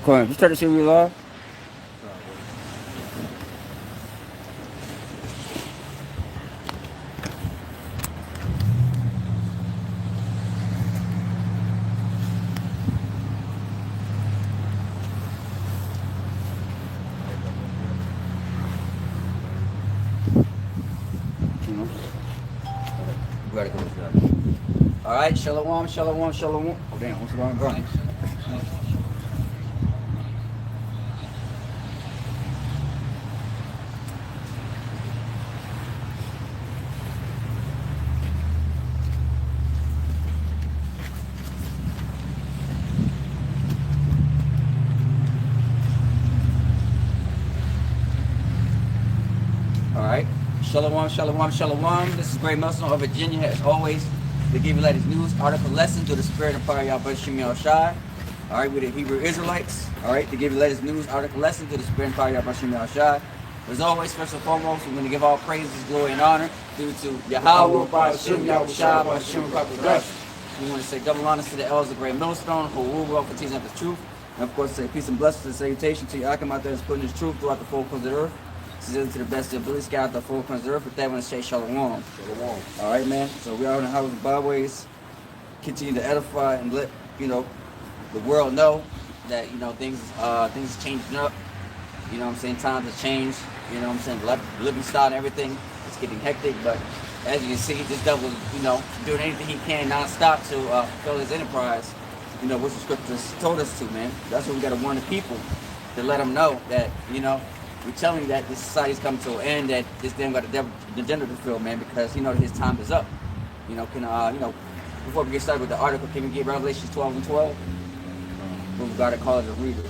Go ahead. Just try to see we live. You know. We gotta go to that. All right. Shalom. Shalom. Shalom. Oh damn. What's going on? All right. Shalom, shalom, shalom. This is Great Muslim of Virginia, as always, to give you latest news, article, lesson through the spirit and fire Yahweh Shemel Shai. All right, with the Hebrew Israelites. All right, to give you latest news, article, lesson through the spirit and fire Yahweh Shemel Shai. As always, first and foremost, we're going to give all praises, glory, and honor due to Yahweh, Ba'ashem, Yahweh Shai, Ba'ashem, Ba'ashem. We want to say double honors to the elders of Great Millstone, who will well for teaching us the truth. And of course, say peace and blessings and salutation to Yakim out there that's putting his truth throughout the four corners of the earth. This is to the best of the ability, scout the four corners of the earth. With that, I want to say shalom. Shalom. All right, man. So we are in the house of byways. Continue to edify and let the world know that things are changing up. You know what I'm saying? Times have changed. You know what I'm saying? The living style and everything is getting hectic. But as you can see, this devil is doing anything he can nonstop to fulfill his enterprise. Which the scriptures told us to, man. That's what we got to warn the people, to let them know that we're telling you that this society's coming to an end, that this damn got the agenda to fill, man, because his time is up. Before we get started with the article, can we get Revelations 12 and 12? We gotta call it a reader.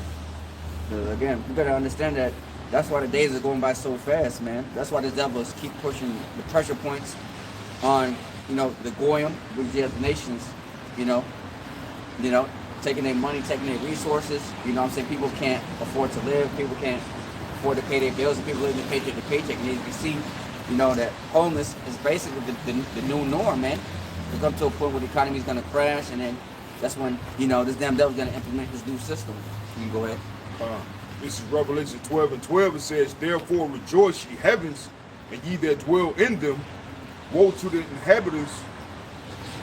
Again, we gotta understand that that's why the days are going by so fast, man. That's why the devils keep pushing the pressure points on, the Goyim, which are the nations, taking their money, taking their resources. People can't afford to live, people can't afford to pay their bills, and people living paycheck to paycheck. And as you see, that homeless is basically the new norm, man. It's up to a point where the economy is going to crash, and then that's when this damn devil's going to implement this new system. You can go ahead. This is Revelation 12 and 12. It says, "Therefore rejoice, ye heavens, and ye that dwell in them. Woe to the inhabitants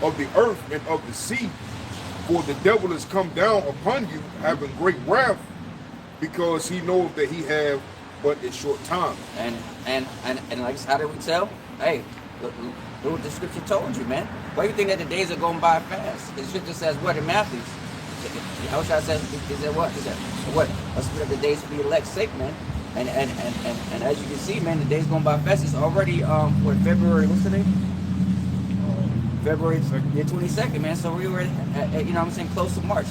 of the earth and of the sea, for the devil is come down upon you, having great wrath, because he knoweth that he have but a short time." And like, how did we tell? Hey, look what the scripture told you, man. Why do you think that the days are going by fast? The scripture says what in Matthew? Yahushua says, is that what? Is that what? Let's put up the days for the elect's sake, man. And as you can see, man, the days going by fast. It's already February, what's the date? February 22nd, man. So we were at, close to March,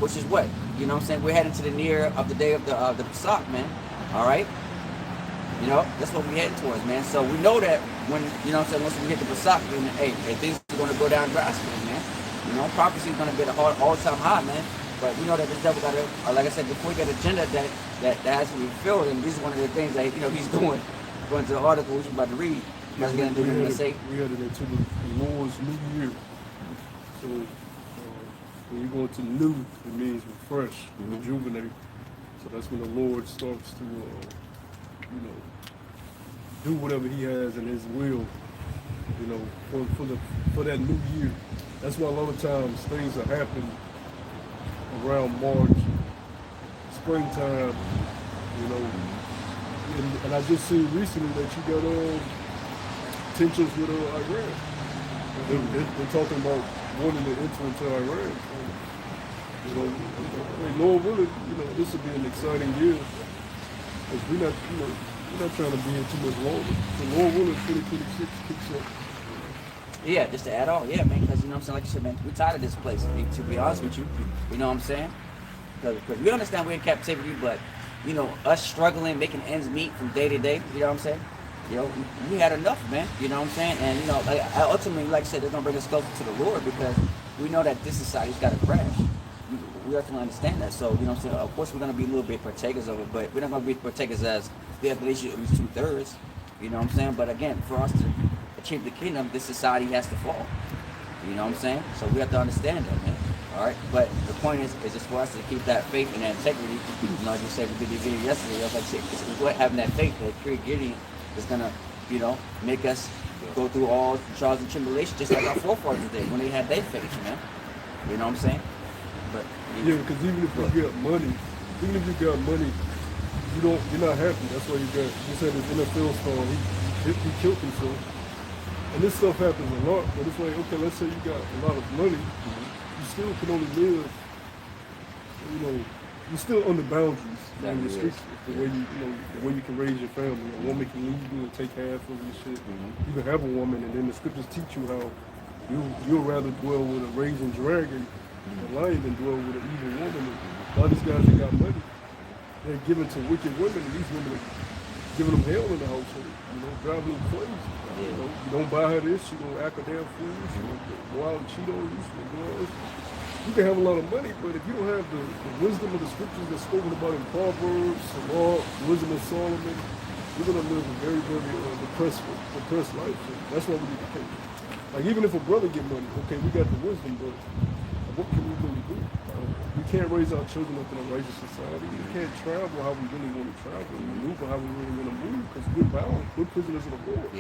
which is what? We're heading to the near of the day of the Pesach, man. All right? That's what we're heading towards, man. So we know that when, once we hit the Pesach, then, hey, things are going to go down drastically, man. Prophecy is going to be at an all-time high, man. But we know that this devil got to, like I said before, get an agenda that has to be fulfilled. And this is one of the things that, he's doing. Going to the article which we're about to read. That's going to do what say. We headed into the Lord's New Year. So when you go into new, it means refresh, rejuvenate. So that's when the Lord starts to, do whatever He has in His will, for that new year. That's why a lot of times things are happening around March, springtime, and I just seen recently that you got tensions with Iran. They're talking about wanting to enter into Iran. So, Lord willing, this will be an exciting year. Because we're not trying to be here too much longer. So Lord willing, 2026 kicks up. Yeah, just to add on, yeah, man, because, like you said, man, we're tired of this place, to be honest with you. You know what I'm saying? Because we understand we're in captivity, but, us struggling, making ends meet from day to day, you know what I'm saying? We had enough, man, you know what I'm saying? And, ultimately, like I said, they're going to bring us closer to the Lord, because we know that this society's got to crash. We have to understand that. So, of course, we're going to be a little bit partakers of it, but we're not going to be partakers as the ability of these 2/3, you know what I'm saying? But again, for us to achieve the kingdom, this society has to fall. You know what I'm saying? So we have to understand that, man. All right, but the point is just for us to keep that faith and that integrity. You know, as you said, we did the video yesterday. I was like, shit, it's what having that faith that Craig Gideon is gonna, you know, make us go through all trials and tribulations, just like our forefathers did when they had their faith, man. You know what I'm saying? But Yeah, because even if you got money, you're not happy. That's why you said his NFL star, he killed himself. And this stuff happens a lot, but it's like, okay, let's say you got a lot of money, you still can only live, you know, you're still under boundaries and restrictions. The way the way you can raise your family. A woman can leave you and take half of your shit. You can have a woman, and then the scriptures teach you how you'll rather dwell with a raging dragon, a lion, than dwell with an evil woman. And a lot of these guys that got money, they're giving to wicked women, and these women are giving them hell in the household. You know, driving them crazy. You know, you don't buy her this, she gonna act a damn fool. She gonna go out and cheat on you. She gonna do all this. You can have a lot of money, but if you don't have the wisdom of the scriptures that's spoken about in Proverbs, wisdom of Solomon, you're gonna live a very, very depressed life. So that's why we need to take it. Like even if a brother get money, okay, we got the wisdom, but what can we really do? We can't raise our children up in a righteous society. We can't travel how we really want to travel and maneuver how we really want to move because we're bound. We're prisoners of the Lord.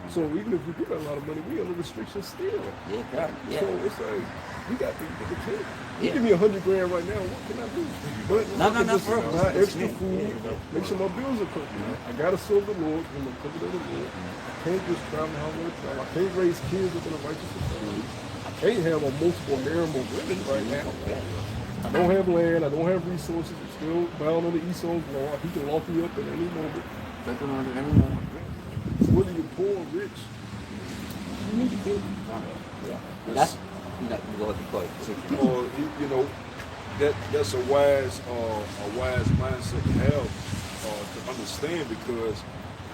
So even if we do got a lot of money, we under restrictions still. So it's like, we got to get the kid. You give me $100 grand right now, what can I do? But I can just buy extra food, make sure my bills are covered. I gotta serve the Lord and I'm covered of the Lord. I can't just travel how I want to travel. I can't raise kids within a righteous society. I can't have a multiple marriable women right now. I don't have land, I don't have resources, I'm still bound under Esau's law. He can lock me up at any moment. So whether you're poor or rich, you need to do it. That's go ahead. Or you know, that's a wise mindset to have to understand because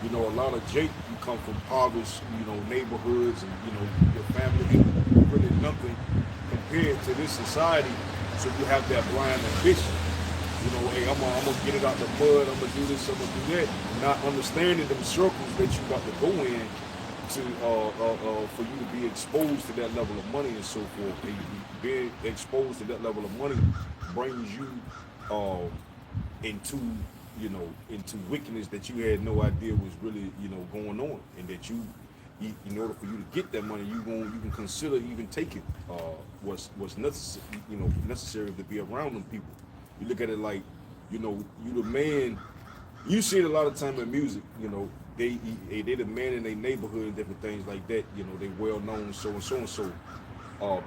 you know a lot of Jake, you come from impoverished neighborhoods and your family ain't really nothing compared to this society. So you have that blind ambition. You know, hey, I'm gonna get it out the mud. I'm gonna do this. I'm gonna do that. Not understanding them circles that you got to go in to for you to be exposed to that level of money and so forth. And being exposed to that level of money brings you into wickedness that you had no idea was really going on, and that you. In order for you to get that money, you can consider even taking what's necessary to be around them people. You look at it like, you the man. You see it a lot of time in music. They the man in their neighborhood and different things like that. They well known, so and so and so.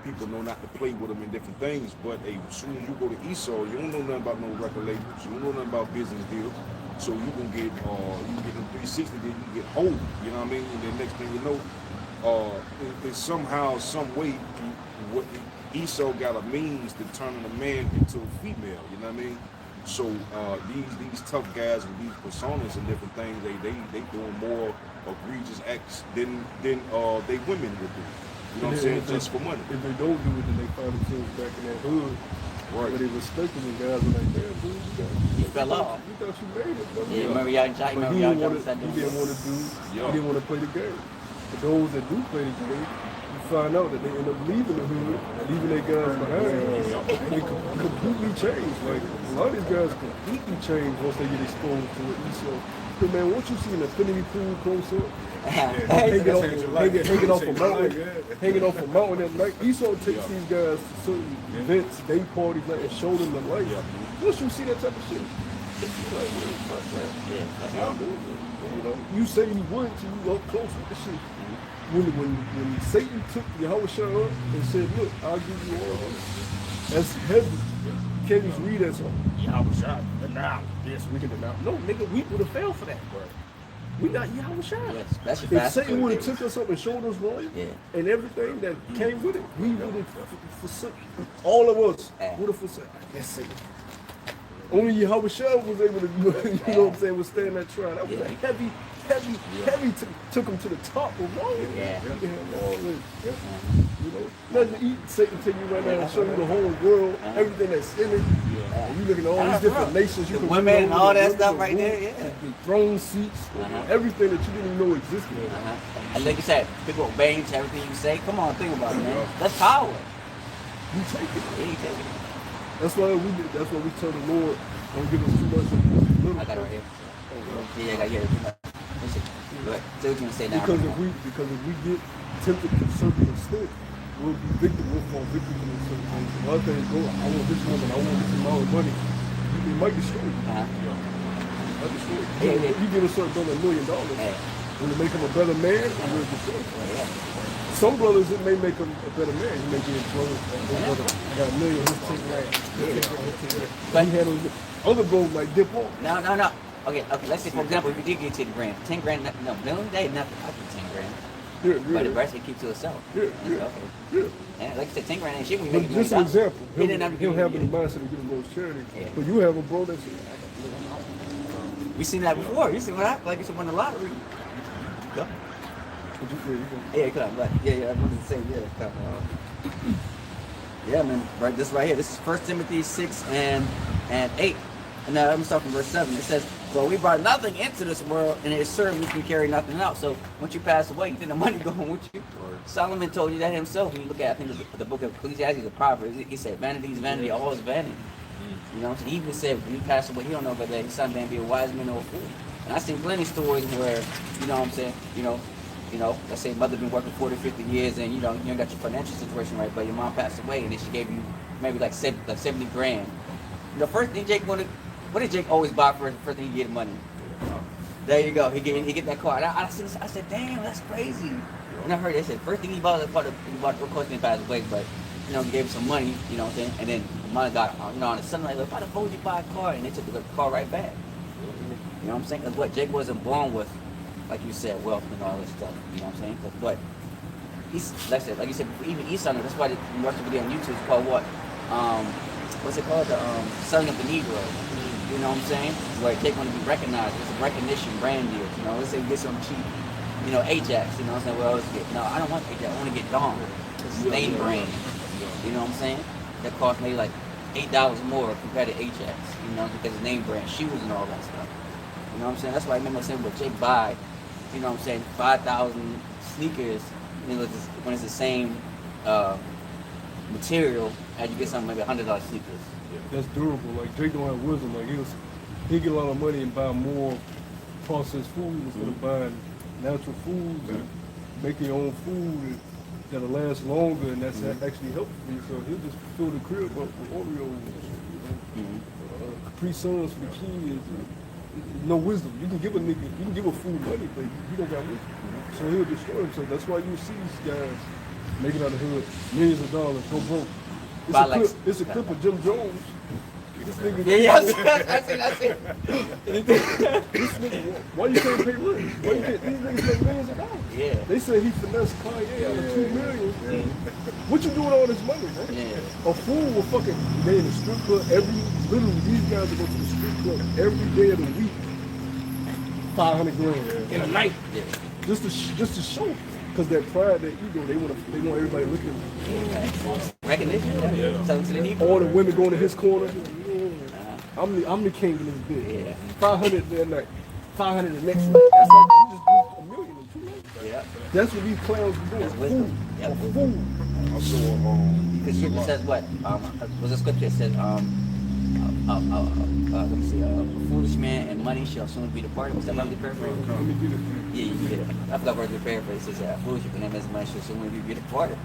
People know not to play with them in different things. But as soon as you go to Esau, you don't know nothing about no record labels. You don't know nothing about business deals. So you can get them 360, then you can get hold. You know what I mean? And then next thing you know, it's somehow, some way, what Esau got a means to turning a man into a female. You know what I mean? So these tough guys with these personas and different things, they doing more egregious acts than they women would do. You know what I'm saying? Just for money. If they don't do it, then they find themselves back in that hood. Right. But they respected the guys and like, damn, dude, you fell off. You thought you made it, brother. Yeah, remember y'all Jack, but he didn't want to play the game. But those that do play the game, you find out that they end up leaving the hood, leaving their guys behind. They completely change. Like, a lot of these guys completely change once they get exposed to it. So, man, once you see an infinity pool close up, hanging off a mountain at night. Esau takes these guys to certain events, day parties, like, and show them the light. Once you see that type of shit, you say you would till you up close with the shit. When Satan took Yahushua up and said, look, I'll give you all this. That's heavy. You can't just read that song. Yahushua, deny this, we can deny. No, nigga, we would have failed for that. We not Yahushua. Yes, if Satan would have took us up and showed us wrong, and everything that came with it, we would have forsaken. All of us would have forsaken. Yes, Satan. Only Yahushua was able to, you know what I'm saying, withstand that trial. That was a heavy, took him to the top of Rome. All this. Nothing to eat. Satan take you right now and show you the whole world, everything that's in it. You look at all these different nations. You the women and all that stuff right there, the throne seats, everything that you didn't even know existed. And like you said, people obeying to everything you say. Come on, think about it, man. That's power. you take it. Yeah, you take it. That's why we tell the Lord, don't give us too much of these little I got it right things. here. Yeah, I got here. Let's see. Go ahead. Say what you want to say now. Because if we get tempted to a certain extent, we'll be victim. We'll fall victim to certain things. A lot of things go. I want this woman. I want this amount of money. It might destroy you. Uh-huh. It might destroy you. Yeah. You give a certain brother $1 million. Yeah. Will it make him a better man, or will it destroy him? Yeah. Some brothers, it may make him a better man. He may be a brother. I got $1 million. Let's take that. But he handles it. Other bros might dip off. No. Okay. Let's say, for example, if you did get 10 grand, 10 grand, no, million day, nothing. I get 10 grand. Yeah. But the rest, it keeps to itself. Yeah. Okay. And like I said, 10 grand ain't shit when you But make just an example. He didn't have to He'll have give in you. the mindset to give him those charity. Yeah. But you have a bro that's We seen that before. You seen what happened? Like you should win the lottery. Go. Yeah, come on, but yeah, I wanted to say, yeah, come on. Yeah, man, right, this right here. This is 1 Timothy 6 and 8. And now I'm gonna start from verse 7. It says, "For we brought nothing into this world, and it is certain we can carry nothing out." So once you pass away, you think the money going with you. Solomon told you that himself. When you look at, I think the book of Ecclesiastes, the Proverbs, he said, "Vanity is vanity, all is vanity." You know, he even said when he passed away, he don't know whether his son may be a wise man or a fool. And I've seen plenty of stories where, you know what I'm saying, you know, let's say mother been working 40, 50 years and, you know, you ain't got your financial situation right, but your mom passed away and then she gave you maybe like 70 grand. The first thing Jake wanted, what did Jake always buy first thing he get money? There you go. He get that car. And I said, damn, that's crazy. And I heard they said first thing he bought, of course he passed away, but you know, he gave him some money, you know what I'm saying? And then mother got, you know, on the Sunday, like, why the fuck would you buy a car? And they took the car right back. You know what I'm saying? Because what Jake wasn't born with, like you said, wealth and all this stuff. You know what I'm saying? But like you said, even Esau, that's why you watch the video on YouTube. It's called what? What's it called? The Selling of the Negro. You know what I'm saying? Where Jake want to be recognized. It's a recognition brand deal. You know, let's say you get some cheap, you know, Ajax. You know what I'm saying? What else get? No, I don't want Ajax. I want to get Dom. It's name brand. You know what I'm saying? That cost maybe like $8 more compared to Ajax. You know, because it's name brand shoes and all that stuff. You know what I'm saying? That's why I remember saying what Jake buy, you know what I'm saying, 5,000 sneakers, you know, when it's the same material as you get something maybe $100 sneakers. that's durable. Like Jake don't have wisdom. Like he'll get a lot of money and buy more processed food instead of buying natural foods and making your own food that'll last longer and that's actually helpful for you. So he'll just fill the crib up with Oreos, you know, Capri Suns for the kids. No wisdom. You can give a nigga, you can give a fool money, but you don't got wisdom. So he'll destroy himself. That's why you see these guys making out of the hood millions of dollars, go broke. It's a clip of Jim Jones. This nigga. Yeah, I see. This nigga, why you can't pay rent? Why you can't? These niggas make millions of dollars. Yeah. They said he finessed Kanye out of $2 million. Man. What you doing with all this money, man? Yeah. A fool will fucking they in the strip club literally these guys will go to the strip club every day of the week. 500 grand in a night. Yeah. Just to show. Because that pride, that ego, they want everybody looking at them. Recognition? Yeah. Something to the Negro. All the women going to his corner. I'm the king of this bitch. Yeah. 500 that night. 500 the next night. That's like you just do $1 million in 2 nights. Yeah. That's what these clowns be doing. That's wisdom. A Yeah. fool. I saw Because scripture says what? Was a scripture that says, let me see, a foolish man and money shall soon be departed. Was that about the paraphrase? Let me get it. Yeah, you get it. I forgot where the paraphrase says that. Foolish man and money shall soon be departed.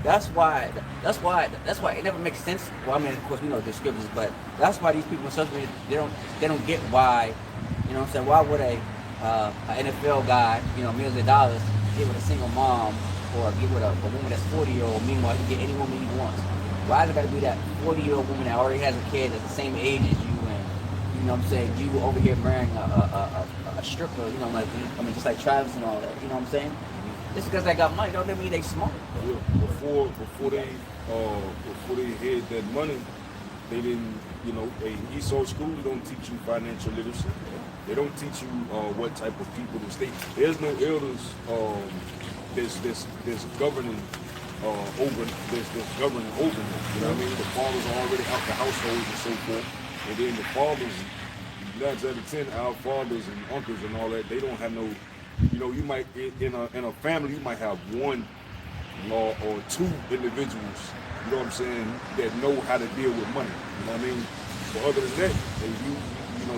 That's why it never makes sense. Well, I mean, of course we know the scriptures, but that's why these people in social media they don't get why, you know what I'm saying? Why would a NFL guy, you know, millions of dollars get with a single mom or get with a woman that's 40-year-old? Meanwhile, he can get any woman he wants. Why is it got to be that 40-year-old woman that already has a kid that's the same age as you, and you know what I'm saying? You over here marrying a stripper, you know, like just like Travis and all that. You know what I'm saying? Just because they got money don't mean they smart. before they had that money, they didn't, you know, in Esau school they don't teach you financial literacy. They don't teach you what type of people to stay. There's no elders that's governing governing over them. You know what I mean? The fathers are already out the households and so forth, and then the fathers, 9 out of 10, our fathers and uncles and all that, they don't have no. You know, you might in a family you might have one or two individuals you know what I'm saying, that know how to deal with money. You know what I mean? But other than that, you know,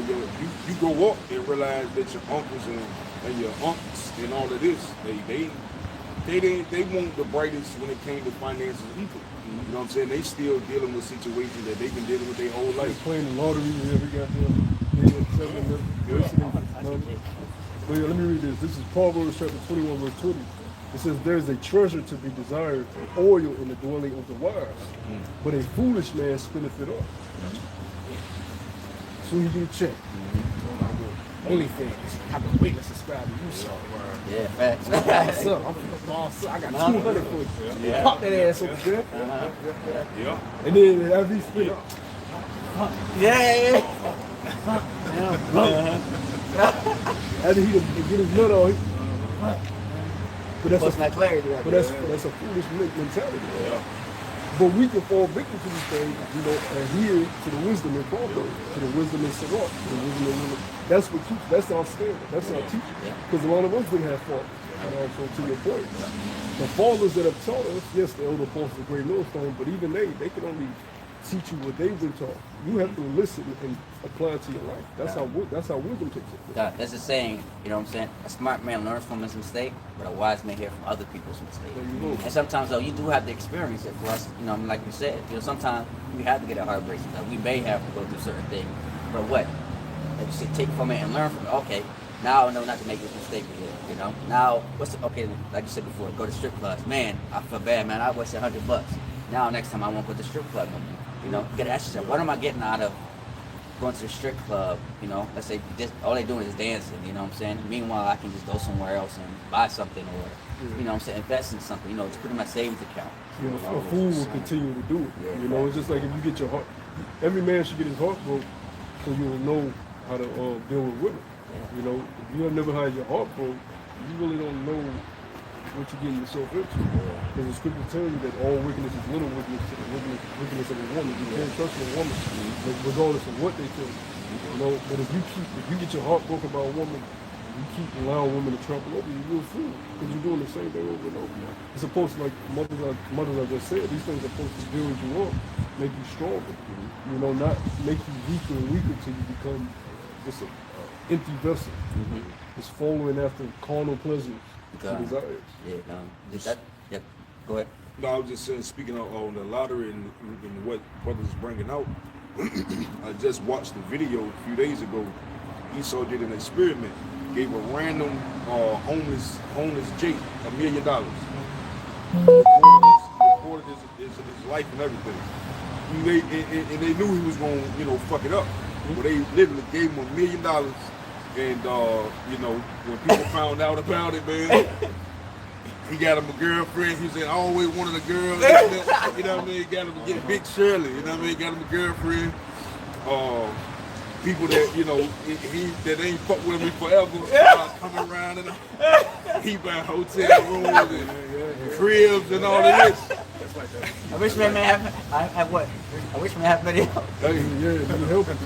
you grow up and realize that your uncles and your aunts and all of this, they weren't the brightest when it came to finances either. You know what I'm saying? They still dealing with situations that they've been dealing with their whole life. Playing the lottery every goddamn day, 7-Eleven. But yeah, let me read this. This is Proverbs chapter 21, verse 20. It says, there is a treasure to be desired, oil in the dwelling of the wise, but a foolish man spinneth it up. Soon you get a check. OnlyFans. I've been waiting to subscribe to you, son. Yeah, facts. What's up? I'm from the boss. I got 200 for you. Yeah. Pop that ass over there. Yeah. And then after he spit it, Yeah. after he get his nut on, but Plus that clarity right that's a foolish mentality. Yeah. But we can fall victim to these things, you know, adhere to the wisdom in Proverbs, to the wisdom in Sirach, to the wisdom in that's what keeps, that's our standard, that's our teaching. Because a lot of us didn't have fathers. And also to your point, the fathers that have taught us, yes, the elder apostles of Great Millstone, but even they can only teach you what they've been taught. You have to listen and apply it to your life. That's how wisdom takes it. That's a saying, you know what I'm saying? A smart man learns from his mistake, but a wise man hears from other people's mistakes. There you go. And sometimes, though, you do have to experience it for us, you know, I mean, like you said, you know, sometimes we have to get a heartbreak. Sometimes we may have to go through certain things. But what? Like you said, take from it and learn from it. Okay, now I know not to make this mistake again, you know? Now, okay, like you said before, go to strip clubs. Man, I feel bad, man, I wasted $100. Now, next time I won't go to the strip club no more. You know, you gotta ask yourself, what am I getting out of going to the strip club? You know, let's say all they doing is dancing, you know what I'm saying? Meanwhile, I can just go somewhere else and buy something or, you know what I'm saying, invest in something, you know, just put in my savings account. You know, a fool will continue to do it. Yeah, you know, it's just like if you get your heart, every man should get his heart broke so you'll know how to deal with women. You know, if you have never had your heart broke, you really don't know what you're getting yourself into. Because the scripture tells you that all wickedness is little wickedness to the wickedness of a woman. You can't trust a woman, regardless of what they tell you. You know, but if you get your heart broken by a woman, you keep allowing women to trample over you, you're a fool. Because you're doing the same thing over and over. It's supposed to, like mothers I just said, these things are supposed to build you up, make you stronger. You know, not make you weaker and weaker till you become just an empty vessel. Just following after carnal pleasures. Desires. Yeah, yeah, go ahead. No, I was just saying, speaking on the lottery and what brothers is bringing out, I just watched the video a few days ago. Esau did an experiment, gave a random homeless Jake $1 million. Recorded his life and everything. And they knew he was going to, you know, fuck it up. But they literally gave him $1 million. And, you know, when people found out about it, man, he got him a girlfriend. He said, I always wanted a girl. You know what I mean? Got him to get Big Shirley. You know what I mean? Got him a girlfriend. People that, you know, that ain't fuck with him forever, coming around and he buying hotel rooms and cribs and all of this. I wish man have what? I wish man have video. You helping.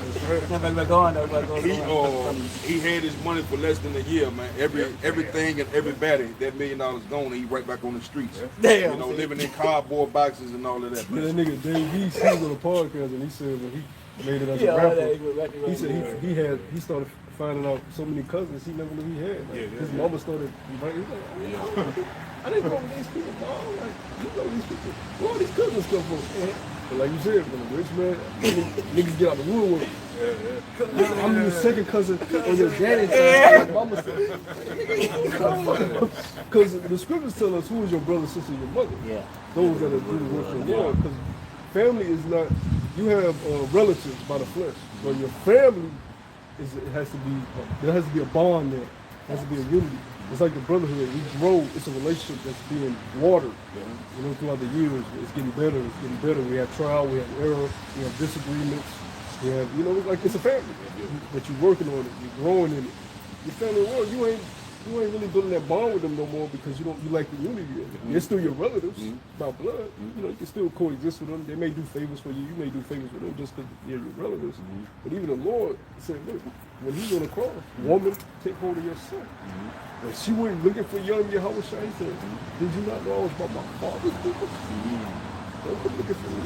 He had his money for less than a year, man. Everything and everybody, that $1 million gone, and he right back on the streets. Damn. You know, living in cardboard boxes and all of that. Yeah, that nigga Dave East, he was on a podcast and he said when he made it as a rapper, he said he started finding out so many cousins he never knew he had. Like, his mama started inviting. He's like, I didn't know these people, dog. Like, you know these people. Where all these cousins come from? But like you said, when a rich man, niggas get out the woodwork. I'm your second cousin on your daddy's side, like mama said. Because the scriptures tell us who is your brother, sister, and your mother. Yeah. Those that are doing the work for the Lord. Because family is not, you have relatives by the flesh, but your family there has to be a bond there. There has to be a unity. It's like the brotherhood. We grow. It's a relationship that's being watered. You know, throughout the years, it's getting better. It's getting better. We have trial. We have error. We have disagreements. We have, you know, like it's a family. But you're working on it. You're growing in it. Your family, well, you ain't really building that bond with them no more because you like the unity. They're still your relatives by blood. You know, you can still coexist with them. They may do favors for you. You may do favors with them just because they're your relatives. But even the Lord said, look, when he's on the cross, woman, take hold of your son. And she went looking for young Yahushua. He said, did you not know I was about my father's people? Don't come looking for me.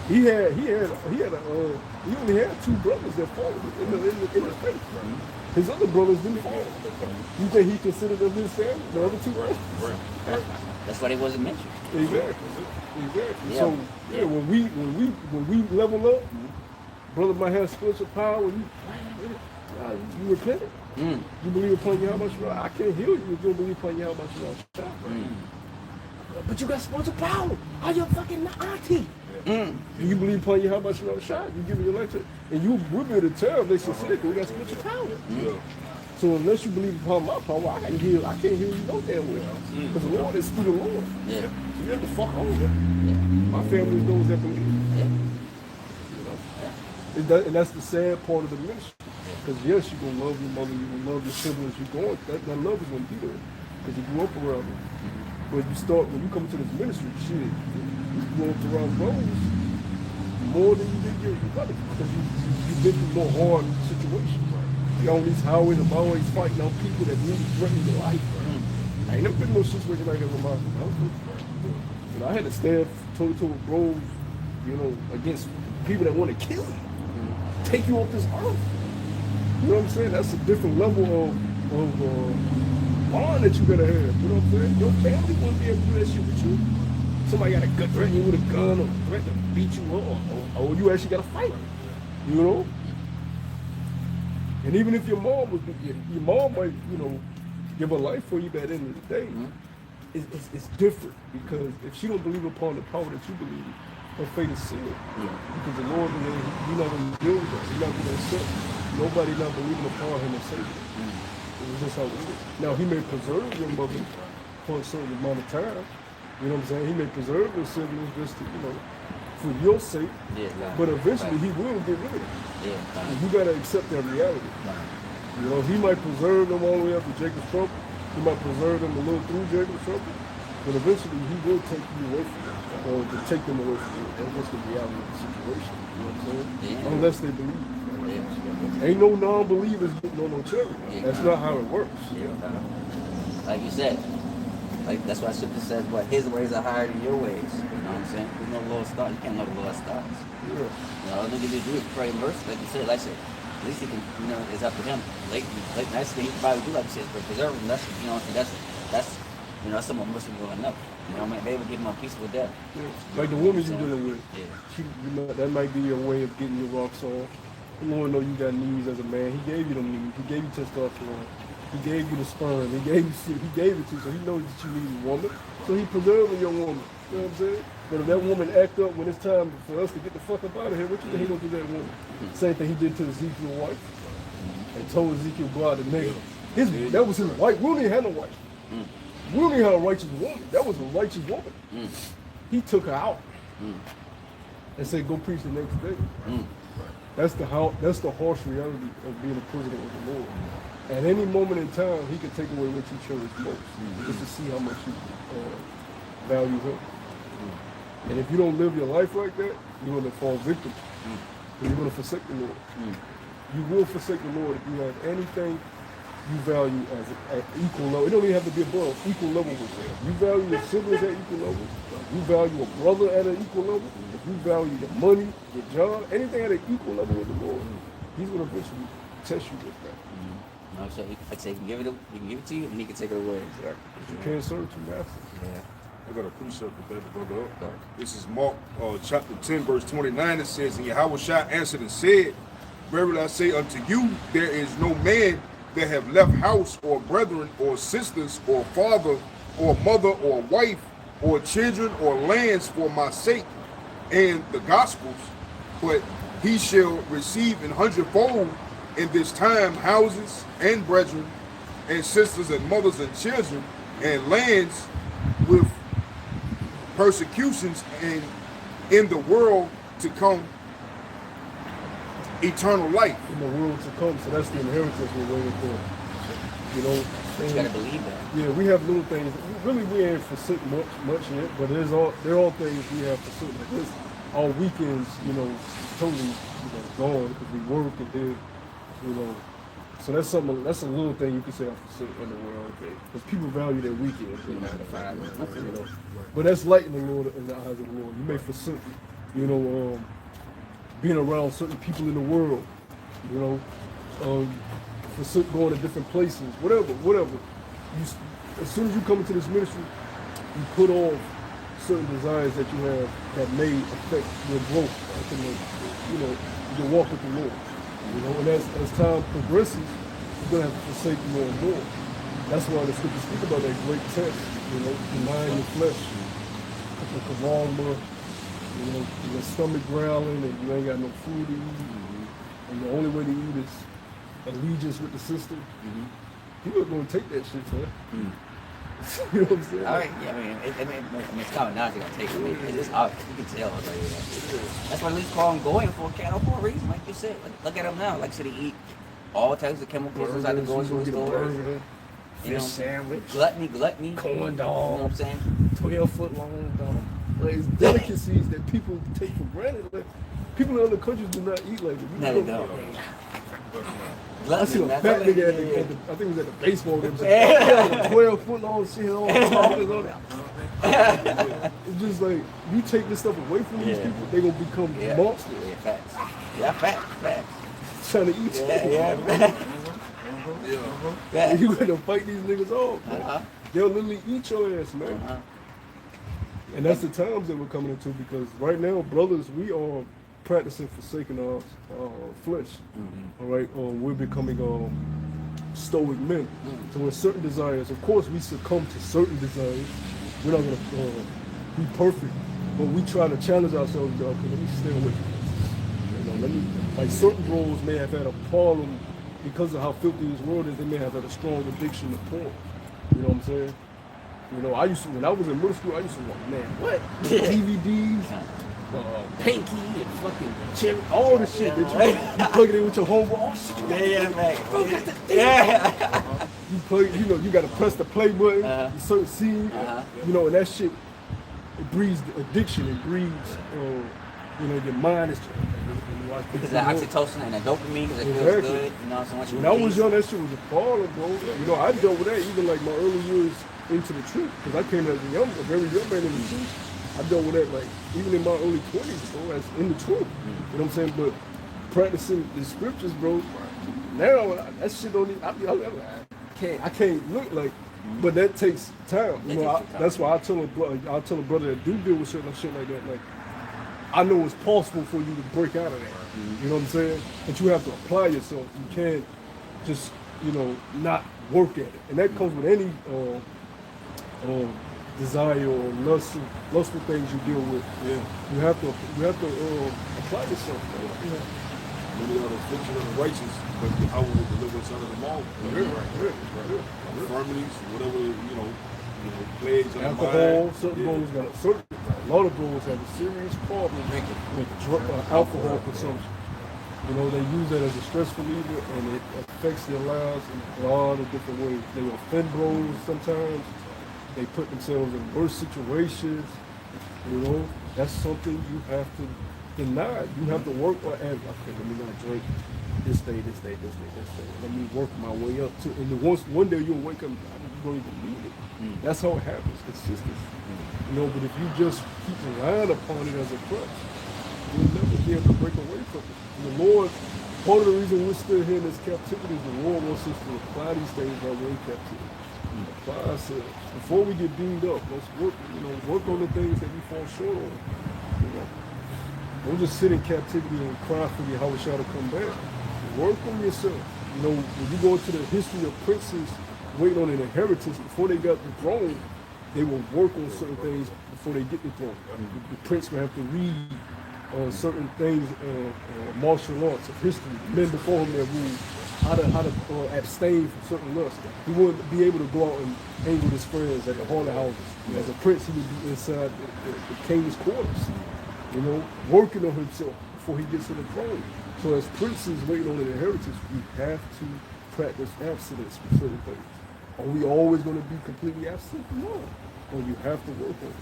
He only had 2 brothers that followed in the faith. His other brothers didn't follow. You think he considered them his family? The other 2 brothers? That's why they wasn't mentioned. Exactly. Yeah. So yeah, when we level up, brother might have spiritual power. You repent. You believe upon Yahweh Shai. I can't heal you if you don't believe upon Yahweh Shai. But you got spiritual power. How you fucking auntie? You believe upon Yahweh Shai. You give me your life to, and you will be able to tell they sincere. We got spiritual power. So unless you believe upon my power, I can't heal you no damn well. Because the Lord is through the Lord. Yeah. So you have to fuck over. My family is those that believe. And that's the sad part of the ministry. Because yes, you're going to love your mother, you're going to love your siblings, that love is going to be there. Because you grew up around them. But when you come to this ministry, shit, you grow up around brothers more than you did your brothers. Because you've been through more hard situations. You're on these highways and byways fighting on people that really threaten your life. I ain't never been in no situation like that with my uncle. I had to stand toe-to-toe with bros, against people that want to kill you. Take you off this earth. You know what I'm saying? That's a different level of bond that you gotta have. You know what I'm saying? Your family won't be able to do that shit with you. Somebody got to threaten you with a gun or threaten to beat you up, or you actually gotta fight. You know? And even if your mom might, give her life for you, but at the end of the day, it's different because if she don't believe upon the power that you believe, her fate is sealed. Because the Lord, He's not going to deal with us. He's not going to accept nobody not believing upon Him and Savior. It's just how it is. Now, He may preserve your mother for a certain amount of time. You know what I'm saying? He may preserve your siblings just to, for your sake. But eventually, He will get rid of them. And you got to accept that reality. He might preserve them all the way up to Jacob's trouble. He might preserve them a little through Jacob's trouble. But eventually, He will take you away from them, or to take them away from you. That's just the reality of the situation. You know what I'm saying? Unless they believe. Ain't no non-believers getting no charity. That's not how it works. Like you said, that's why Scripture says, "But His ways are higher than your ways." You know what I'm saying? There's no Lord stars. You can't know the Lord stars. All you can do is pray mercy, like you said. Like I said, at least He can. It's up to Him. Late nice thing He can probably do, like you said, but preserve Him. That's that's someone Muslim will enough. They would give Him a peaceful death. Like the woman you're dealing with, that might be your way of getting your rocks off. The Lord know you got needs as a man. He gave you them needs. He gave you testosterone. He gave you the sperm. He gave you shit. He gave it to you, so He knows that you need a woman. So He preserving your woman. You know what I'm saying? But if that woman act up when it's time for us to get the fuck up out of here, what you think He gonna do to that woman? Same thing He did to Ezekiel's wife. And told Ezekiel, go out and nigga. That was his wife. We don't even have no wife. We don't even have a righteous woman. That was a righteous woman. He took her out and said, go preach the next day. That's the harsh reality of being a prisoner of the Lord. At any moment in time, He can take away what you cherish most, just to see how much you value Him. And if you don't live your life like that, you're going to fall victim. You're going to forsake the Lord. You will forsake the Lord if you have anything you value at equal level. It don't even have to be above, equal level with them. You value your siblings at equal level. You value a brother at an equal level. If you value your money, your job, anything at an equal level with the Lord, He's going to eventually test you with that. So like I say, He can give it to you, and He can take it away. You can't serve two masters. I got a precept with that, brother. This is Mark chapter 10, verse 29. It says, and Yahweh Shai answered and said, verily I say unto you, there is no man that have left house or brethren or sisters or father or mother or wife or children or lands for my sake and the gospels, but he shall receive an hundredfold in this time houses and brethren and sisters and mothers and children and lands with persecutions, and in the world to come eternal life. In the world to come, so that's the inheritance we're waiting for. You gotta believe that. Yeah, we have little things. Really, we ain't forsook much yet, but they're all things we have forsook. Like this, our weekends, totally, gone because we work and did, So that's something. That's a little thing you can say in the world, okay? Because people value their weekend, you know. But that's light in the Lord, in the eyes of the Lord. You may forsook, you know, being around certain people in the world, you know, forsook going to different places, whatever. You, as soon as you come into this ministry, you put off certain desires that you have that may affect your growth, you know, your walk with the Lord. You know, and as time progresses, you're gonna have to forsake more and more. That's why the scriptures speak about that great test, you know, denying your flesh, the kavama, you know, your stomach growling and you ain't got no food to eat, and the only way to eat is allegiance with the system. People are gonna take that shit, man. You know what I'm saying? All right, yeah, I mean, it's common knowledge they're gonna take. I mean, it's obvious. You can tell. Like, that's why they call them going for cattle for a reason, like you said. Look at them now. Like, so they eat all types of chemicals inside the grocery store. You know, sandwich, gluttony, corn dog. You know what I'm saying? 12-foot long dog. Like, it's delicacies that people take for granted. Like, people in other countries do not eat like that. No, they don't. I see a fat nigga at the, I think it was at the baseball game. Yeah. 12-foot long shit on it. It's just like, you take this stuff away from these people, they gonna become monsters. Yeah, facts. Yeah, facts. Trying to eat Yeah. You gotta fight these niggas off, man. They'll literally eat your ass, man. And that's the times that we're coming into, because right now, brothers, we are practicing forsaking our flesh. All right, we're becoming stoic men. So with certain desires, of course, we succumb to certain desires. We're not gonna be perfect, but we try to challenge ourselves. Okay, let me stay away from this. You know, like certain bros may have had a problem because of how filthy this world is. They may have had a strong addiction to porn. You know what I'm saying? You know, I used to, when I was in middle school, I used to want, man, what? DVDs, Pinky, and fucking Cherry, all the shit that you plug it in with your homeboy. Oh, shit, you plug, you know, you got to press the play button, you certain scene, you know, and that shit, it breeds addiction, it breeds, you know, your mind is. Because the oxytocin and the dopamine, because it feels good, you know, so much. When I was young, that shit was a baller, bro. You know, I dealt with that even like my early years into the truth, because I came as a very young man in the truth. I dealt with that like even in my early 20s, bro, as in the truth. You know what I'm saying? But practicing the scriptures, bro, now that shit don't even, I can't look like, but that takes time. You know, that's why I tell a brother that do deal with certain shit like that, like, I know it's possible for you to break out of that. You know what I'm saying? But you have to apply yourself. You can't just, you know, not work at it. And that comes with any desire or lustful things you deal with. Yeah. You have to apply yourself. Many are the affliction of the righteous, but the power will deliver us out of them all. Infirmities, whatever, you know, plagues on alcohol, certain bros got a lot of bros have a serious problem with alcohol consumption. You know, they use that as a stress reliever, and it affects their lives in a lot of different ways. They offend bros sometimes. They put themselves in worse situations. You know, that's something you have to deny. You have to work on. Okay, let me not drink this day. Let me work my way up to. And then one day you'll wake up, you don't even need it. That's how it happens. Consistency. You know, but if you just keep relying upon it as a crutch, you'll never be able to break away from it. And the Lord, part of the reason we're still here in this captivity is the Lord wants us to apply these things while we're in captivity. Apply ourselves. Before we get beamed up, let's work, work on the things that we fall short on. You know. Don't just sit in captivity and cry for your how it shall to come back. Work on yourself. You know, when you go into the history of princes waiting on an inheritance, before they got the throne, they will work on certain things before they get the throne. The prince will have to read certain things, martial arts of history, men before him that ruled, how to abstain from certain lusts. He wouldn't be able to go out and hang with his friends at the haunted houses. As a prince, he would be inside the king's quarters, you know, working on himself before he gets to the throne. So as princes waiting on an inheritance, we have to practice abstinence from certain things. Are we always going to be completely absent? No. But you have to work on it.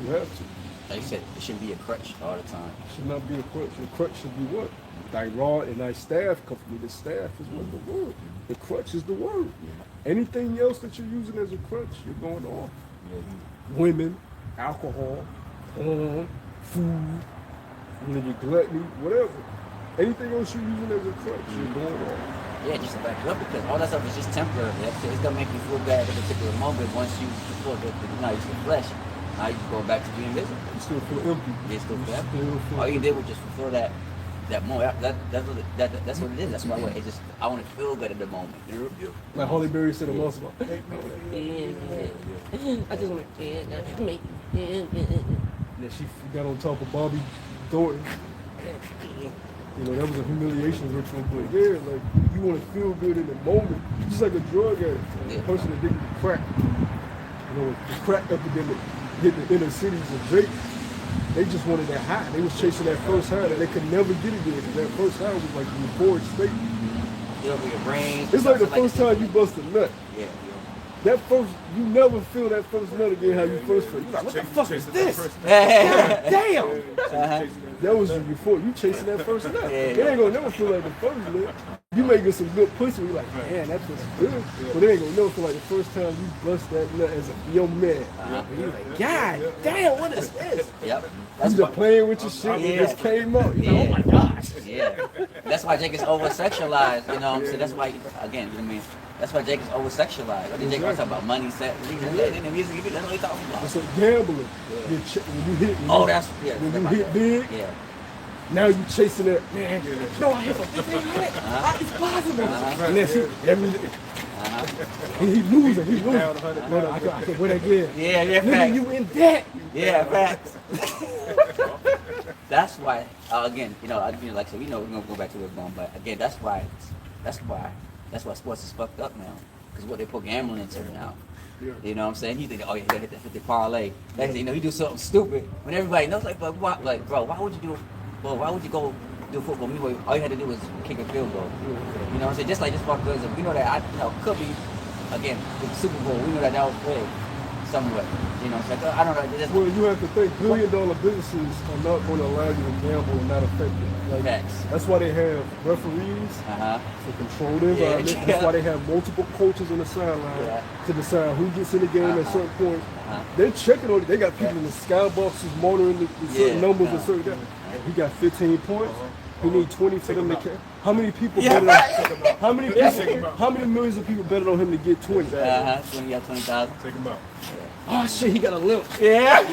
You have to. Like you said, it shouldn't be a crutch all the time. It should not be a crutch. The crutch should be what? Thy rod and thy staff come from me. The staff is what the word. The crutch is the word. Anything else that you're using as a crutch, you're going off. Women, alcohol, porn, food, you gluttony, whatever. Anything else you're using as a crutch, you're going off. Yeah, just to back you up because all that stuff is just temporary. It's gonna make you feel bad at a particular moment. Once you feel the flesh, now you go back to being visible. You still feel empty. You still feel Still empty. feel All you did was just fulfill that moment. That's what it is. That's why it's just I want to feel good at the moment. like Holly Berry said in Lost About. I just want to make Yeah, she got on top of Bobby Thornton. You know, that was a humiliation ritual, but yeah, like, you want to feel good in the moment. Just like a drug addict, a person addicted to crack. You know, the crack epidemic hit the inner cities of Drake. They just wanted that high. They was chasing that first high that they could never get again. That first high was like the euphoric state. Get over your brain. It's like the first time you bust a nut. Yeah. That first, you never feel that first nut again how you first feel. You're like, what the fuck is this? God damn! That was your euphoria. You chasing that first nut. It ain't gonna never feel like the first nut. You may get some good pussy, you're like, man, that feels good. But it ain't gonna never feel like the first time you bust that nut as a young man. And you're like, God damn, what is this? Yep. You just playing with your shit and it just came out. You're like, oh my gosh. Yeah. That's why Jake is over sexualized, you know what I'm saying? That's why, again, you know what I mean? That's why Jake is over sexualized. I think Jake always talk about money, sex, in the music, that's what he talking about. It's like gambling. When you hit, when you hit big, Yeah. now you chasing that, man. No, I hit for 1500. It's possible. And then see, and he losing. No, I can win again. Yeah, Nigga, facts. you in debt. Yeah, facts. That's why, again, like I said, we're gonna go back to where we're going, but again, that's why sports is fucked up now. Because what they put gambling into now. Yeah. You know what I'm saying? You think, oh, you gotta hit that 50 parlay. Next thing you know, you do something stupid. When everybody knows, like, but why, like, bro, why would you go do football? All you had to do was kick a field goal. You know what I'm saying? Just like this fuck goes, we know that, could be, again, the Super Bowl, we know that was rigged somewhat. You know what I'm saying? I don't know. Well, you have to think, billion-dollar businesses are not going to allow you to gamble and not affect it. Like, Facts. that's why they have referees to control the environment. Yeah. That's why they have multiple coaches on the sideline to decide who gets in the game at certain points. They're checking on it. They got people in the skyboxes monitoring the certain numbers and certain guys. He got 15 points. He need 20 for them to catch. How many people betted on how many millions of people betted on him to get 20? 20 got 20,000. Take him out. Oh shit, he got a limp. Yeah.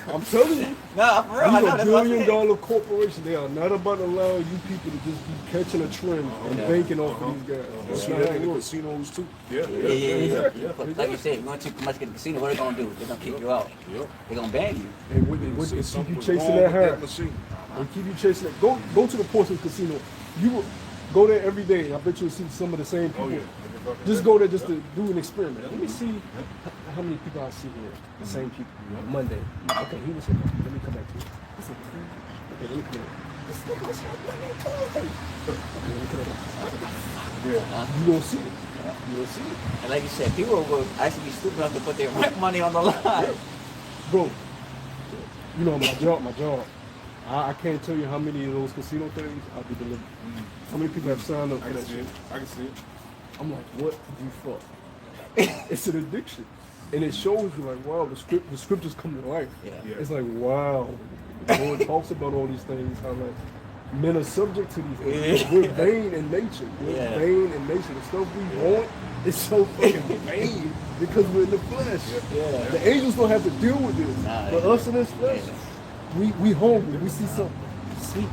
I'm telling you. No, for real, I know, These are that's what I'm saying. billion-dollar corporations. They are not about to allow you people to just be catching a trend and banking off of these guys. You That's see not that how in it the works. casinos too. Yeah. But like you said, if you want too much to the casino, what are they gonna do? They're gonna kick you out. They're gonna ban you. And when they keep Something you was chasing wrong that with high, machine. they keep you chasing that. Go to the Portsmouth Casino. You will go there every day. I bet you'll see some of the same people. Just go there just to do an experiment. Let me see how many people I see here. The same people. Monday. Okay, he was here. Let me come back to you. Okay, let me come back. This nigga was here Monday, Tuesday. Okay, let me come back. You gonna see it. You gonna see it. And like you said, people will actually be stupid enough to put their rent money on the line. Bro, you know my job. I can't tell you how many of those casino things I'll be delivering. How many people have signed up for that shit? I can see it. I'm like, what the fuck? It's an addiction. And it shows you like, wow, the scriptures come to life. Yeah. It's like, wow. The Lord talks about all these things, how like men are subject to these things. Yeah. We're vain in nature. We're vain in nature. The stuff we want is so fucking vain because we're in the flesh. Yeah. The angels don't have to deal with this. Nah, But us in this flesh, we hungry. We see something sweet.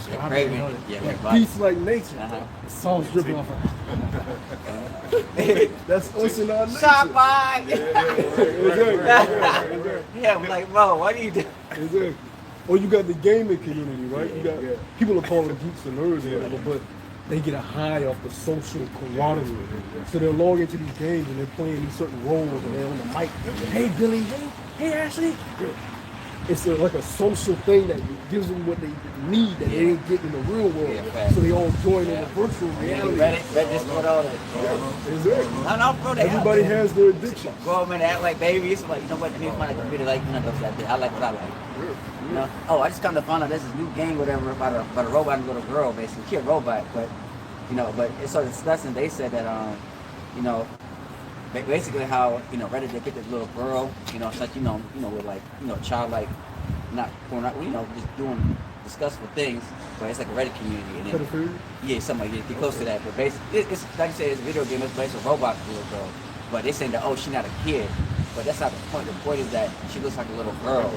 They're craving. Yeah, their body. Peace like nature. The song's dripping off. That's us in our nature. Stop by! Exactly. Yeah, I'm like, bro, what do you do? Exactly. Or you got the gaming community, right? You got people are calling geeks and nerds or whatever, but they get a high off the social camaraderie. So they'll log into these games and they're playing these certain roles and they're on the mic. Hey Billy, hey Ashley. it's like a social thing that gives them what they need that they Yeah. ain't getting in the real world. Yeah, facts. So they all join in Yeah. the virtual reality. Reddit just put all that. Exactly. No, bro, they Everybody out there. has their addiction. Go up and act like babies. Like, you know what? Me and my computer like, you know, I like what I like. You know? Oh, I just come to find out there's this new game, whatever, about a robot and a little girl, basically. She a robot, but, you know, but it's so disgusting. They said that, you know, basically how, you know, Reddit, they get this little girl, you know, such, you know, with like, you know, childlike, not, you know, just doing disgustful things, but it's like a Reddit community. And then, Pedophilia? yeah, something like that. Get close to that. But basically, it's like I said, it's a video game. It's based on a robot little girl. But they're saying that, oh, she's not a kid. But that's not the point. The point is that she looks like a little girl.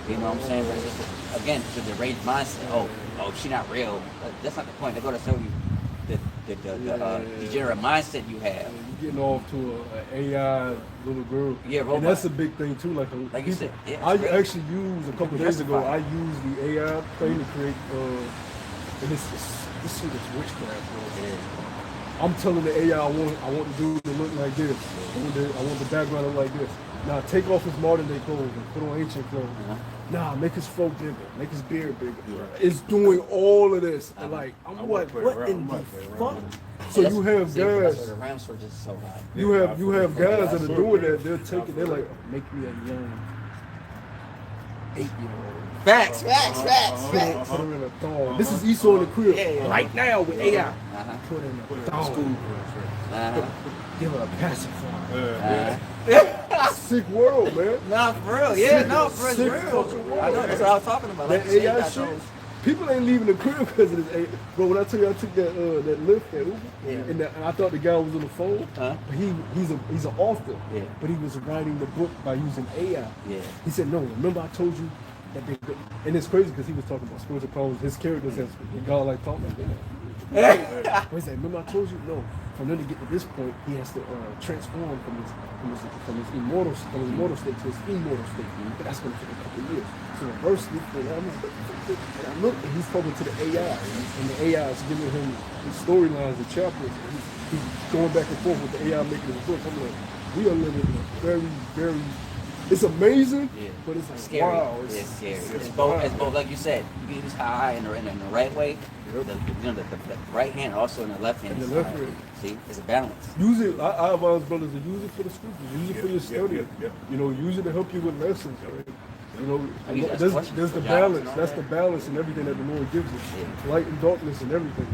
You know what I'm saying? But it's just, again, it's a deranged mindset. Oh, she's not real. That's not the point. They're going to show you the degenerate mindset you have. You're getting off to an AI little girl. Yeah, robot. And that's a big thing too. Like you people, said, yeah, it's I great. actually used a couple days ago. Justified. I used the AI thing to create, and this shit is witchcraft, bro. Yeah. I'm telling the AI I want the dude to look like this. I want the background to look like this. Now take off his modern day clothes and put on ancient clothes. Nah, make his throat bigger, make his beard bigger. It's doing all of this. And like, I'm like, what in the fuck? So you have guys. The Rams were just so high. You have guys that are doing that. They're like, make me a young 8-year-old. Facts. Put her in a thong. This is Esau in the crib. Yeah. Right now with AI. Uh-huh. Put her in a thong. Uh-huh. Give her a pacifier. Uh-huh. Sick world, man. Nah, for real. Yeah, Sick- no, for sick real. fucking I know, world. that's what I was talking about. Like That you said, AI got shit. those- People ain't leaving the crib because of this AI. Bro, when I tell you I took that Lyft, that Uber, Yeah. and I thought the guy was on the phone, Huh? but he's an author. Yeah. But he was writing the book by using AI. Yeah. He said, no, remember I told you that they, and it's crazy because he was talking about spiritual problems. His characters has God-like thought like that. But he said, remember I told you? No. From them to get to this point, he has to transform from his mortal state to his immortal state. But that's going to take a couple of years. So reversely, and I looked, and he's talking to the AI, and the AI is giving him the storylines, the chapters. And he's going back and forth with the AI making his book. I'm like, we are living in a very, very. It's amazing, Yeah. but it's like, Scary. wow. It's scary. It's wild. both, like you said, you can use high in the right way. The right hand, also in the left hand. And the left hand. See, it's a balance. Use it. I advise brothers to use it for the scriptures. Use it for your study. yeah. You know, use it to help you with lessons. Right? You know, I use it as there's questions the for jobs balance. and all That's that. the balance in everything that the Lord gives us. Yeah. Light and darkness and everything.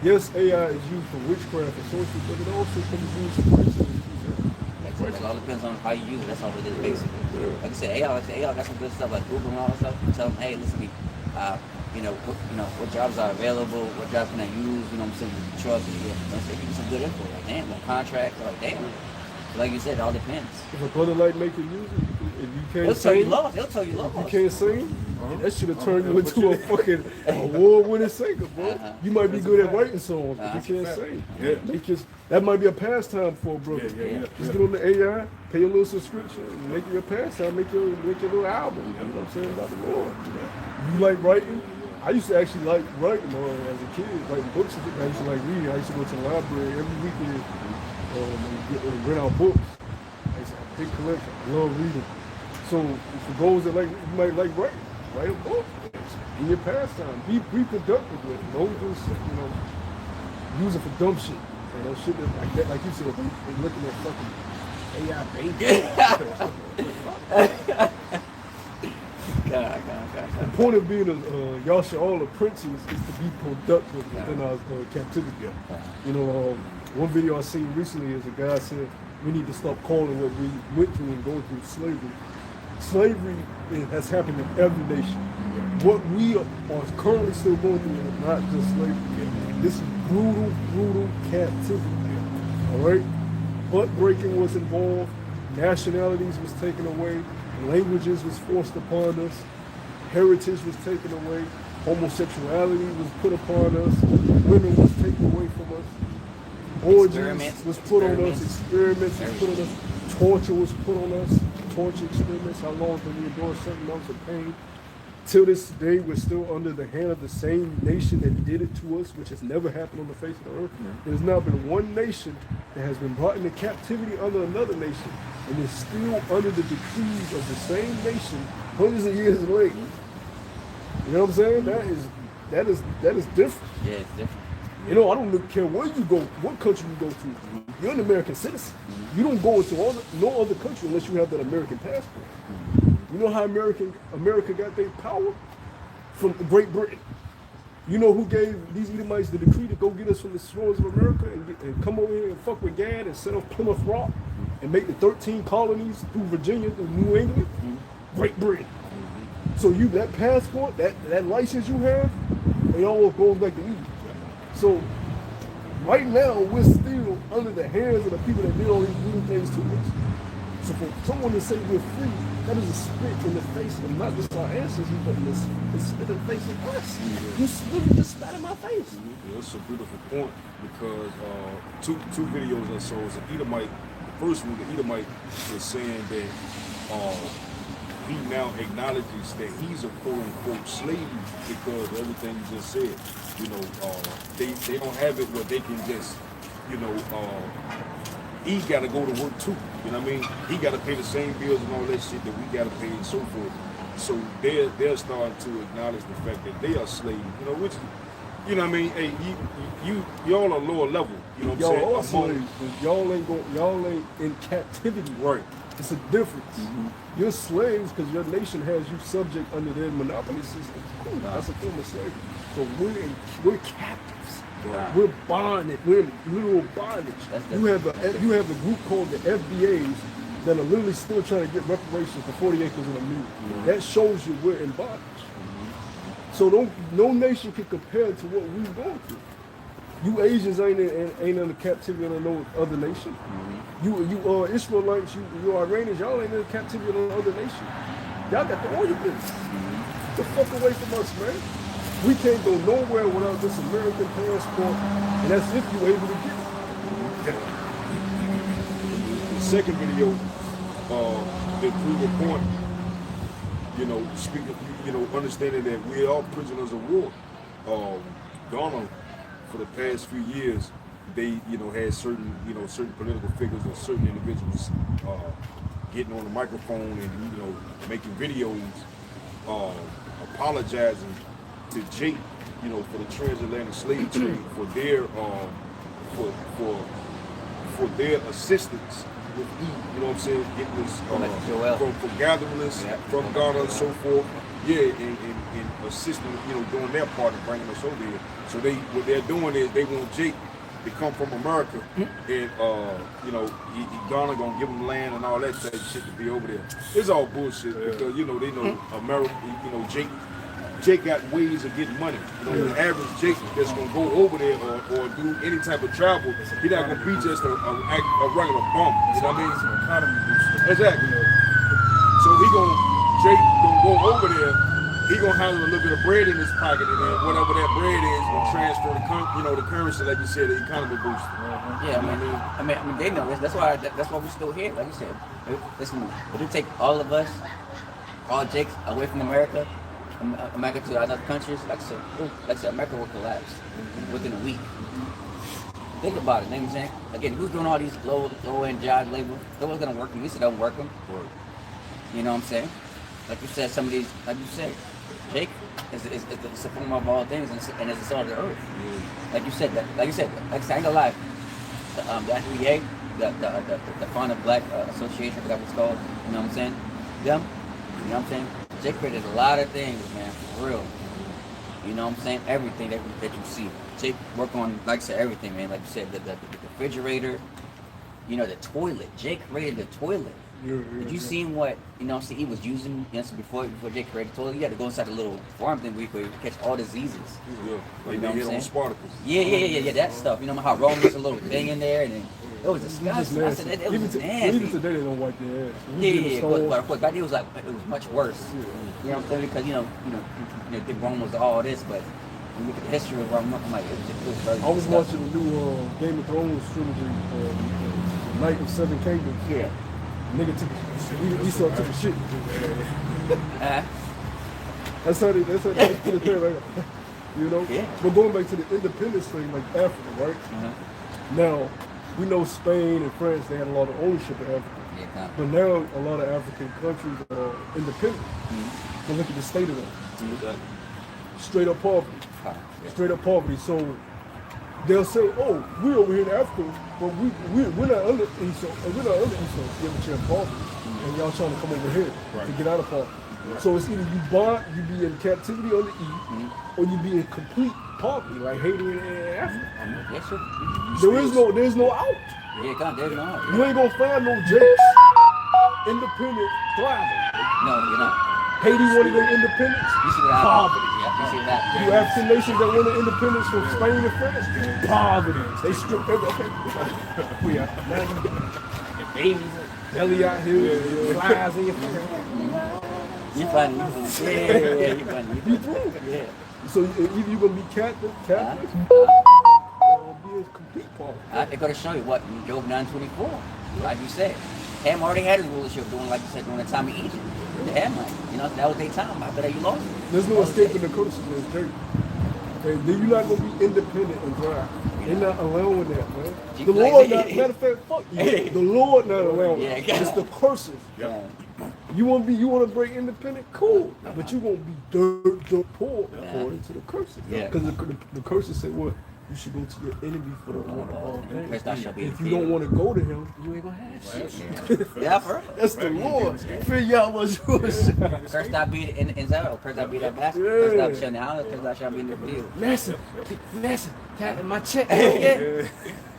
Yes, AI is used for witchcraft and sorcery, but it also can be used for grace. Like I said, it all depends on how you use it. That's all it is, basically. Like I said, AI got some good stuff like Google and all that stuff. You tell them, hey, listen to me. What jobs are available? What jobs can I use? You know what I'm saying? The truck and you know, so give you some good info. Like damn, like contracts. Like damn. Like you said, it all depends. If a brother like making music, if you can't They'll tell you sing, laws. They'll tell you laws. you can't sing, that should have turned you into a fucking award-winning singer, bro. Uh-huh. You might be good at writing songs, but you can't sing. That might be a pastime for a brother. Yeah. Just get on the AI, pay a little subscription, and make it a pastime, make your little album. You know what I'm saying about the Lord. You like writing? I used to actually like writing as a kid, writing books. I used to like reading. I used to go to the library every weekend and rent out books. I used to have a big collection. I love reading. So for those that like, you might like writing, write a book. In your pastime, be productive with it. Don't just use it for dumb shit. You know, shit like that, like you said, they looking at fucking AI baby. God. The point of being y'all should all apprentices is to be productive within our captivity. You know, one video I seen recently is a guy said we need to stop calling what we went through and going through slavery. Slavery has happened in every nation. What we are currently still going through is not just slavery. This is brutal captivity. All right? Butt breaking was involved. Nationalities was taken away. Languages was forced upon us. Heritage was taken away. Homosexuality was put upon us. Women was taken away from us. Orgies was put on us. Experiments was put on us. Torture was put on us. Torture experiments. How long can we endure certain amounts of pain? Till this day, we're still under the hand of the same nation that did it to us, which has never happened on the face of the earth. There's now been one nation that has been brought into captivity under another nation, and is still under the decrees of the same nation hundreds of years late. You know what I'm saying? That is different. Yeah, it's different. You know, I don't care where you go, what country you go to. You're an American citizen. You don't go into no other country unless you have that American passport. You know how America got their power? From Great Britain. You know who gave these Edomites the decree to go get us from the shores of America and come over here and fuck with Gad and set up Plymouth Rock and make the 13 colonies through Virginia to New England? Great Britain. So you, that passport, that license you have, it all goes back to Egypt. So right now we're still under the hands of the people that did all these brutal things to us. So for someone to say we're free, that is a spit in the face of not just our ancestors, but it's spit in the face of us. You literally just spat in my face. Yeah, that's a beautiful point because two videos I saw was an Edomite. The first one, the Edomite was saying that he now acknowledges that he's a quote unquote slave because of everything you just said. You know, they don't have it where they can just, you know, he got to go to work too. You know what I mean? He got to pay the same bills and all that shit that we got to pay and so forth. So they're starting to acknowledge the fact that they are slaves. You know, which, you know what I mean? Hey, y'all are lower level. You know what I'm saying? Y'all are slaves, but y'all ain't in captivity. Right. It's a difference. You're slaves because your nation has you subject under their monopoly system. Cool, that's a form of slavery. So we're captives. Wow. We're bonded. We're in literal bondage. You have a group called the FBAs that are literally still trying to get reparations for 40 acres of land. That shows you we're in bondage. So no nation can compare to what we've gone through. You Asians ain't under captivity under no other nation. You Israelites, you Iranians, y'all ain't in captivity under no other nation. Y'all got the oil business. Get the fuck away from us, man. We can't go nowhere without this American passport, and that's if you're able to get it. The second video, that proved a point, you know, speaking, you know, understanding that we are prisoners of war. Ghana, for the past few years, they, you know, had certain political figures or certain individuals getting on the microphone and, you know, making videos, apologizing to Jake, you know, for the transatlantic slave trade, for their for their assistance with you know what I'm saying, getting this from gathering this from Ghana and so forth. Yeah, and assisting, you know, doing their part in bringing us over here. So what they're doing is they want Jake to come from America, and you know, Ghana gonna give them land and all that type of shit to be over there. It's all bullshit because you know they know America. You know, Jake got ways of getting money. You know, the average Jake that's gonna go over there or do any type of travel, he not gonna be just a regular bum. You know what I mean? It's an economy booster. Exactly. So Jake gonna go over there. He gonna have a little bit of bread in his pocket, and then whatever that bread is, gonna transfer the currency, like you said, the economy booster. Yeah, I mean, they know this. That's why we're still here. Like you said, listen, would it take all of us, all Jakes, away from America to other countries? Like I said, America will collapse within a week. Think about it. You know what I'm saying? Again, who's doing all these low-end job labor? No one's gonna work them. You said don't work them. Right. You know what I'm saying? Like you said, some of these, like you said, Jake is a form of all things and is the son of the earth. Like you said, I ain't gonna lie. The FBA, the Fond of Black Association, forgot what it's called. You know what I'm saying? Them, you know what I'm saying? Jake created a lot of things, man, for real. You know what I'm saying? Everything that you see. Jake work on, like I said, everything, man. Like you said, the refrigerator, you know, the toilet. Jake created the toilet. Did you see what, you know, he was using, you know, before Jake created the toilet? He had to go inside the little farm thing where he could catch all diseases. Yeah, like you know they what I'm hit on saying? Spartacus. Yeah, that stuff. You know how Rome was a little thing in there, and then it was disgusting. I said, it was nasty. Even today they don't wipe their ass. Yeah, but of course, back then it was much worse. You know what I'm saying? Because you know, Rome was all this, but when you look at the history of Rome, I'm like, it was very I was disgusting. watching the new Game of Thrones trilogy, Night of Seven Kingdoms. Yeah. Nigga Esau took a shit. That's how they put it there, right? You know? Yeah. But going back to the independence thing, like Africa, right? Now, we know Spain and France, they had a lot of ownership in Africa. Yeah, come. But now a lot of African countries are independent. But look at the state of them. Straight up poverty. Straight up poverty. So they'll say, oh, we over here in Africa, but we're not under Esau. We're not under Esau. Yeah, but you're in poverty. And y'all trying to come over here to get out of poverty. So it's either you bond, you be in captivity under E, or you be in complete poverty, like Haiti and Africa. Yes, sir. There's no out. Yeah, come. There's no. You ain't gonna find no Jakes independent thriving. No, you're not. Haiti wanted their independence. You see what happened? Yeah, you see what happened? You African nations that wanted independence from Spain and France, poverty. They stripped everything. We are now you get babies, belly out here, flies in your face. You funny. Yeah, you funny. You through. Yeah. So either you gonna be Catholic, or be a complete poverty. They're going to show you what in Job 9:24, like you said. Ham already had his rulership doing, like you said, during the time of Egypt. They had money. You know, that was their time. After that, you lost it. There's no escaping the curses. There's dirt. Okay, then you're not gonna be independent and dry. They're not allowing that, man. The Lord, matter of fact, fuck you. The Lord not allowing it. It's the curses. Yeah. You want to break independent? Cool. But you won't be dirt poor according to the curses. Yeah. Because the curses say what? You should go to your enemy for the one of all things. First thou shalt be If you don't want to go to him, you ain't gonna have shit. Yeah, for real. That's the Lord. Figure out what yours. First thou be in Zero. First thou be that bastard. First thou shall in the house. First thou shall be in the field. Master, my check. Yeah.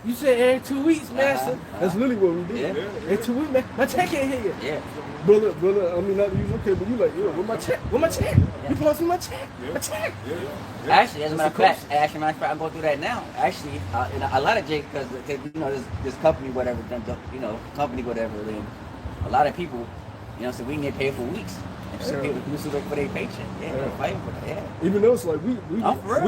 You said every 2 weeks, Master. That's literally what we did. Yeah. Every 2 weeks, man. My check ain't here yet. Yeah. Brother, I mean, not you okay, but you like, yo, where my check? Where my check? You supposed to my check? My check. Actually, as a matter of fact, I'm going through that now. Actually, a lot of Jake, because you know this company, whatever, company, whatever. Then a lot of people, so we can get paid for weeks. And some people used to look for their paycheck. Yeah, they're fighting for that. Yeah. Even though it's like we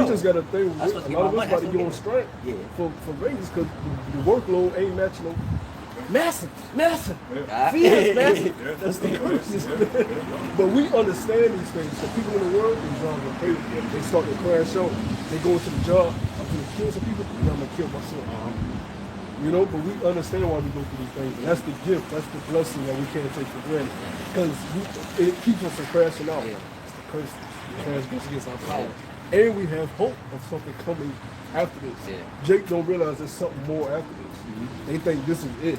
just got a thing. That's A what's lot of us my about to money. get on strike for Vegas because the workload ain't matching no. Master. That's the curses. But we understand these things. So people in the world, they start to crash out. They go into the job. I'm gonna kill some people. I'm gonna kill myself. But we understand why we go through these things. And that's the gift. That's the blessing that we can't take for granted. Because it keeps us from crashing out. Yeah. It's the curse. Transgress against our power. And we have hope of something coming after this. Yeah. Jake don't realize there's something more after this. They think this is it.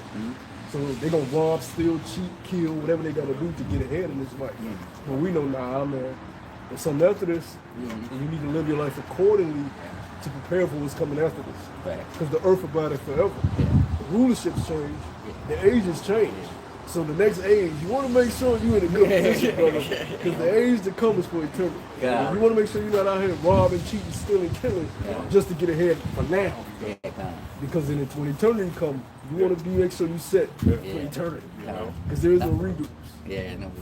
So they're going to rob, steal, cheat, kill, whatever they got to do to get ahead in this life. But we know, man, there's something after this, and you need to live your life accordingly to prepare for what's coming after this. Because the earth abideth forever. The rulerships change. The ages change. So the next age, you want to make sure you're in a good position, brother. Because the age to come is for eternity. You want to make sure you're not out here robbing, cheating, stealing, killing, just to get ahead for now. Because when eternity comes, you want to make sure you set for eternity. Because there is no redos.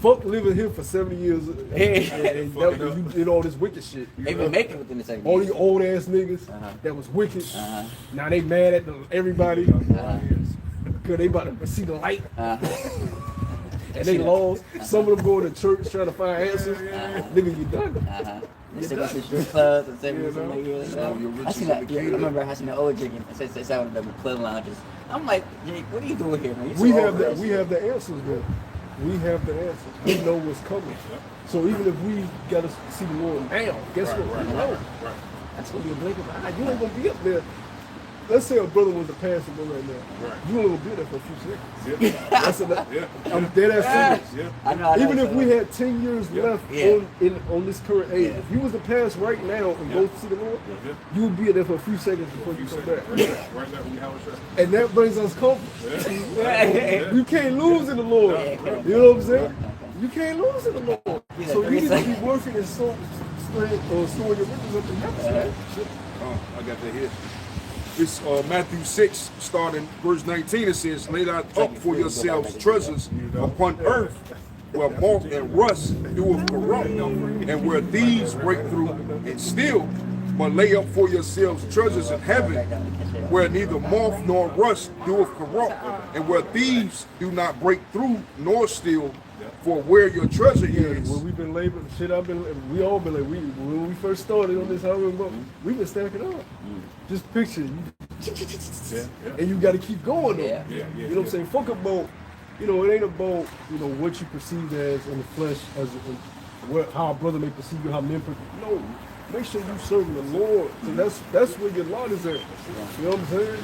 Fuck living here for 70 years and you did all this wicked shit. They even make it within the same all these old ass niggas that was wicked. Now they mad at everybody. Because they about to see the light. And they lost. Some of them going to church trying to find answers. Nigga, you done. They still go to strip clubs and I seen that. I remember I seen the old Jake and said sound of the club lounges. I'm like, Jake, what are you doing here, man? We have the answers, though. We have the answers. We know what's coming. So even if we got to see the Lord now, guess what? We know. That's going to be a blink of an eye. You ain't going to be up there. Let's say a brother was a pastor right now. You only going to be there for a few seconds. I'm dead ass serious. Even if we had 10 years left on this current age, if you was to pass right now and go see the Lord, you would be there for a few seconds before you come back. And that brings us comfort. You can't lose in the Lord. You know what I'm saying? You can't lose in the Lord. So you need to be working and storing your riches up in heaven, man. I got that here. It's Matthew 6, starting verse 19. It says, "Lay not up for yourselves treasures upon earth, where moth and rust doeth corrupt, and where thieves break through and steal. But lay up for yourselves treasures in heaven, where neither moth nor rust doeth corrupt, and where thieves do not break through nor steal. For where your treasure is." Well, we've been laboring. We all been laboring. When we first started on this highway, we've been stacking up. Just picture you. And you got to keep going though. You know what I'm saying? Fuck about you know, it ain't about, you know, what you perceive as in the flesh, how a brother may perceive you, how men no. Make sure you serving the Lord. So that's where your lot is at. You know what I'm saying?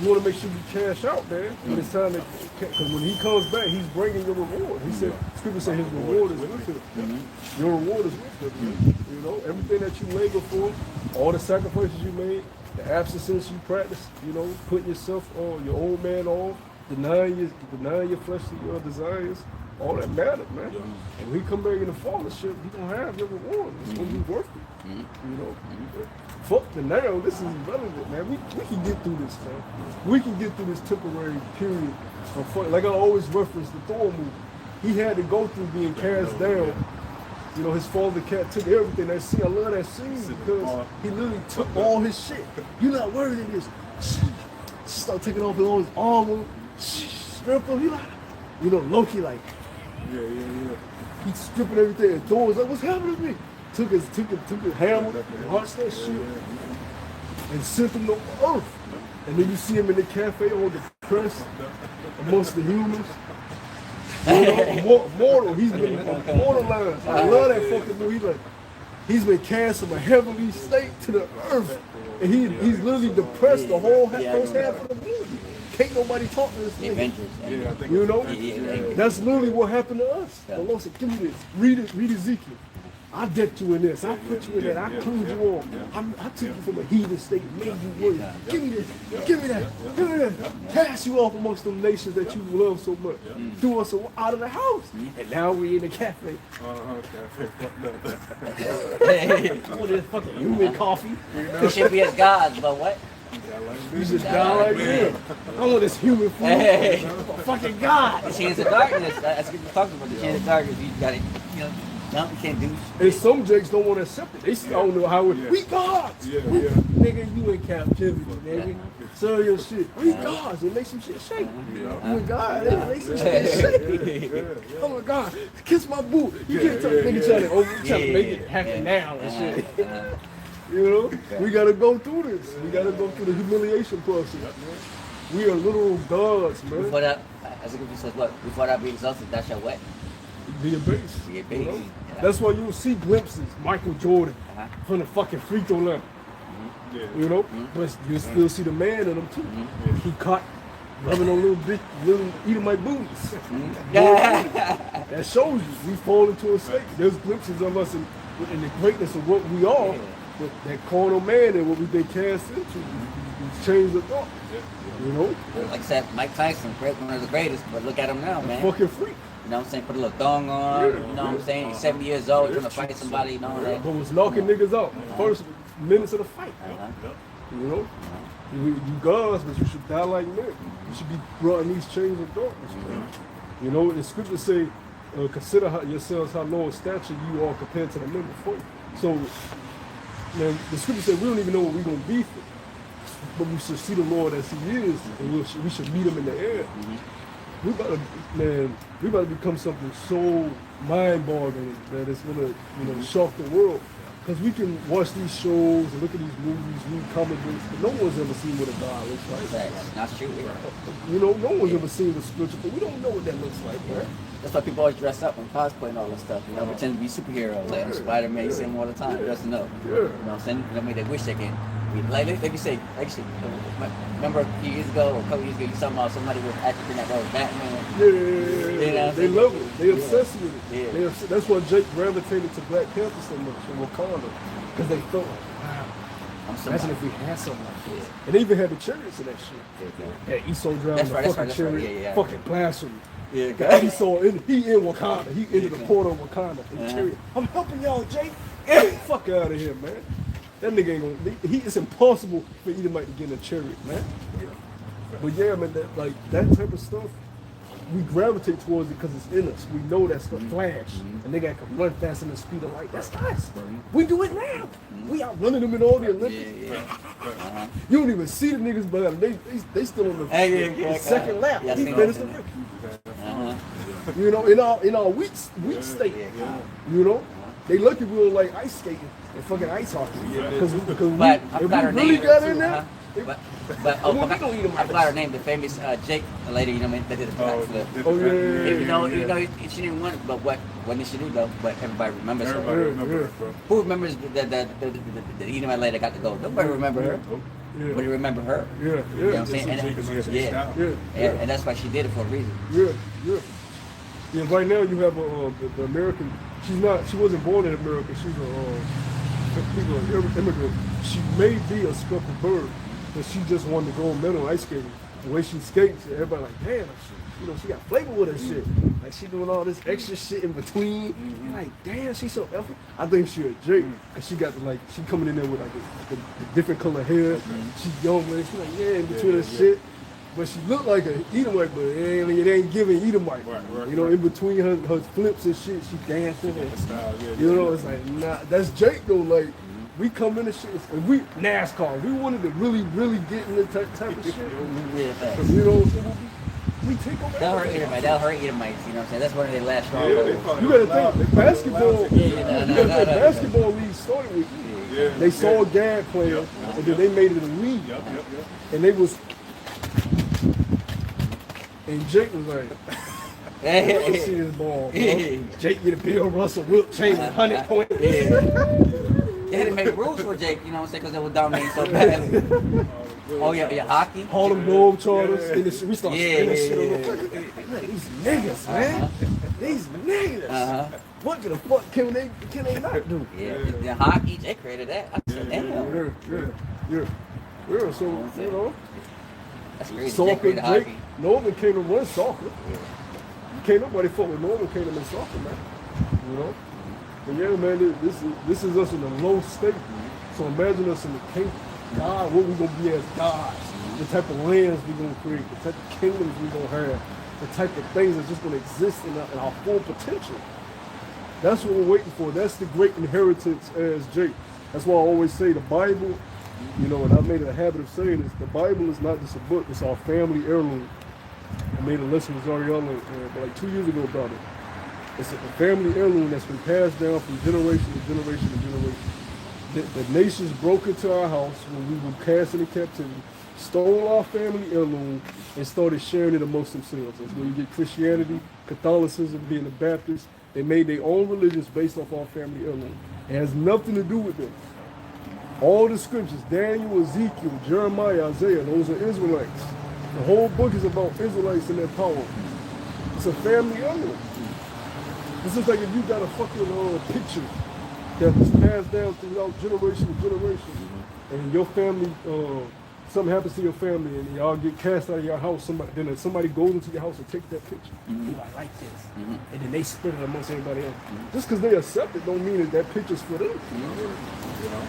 You want to make sure you cash out, man. When it's time to, because when he comes back, he's bringing your reward. He said, Scripture said his reward is with him. Your reward is with him. You know, everything that you labor for, all the sacrifices you made, the abstinence you practice, you know, putting yourself on, your old man off, denying your fleshly desires, all that matters, man. And when he come back in the fellowship, he gonna have your reward. It's gonna be worth it. You know, fuck the now. This is irrelevant, man. We can get through this, man. We can get through this temporary period of fun. Like I always reference the Thor movie. He had to go through being cast down. You know, his father cat took everything. That scene, I love that scene because he literally took all his shit. You're not worthy of this. Start taking off all his armor, strip him. He like, you know, Loki like, yeah. He's stripping everything. And Thor was like, what's happening to me? Took his hammer, punched that shit, and sent him to Earth. And then you see him in the cafe all depressed amongst the humans. You know, mortal. He's been immortalized. I love that fucking movie. He's been cast from a heavenly state to the earth. And he's literally depressed the whole first half of the movie. Can't nobody talk to this nigga. You know? That's literally what happened to us. The Lord said, give me this. Read Ezekiel. I decked you in this. I put you in that. I cleaned you on. I took you from a heathen state, made you worthy. Give me this. Give me that. Give me that. Pass you off amongst them nations that you love so much. Threw us out of the house. And now we in the cafe. What is fucking human coffee? We should be as gods, but what? You just die like this. I want this human food. Fucking God. The chains of darkness. That's what we're talking about. The chains of darkness. You got it. You can't do shit. And some jakes don't want to accept it. They still don't know how it. We gods. Nigga, you in captivity, nigga. Sell your shit. We gods. It makes some shit shake. You in God. It makes some shit shake. Oh my God. Kiss my boot. You can't tell nigga trying to make it happen now and shit. You know, we gotta go through this. We gotta go through the humiliation process. We are literal gods, man. Before that, as a group says, what? Before that be exalted, that's your what? Be a base. Be a base. You know? That's why you'll see glimpses, Michael Jordan, from the fucking free throw line. You know? But you'll still see the man in him too. He caught rubbing on little Edomite booties. That shows you we fall into a state. There's glimpses of us in the greatness of what we are. But that carnal man and what we've been cast into, these chains of thought. You know? Like I said, Mike Tyson, one of the greatest, but look at him now, man. Fucking freak. You know what I'm saying? Put a little thong on, you know what I'm saying? He's 70 years old, trying to fight somebody, you know that. But was knocking niggas out first minutes of the fight. You know? You gods, but you should die like men. You should be brought in these chains of darkness, man. You know, the scriptures say, consider yourselves how low in stature you are compared to the men before you. So, man, the scripture said we don't even know what we're going to be for. But we should see the Lord as he is, and we should meet him in the air. We about to become something so mind-boggling that it's going to, shock the world. Because we can watch these shows and look at these movies, read comic books, but no one's ever seen what a God looks like. That's not true. You know, no one's ever seen the spiritual, but we don't know what that looks like, man. That's why people always dress up and cosplay and all that stuff, you know, pretend to be superheroes. Like Spider-Man, you see them all the time dressing up. You know what I'm saying? I mean, they wish they can. Like you say, remember a few years ago or a couple years ago, you saw about somebody was acting in that role, Batman. Yeah. They love it. They obsessed with it. That's why Jake gravitated to Black Panther so much in Wakanda, because they thought, wow, imagine if we had something like this. And they even had the chariots in that shit. Yeah, Esau driving the fucking chariot, fucking blasphemy. Yeah, Esau, he in Wakanda. He into the port of Wakanda. The chariot. I'm helping y'all, Jake. Fuck out of here, man. That nigga ain't gonna. It's impossible for Edomite to get in a chariot, man. But yeah, man, that type of stuff, we gravitate towards it because it's in us. We know that's the flash, and they got to run fast in the speed of light. That's us. We do it now. We out running them in all the Olympics. You don't even see the niggas, but they still on the second lap. He finished the race. You know, in our weak state. You know, they lucky we were like ice skating and fucking ice hockey. Because if we really got in there, but Well, we don't eat 'em I forgot her name. The famous Jake, the lady, you know, that did a backflip. Oh, yeah. You know, she didn't win, but what did she do though? But everybody remembers her. Everybody remember her, bro. Who remembers the Edomite lady that got the gold? Nobody remember her. Yeah. But you remember her. Yeah, You know what yeah, I'm saying? And, Yeah. and that's why she did it for a reason. yeah, yeah. Yeah, right now you have the American. She wasn't born in America. She's a immigrant. She may be a speckled bird, but she just won the gold medal in ice skating. The way she skates, everybody like, damn, she got flavor with her shit. Like she doing all this extra shit in between. You're like, damn, she's so effort. I think she a Jake, cause she got she coming in there with like the different color hair. She young, man. She like, yeah, in between her shit. But she looked like an Edomite, but it ain't giving Edomite. Right, you know, in between her flips and shit, she dancing. And, Style, you know, it's like, nah, that's Jake though. Like, we come in and shit, and we NASCAR. We wanted to really get in the type of shit. Yeah, facts. You know, we take over. They'll hurt Edomites. They'll hurt Edomites. You know what I'm saying? That's one of their last Yeah, strongholds. You gotta think, the basketball, no. basketball league started with they saw a Gad player, and then they made it a league. And they was, and Jake was like, let's see this ball, bro. Jake get a Bill Russell, Wilt Chamberlain, 100 point. They had to make rules for Jake, you know what I'm saying? Because they were dominating so badly. Oh, yeah, hockey? Harlem Globetrotters, and we start Yeah, spinning yeah, shit on yeah. the fucking, look, these niggas, man. These niggas. What the fuck can they not do? Yeah, the hockey, Jake created that. I said, damn. Yeah, so, you know, That's crazy. Jake soccer, created Jake, hockey. Norman came to run soccer. Can't nobody fuck with Norman came to in soccer, man. You know? But yeah, man, this is us in a low state. So imagine us in the kingdom. God, what we gonna be as gods. The type of lands we gonna create, the type of kingdoms we gonna have, the type of things that's just gonna exist in our full potential. That's what we're waiting for. That's the great inheritance as Jake. That's why I always say the Bible, you know, and I made it a habit of saying this, the Bible is not just a book, it's our family heirloom. I made a lesson with Zariella like 2 years ago about it. It's a family heirloom that's been passed down from generation to generation to generation. The nations broke into our house when we were cast into captivity, stole our family heirloom, and started sharing it amongst themselves. That's where you get Christianity, Catholicism, being the Baptists. They made their own religions based off our family heirloom. It has nothing to do with them. All the scriptures, Daniel, Ezekiel, Jeremiah, Isaiah, those are Israelites. The whole book is about Israelites and their power. It's a family heirloom. It's just like if you got a fucking picture that was passed down throughout generation to generation, and your family, something happens to your family, and y'all get cast out of your house. Somebody goes into your house and takes that picture. You like this, and then they spread it amongst everybody else. Just because they accept it, don't mean that picture's for them. You know.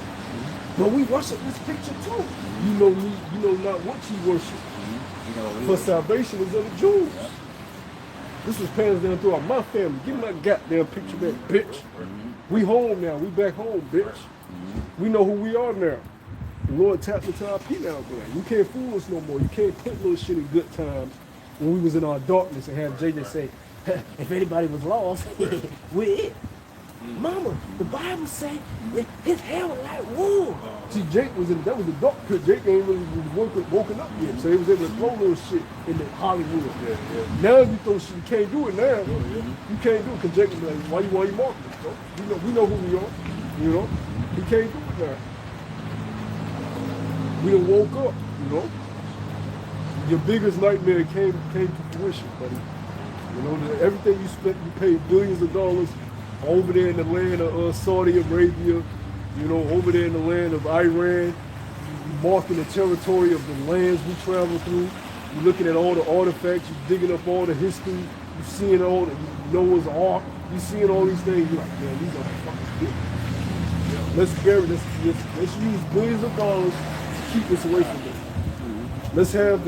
But we worship this picture too. You know me. You know not what you worship. For salvation is of the Jews. This was passed down throughout my family. Give me my goddamn picture back, bitch. We home now. We back home, bitch. We know who we are now. The Lord tapped into our penal gland. You can't fool us no more. You can't put little shit in good times when we was in our darkness and have JJ say, if anybody was lost, we're it. Mama, the Bible say his hair was like wool. See, Jake was that was the dark pit. Jake ain't really woken up yet, so he was able to throw little shit in the Hollywood. Now you throw shit, you can't do it now. You can't do it because Jake was like, why you marking it, bro? We know who we are. You know, he can't do it now. We done woke up. You know, your biggest nightmare came to fruition, buddy. You know, everything you spent, you paid billions of dollars. Over there in the land of Saudi Arabia, you know, over there in the land of Iran, marking the territory of the lands we travel through. You're looking at all the artifacts, you're digging up all the history, you're seeing all the Noah's Ark, you're seeing all these things. You're like, man, these are fucking big. Let's bury this. Let's use billions of dollars to keep us away from this. Let's have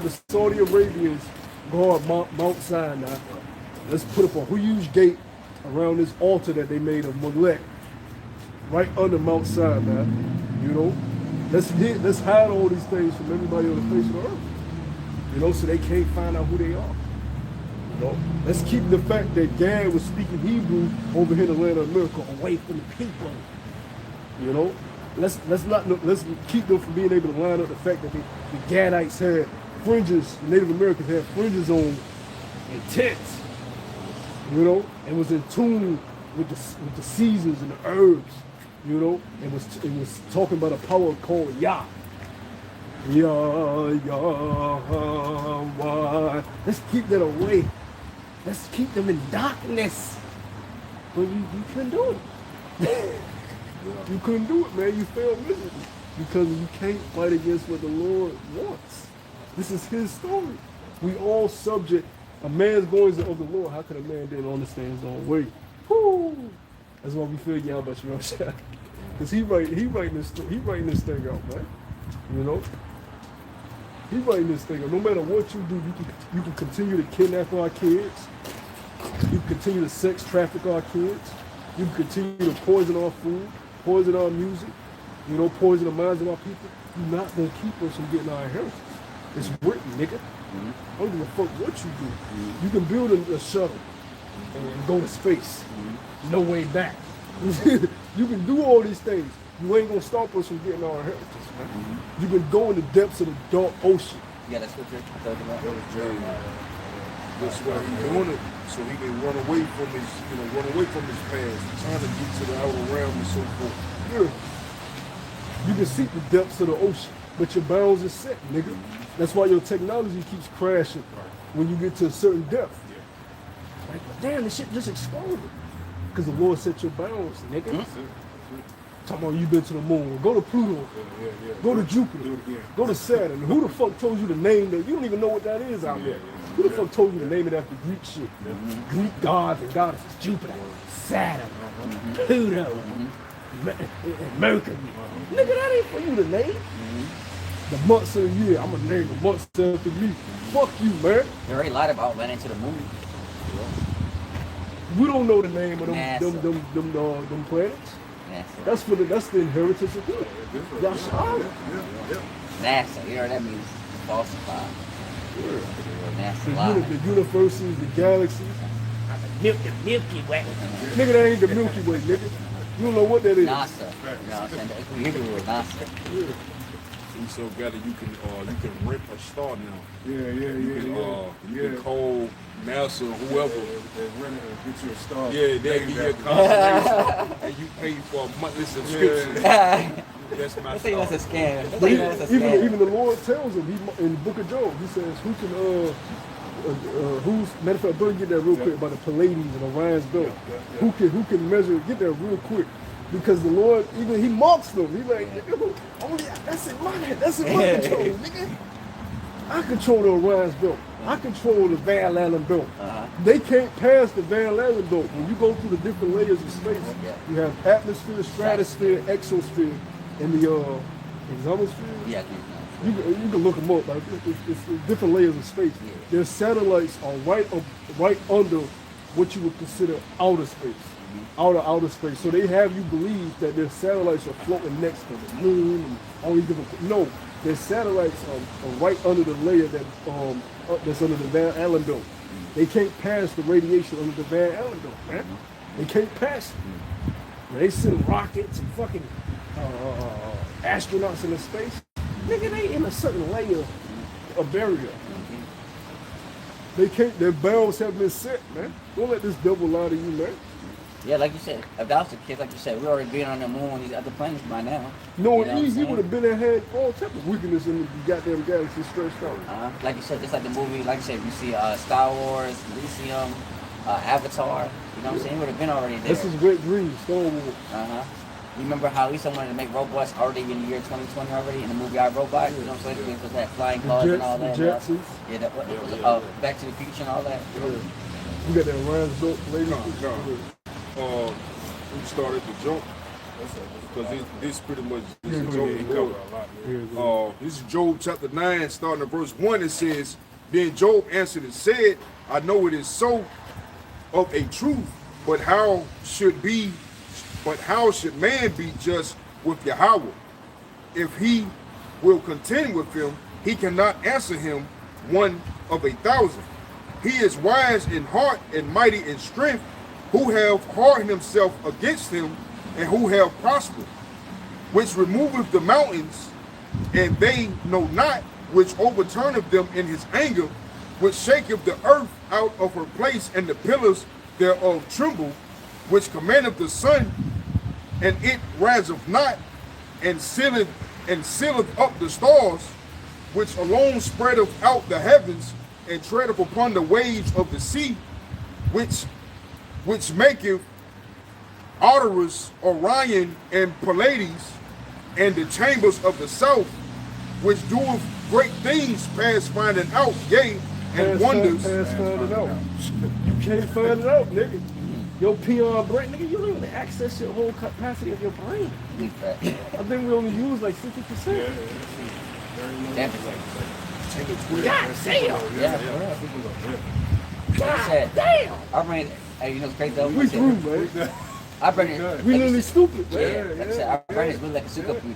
the Saudi Arabians guard Mount Sinai. Let's put up a huge gate around this altar that they made of Molech, right under Mount Sinai, you know. Let's hide all these things from everybody on the face of the earth, you know, so they can't find out who they are. You know, let's keep the fact that Gad was speaking Hebrew over here in the land of America away from the people. You know, let's keep them from being able to line up the fact that the Gadites had fringes, Native Americans had fringes on and tents, you know, and was in tune with the seasons and the herbs, you know, and was talking about a power called Yah. Yah. Let's keep that away. Let's keep them in darkness. But you couldn't do it. You couldn't do it, man. You failed miserably because you can't fight against what the Lord wants. This is his story. We all subject. A man's goings of the Lord. How can a man then understand his own way? Woo! That's why we feel y'all about you know what I'm saying? Because he writing this thing out, man. You know? He writing this thing out. No matter what you do, you can continue to kidnap our kids. You can continue to sex traffic our kids. You can continue to poison our food, poison our music, you know, poison the minds of our people. You're not gonna keep us from getting our inheritance. It's written, nigga. I don't give a fuck what you do. You can build a shuttle and go to space. No way back. You can do all these things. You ain't gonna stop us from getting our inheritance, man. You can go in the depths of the dark ocean. Yeah, that's what you're talking about. That was Jeremiah. That's why he's doing it, so he can run away from his, past, trying to get to the outer realm and so forth. Yeah. You can see the depths of the ocean, but your bounds are set, nigga. That's why your technology keeps crashing when you get to a certain depth. Like, damn, this shit just exploded. Because the Lord set your bounds, nigga. Talking about you been to the moon. Go to Pluto. Go to Jupiter. Go to Saturn. Who the fuck told you to name that? You don't even know what that is out there. Who the fuck told you to name it after Greek shit? Greek gods and goddesses. Jupiter, Saturn, Pluto, Mercury. Nigga, that ain't for you to name. The months of the year, I'm gonna name the months after me. Fuck you, man. They already lied about landing to the moon. We don't know the name of them planets. NASA. That's the inheritance of good. Yashara. NASA. You know what that means? Falsified. NASA The lied. universes, the galaxies. The Milky Way. Nigga, that ain't the Milky Way, nigga. You don't know what that is. NASA. You know what I'm saying? The Hebrew word, NASA. And so, got it. You can rent a star now. You can call NASA or whoever. Get you a star. Yeah, they give you a constellation and you pay for a monthly subscription. That's my Let's say that's a star. scam. Let's But say that's a scam. even the Lord tells him, in the book of Job, he says, who can, matter of fact, brother, get that real quick about the Pleiades and Orion's belt. Who can measure, get that real quick. Because the Lord, even he mocks them. He's like, nigga, only that's in my control, nigga. I control the Orion's belt. I control the Van Allen belt. They can't pass the Van Allen belt. When you go through the different layers of space, you have atmosphere, stratosphere, exosphere, and the exomosphere. Yeah, You can look them up. Like it's different layers of space. Their satellites are right under what you would consider outer space. Outer space. So they have you believe that their satellites are floating next to the moon and all these different. No, their satellites are right under the layer that's under the Van Allen belt. They can't pass the radiation under the Van Allen belt, man. They can't pass it. They send rockets and fucking astronauts into space. Nigga, they in a certain layer of barrier. They can't. Their bounds have been set, man. Don't let this devil lie to you, man. Yeah, like you said, if that was the case, like you said, we already been on the moon and these other planets by now. No, You know what I'm he saying? would have been had all type of wickedness in the goddamn galaxy stretched out. Like you said, just like the movie, like you said, you see Star Wars, Elysium, Avatar. You know what I'm saying? He would have been already there. This is wet dreams, Star Wars. You remember how Lisa wanted to make robots already in the year 2020 already in the movie I, Robot? You know what I'm saying? Because that flying cars and all that. The Jetsons. Yeah, that Back to the Future and all that. You got that Ryan's built lady. We started the jump because this pretty much is a joke. He covered a lot. This is Job chapter 9, starting at verse 1. It says, "Then Job answered and said, I know it is so of a truth, but how should man be just with Yahweh? If he will contend with him, he cannot answer him 1 of 1,000. He is wise in heart and mighty in strength, who have hardened himself against him and who have prospered. which removeth the mountains, and they know not, which overturneth them in his anger, which shaketh the earth out of her place, and the pillars thereof tremble, which commandeth the sun, and it riseth not, and sealeth up the stars, which alone spreadeth out the heavens, and treadeth upon the waves of the sea, which maketh Artemis, Orion, and Pleiades, and the chambers of the south, which doeth great things past finding out, yea, and wonders. Past finding out. You can't find it out, nigga. Your PR brain, nigga, you don't even access your whole capacity of your brain. Big fact. I think we only use like 50%. Damn. God damn! Yeah. God damn! I bring it. Hey, you know what's crazy though? We through, man. I bring it. We literally stupid, Yeah, man. like I said, our brain is really like a supercomputer.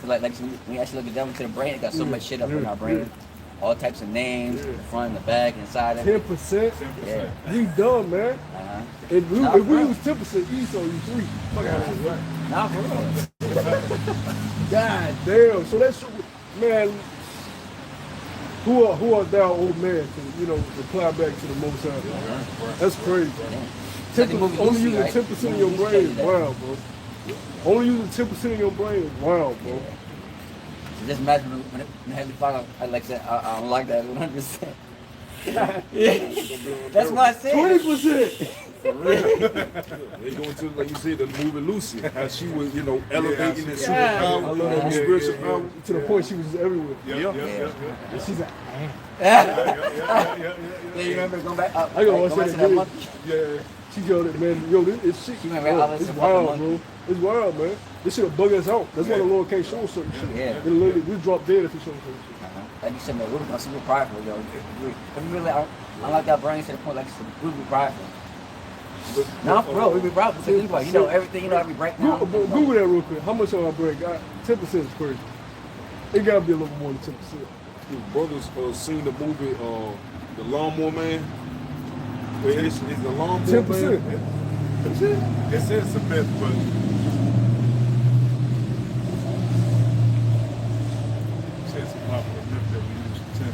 Cause like when we actually look at down into the brain, it got so much shit up in our brain. All types of names, the front and the back, inside of it. 10%. Yeah. We dumb, man. Uh-huh. If we, Nah, if we bro. use 10%, you so you 3. Fuck out of here. Nah, for real. God damn. So that's, man, who are thou, old man, to, reply back to the Most High? That's crazy. Like the movie Only Lucy, using right? 10% of your Lucy brain tells is you that. wild, bro. Only using 10% of your brain is wild, bro. So just imagine when the Heavenly Father, like I said, I don't like that 100%. That's what I said. 20%. They go into, like you said, the movie Lucy, how she was, elevating and Yeah. superpower, I love that movie. spiritual power. To the point she was just everywhere. Yeah. She's like, Yeah, you remember going back up? I gotta watch go back that to that again. monkey? Yeah. She yelled at man, yo, this shit. She went right out It's as a wild, fucking bro. It's wild, man. This shit'll bug us out. That's why the Lord can't show certain shit. Yeah. It'll literally, we drop dead if he shows certain shit. Like you said, man, we're gonna super prideful, yo. We really, I like that brain to the point, like you said, we'll be prideful. No, bro, we be prideful. Think about it. You know everything, every breakdown. Google that real quick. How much on our break? 10% is crazy. It gotta be a little more than 10%. His brothers seen the movie The Lawnmower Man. Is the Lawnmower 10%. Man? That's it. It says it's a myth, but it says it's a popular myth that we use for 10.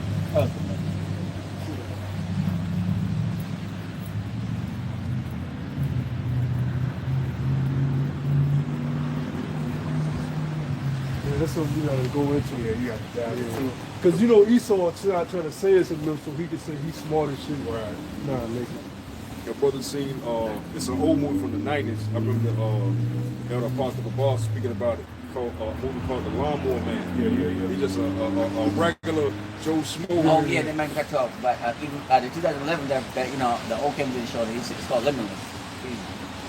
Yeah, that's something you gotta go into. Yeah, you got to dive into it. Because Esau trying to say it's a myth so he can say he's smart as shit. Right. Nah, nigga. Your brother seen it's an old movie from the 90s. I remember the Elder Apostle Boss speaking about it. Called a movie called The Lawnmower Man. Yeah. He's just a regular Joe Schmo. Oh yeah, they might cut off. But even the 2011, that the old Kevin did show that it's called Limitless.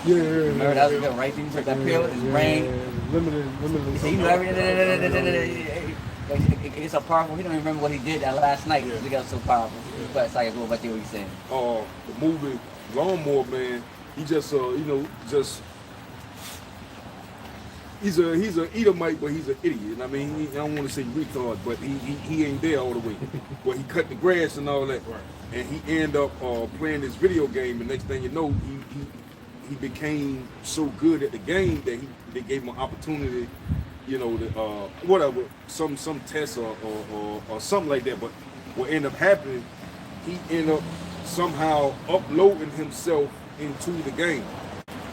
Yeah. Remember that was a good, right? He took that pill, his brain. Limited. He knew everything. It's so powerful. He don't even remember what he did that last night. Yeah. He got so powerful. But it's like, what you saying? The movie Lawnmower Man, he just he's a Edomite, but he's an idiot. I mean, I don't want to say retard, but he ain't there all the way. But he cut the grass and all that, Right. and he ended up playing this video game. And next thing you know, he became so good at the game that they gave him an opportunity, to whatever, some test or something like that. But what ended up happening, he ended up somehow uploading himself into the game.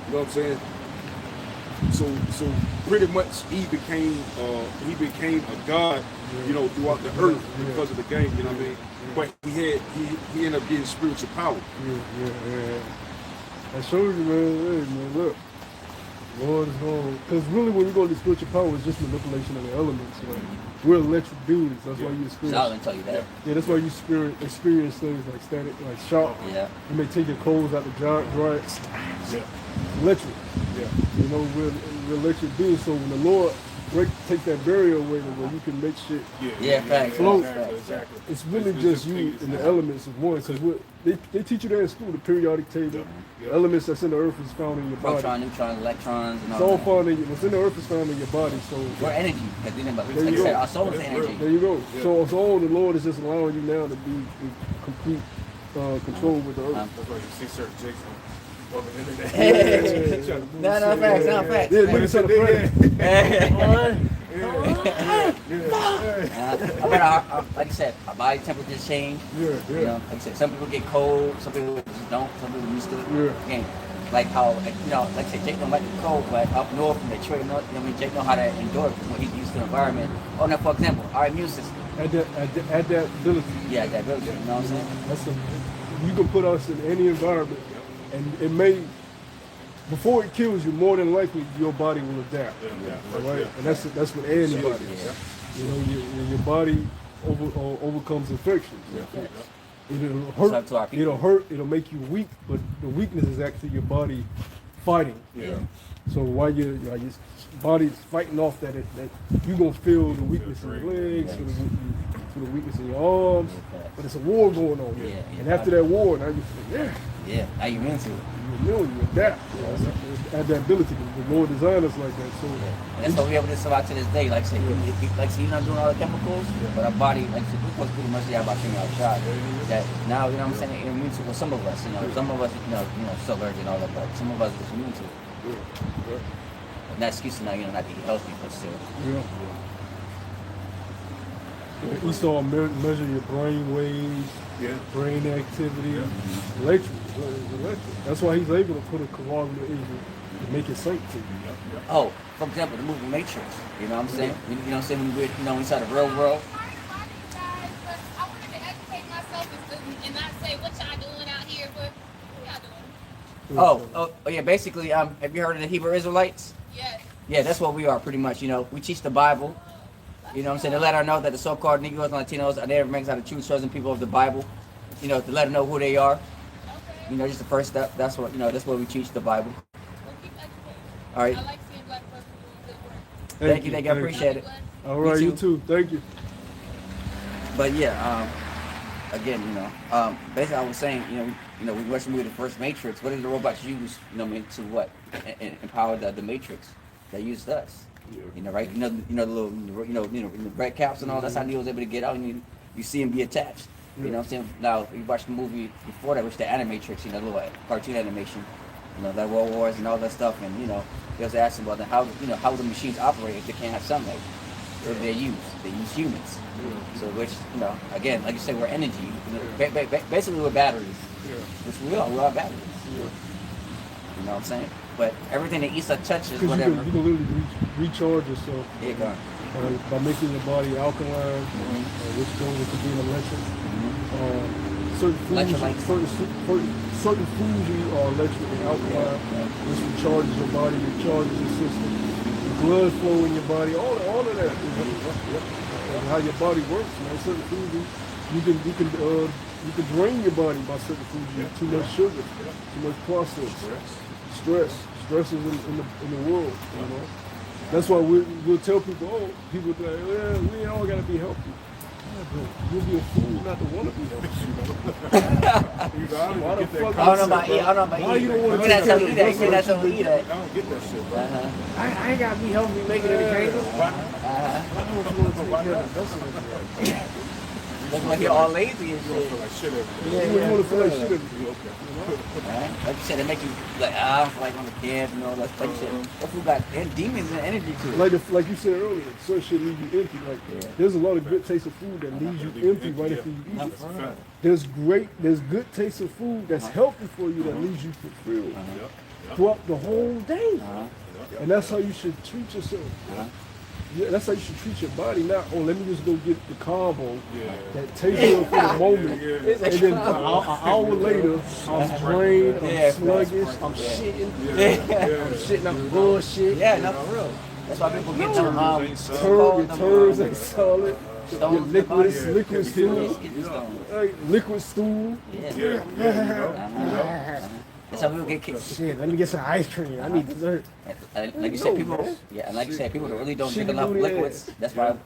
You know what I'm saying? So pretty much he became a god, throughout the earth because of the game. You know what I mean? But he ended up getting spiritual power. Yeah. I showed you, man. Hey, man, look. Lord is going. Because really, when you go to spiritual power, it's just manipulation of the elements. Like, we're electric dudes. That's why you So I experience. didn't tell you that. Yeah, that's why you experience things like static, like shock. Yeah. You may take your clothes out the dry it. Yeah. Electric. Yeah. We're electric beings. So when the Lord take that barrier away, where you can make shit. Yeah, facts. Float. Exactly. It's really It's just just you things and the that- elements of one. Because they teach you that in school, the periodic table. Yeah. The elements that's in the earth is found in your body. Protons, neutrons, electrons, and It's all all that. found in what's in the earth is found in your body. So We're energy. Because think about it. There Like you you said, go. our soul is That's energy. there you go. Yeah. So the Lord is just allowing you now to be in complete control with the earth. That's why you see certain jakes on on the internet. Trying to move No, shit. facts, no, facts. Yeah, niggas trying to pray. I mean, like I said, our body temperatures change. Yeah, You know, yeah. like I said, some people get cold, some people just don't, some people used to it. Yeah. Again, like how, like, you know, like I said, Jake don't like the cold, but up north in Detroit, you know what I mean, Jake know how to endure it when he's used to the environment. Oh, now, for example, our immune system. Adaptability. Yeah, that ability, you know what I'm saying? That's you can put us in any environment, and it may, before it kills you, more than likely your body will adapt. All right, and that's with anybody. You know, your body overcomes infections. It'll So hurt. to our people. It'll hurt. It'll make you weak, but the weakness is actually your body fighting. Yeah. So while your body's fighting off that you're gonna feel the weakness in your legs, feel the weakness in your arms, but it's a war going on. Yeah. And after that war, now you feel, Yeah, now you're into it. you know, you adapt. It's adaptability. The Lord designed us like that. So And that's what we able to survive to this day. Like I said, you're not doing all the chemicals, but our body, like I said, we're supposed to pretty much have about thing outside. That now, you know what I'm saying, immune to it. Well, some of us, some of us, still allergic and all that, but some of us is immune to it. And that excuse now, not to eat healthy, but still. yeah. Esau measure your brain waves, Yeah. brain activity, electric. That's why he's able to put a coagula in you to make it sync to you. Oh, for example, the movie Matrix. You know what I'm saying? You know what I'm saying? When we're, inside the real world. I wanted to educate myself and not say what y'all doing out here, but what y'all doing? Oh, yeah. Basically, have you heard of the Hebrew Israelites? Yes. Yeah, that's what we are pretty much. We teach the Bible. You know what I'm saying? To let her know that the so-called Negroes and Latinos are there remains are the true chosen people of the Bible. To let them know who they are. Okay. Just the first step. That's what that's what we teach the Bible. Well, keep educating. All right. I like seeing black folks doing good work. Thank you. I appreciate it. All right, You you too. too. Thank you. But yeah, again, basically I was saying, we watched the movie The First Matrix. What did the robots use, to what? Empower the Matrix. They used us. Right? The little, the red caps and all. That's how Neo was able to get out, and you see him be attached. You know what I'm saying? Now, you watch the movie before that, which the Animatrix, the little cartoon animation, that World Wars and all that stuff, and they was asking about how the machines operate if they can't have sunlight. If they use humans. So which, again, like you say, we're energy. Basically we're batteries. Which we are. We are batteries. You know what I'm saying? But everything that Issa touches, Because whatever. you can literally recharge yourself Here you go. by making your body alkaline, which goes into being electric. Certain foods, certain foods you are electric and alkaline, which recharges your body, recharges your system. The blood flow in your body, all of that. And how your body works. Certain foods you can drain your body by certain foods. You have too much sugar, too much processed. Stress is in the world, That's why we'll tell people, people be like, yeah, we ain't all gotta be healthy. Yeah, but you'll be a fool not to want to be healthy. Why the fuck? I don't know about eating. Why you don't want to We're not telling you that. You're not telling me that. I don't get that shit, bro. I ain't gotta be healthy making it in the kingdom. Look like you're all lazy and You don't shit. feel like shit every day. You want to feel like shit every day. Like you said, it make you like I don't feel like on the camp and all that. Like you said, that food got demons and energy to it. Like you said earlier, certain shit leave you empty. There's a lot of good taste of food that leaves you empty right after you eat it. There's good taste of food that's healthy for you that leaves you fulfilled throughout the whole day. And that's how you should treat yourself. Yeah, that's how you should treat your body. Not, let me just go get the combo that tastes good for the moment. And then an hour later, I'm drained, I'm sluggish, I'm shitting. I'm shitting, I'm bullshit. Yeah, no, for real. That's why people get them Your turds ain't solid. Your liquid stool. Liquid stool. That's how people get kicked. Shit, let me get some ice cream. I need dessert. Like you said, people that really don't drink enough liquids. That's why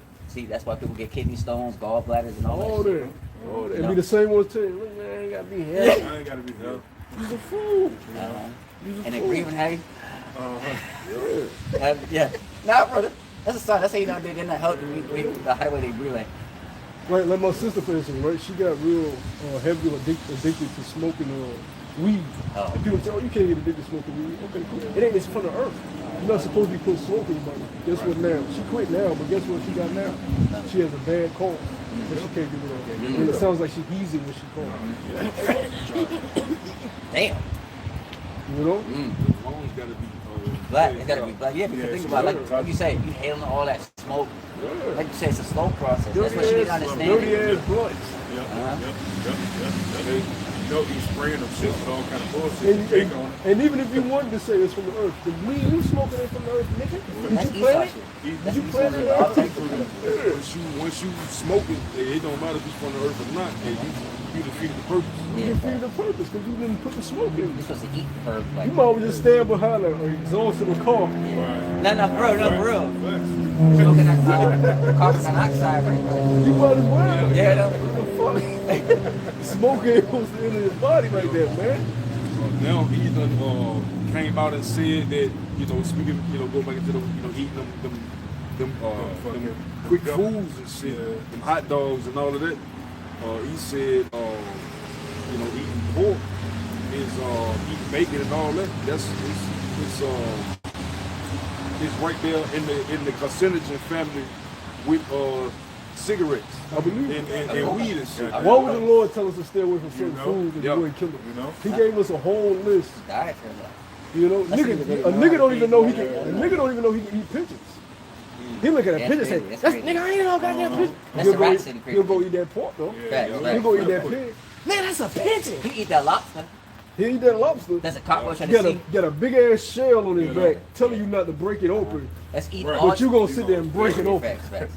people get kidney stones, gallbladders, and all that. All that. And be the same ones tell you, look, man, I ain't gotta be healthy. I ain't gotta be healthy. You's a fool. And they breathing heavy. Yeah. Nah, brother. That's a sign. That's how you know they're not healthy. The high way they breathe. Right, like my sister, for instance, right? She got real heavily addicted to smoking weed. Oh. And people say, oh, you can't get addicted to smoking weed. Okay, cool. It ain't, it's from the earth. You're not supposed to be putting smoke in your body. Guess what now? She quit now, but guess what she got now? She has a bad cold. But she can't get rid of it. And it sounds like she easy when she calls. Damn. You know? The lungs gotta be Black. It gotta be black. Yeah, because think about it. Like you say, you hailing all that smoke. Like you say, it's a slow process. That's what you need to understand. Dirty ass blunts. You know, he's spraying them shit with all kind of bullshit. And, Take on it. and even if you wanted to say it's from the earth, the weed you smoking ain't from the earth, nigga. That's Did you plant Esau it? shit. Did you plant it? I'll take Once you smoke it don't matter if it's from the earth or not. You defeated the purpose. You defeated the purpose because you didn't put the smoke in. You're supposed to eat herb. Like, You might as well just stand behind an exhaust of a car. no, for real. Smoking that carbon monoxide, right? You might as well. Yeah, no. What the fuck? Smoke ain't supposed to enter his body like that, man. Now he done came out and said that, speaking, go back into eating them quick foods and shit, them hot dogs and all of that. He said, eating pork is eating bacon and all that. It's right there in the carcinogen family with cigarettes. I believe it. and weed and shit. Why would the Lord tell us to stay away from certain foods and go and kill them? You know? He gave us a whole list. Diet for that. You know, nigga don't even know he can eat pigeons. He look at a pigeon and say, That's "That's crazy. nigga, I ain't no goddamn pigeon." That's the rat city He'll go crazy. eat that pork though. Facts, He'll facts. go eat that pig. Man, that's a pigeon. He eat that lobster. He eat that lobster. That's a cockroach at Got the a sea. got a big ass shell on his back, telling you not to break it open. Let's eat Right. all. But you gonna sit there and break it open Facts.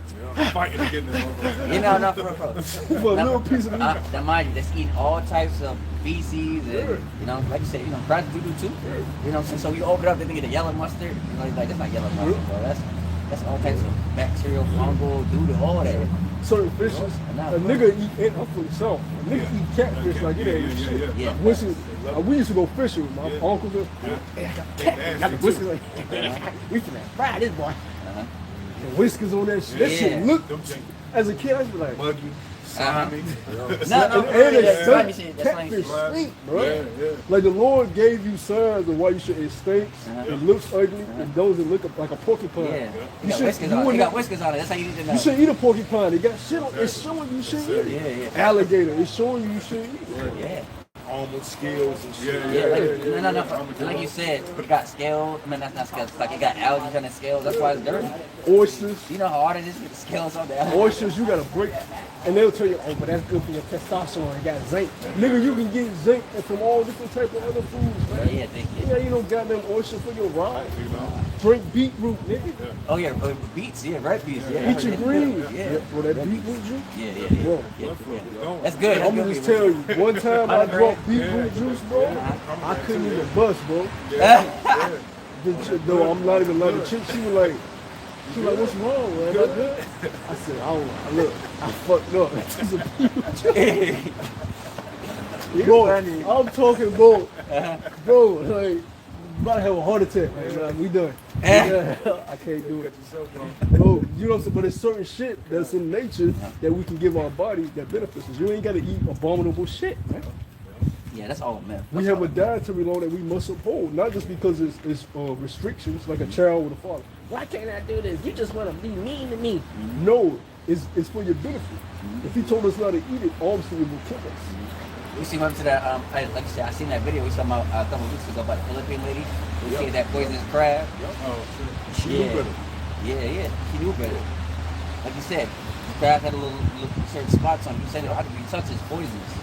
Fighting to get in there. You know, not for real. for a little piece of meat. Now mind you, that's eating all types of feces and like you said, crabs do too. You know what I'm saying? So you open up, they think of the yellow mustard. Like that's not yellow mustard, bro. That's all types of bacterial, fungal, doo all that. Certain fishes. A nigga eat it up for himself. A nigga eat catfish like it ain't shit. Yeah. Whiskey, we used to go fishing with my uncles. Hey, I got catfish. Got the whiskey like, we finna fry this boy. Uh-huh. And whiskers on that shit. That Yeah. shit look. Them things. As a kid, I was like, Muggy, slimy. No, and that's it's slimy shit. That's slimy catfish shit. stink, bro. Yeah. Like the Lord gave you signs of why you should. It stinks. It looks ugly. It doesn't look like a porcupine. Yeah. You He got should- whiskers you on it. He wouldn't- got whiskers on it. That's how you need to know. You should eat a porcupine. It got shit on. It's showing you should eat it. Yeah. Alligator. It's showing you should eat it. Yeah. Almond scales and shit. Yeah, like you said, it got scales. I mean, that's not scales. It's like it got algae on the scales. That's why it's dirty. Oysters. You know how hard it is to get the scales on there. Oysters, you gotta break. And they'll tell you, oh, but that's good for your testosterone. It got zinc. Nigga, you can get zinc from all different type of other foods, man. Yeah, thank you. Yeah, you know, goddamn oyster for your ride. Drink beetroot, nigga. Oh yeah, beets. Yeah, red beets. Yeah. Eat your greens. Yeah. Well, that beetroot juice. Yeah. That's good. I'm gonna just tell you, one time I drank beetroot juice, bro. I couldn't even bust, bro. No, I'm not even like the chick. She was like, what's wrong, man? Am I good? I said, I don't know. Look, I fucked up. This is a beetroot juice. Bro, I'm talking about, bro, like, I'm about to have a heart attack, man. We done. I can't do it. Bro, you know what I'm saying? But there's certain shit that's in nature that we can give our body that benefits us. You ain't gotta eat abominable shit, man. Yeah, that's all myth. We have a dietary law that we must uphold, not just because it's restrictions, like a child with a father. Why can't I do this? You just want to be mean to me. No, it's for your benefit. If he told us not to eat it, obviously it will kill us. We see went to that. Like I said, I seen that video we saw about a couple of weeks ago about the Philippine lady who ate that poisonous crab. She knew better. Yeah, she knew better. Like you said, the crab had a little certain spots on it. You said how did you touch it's poisonous.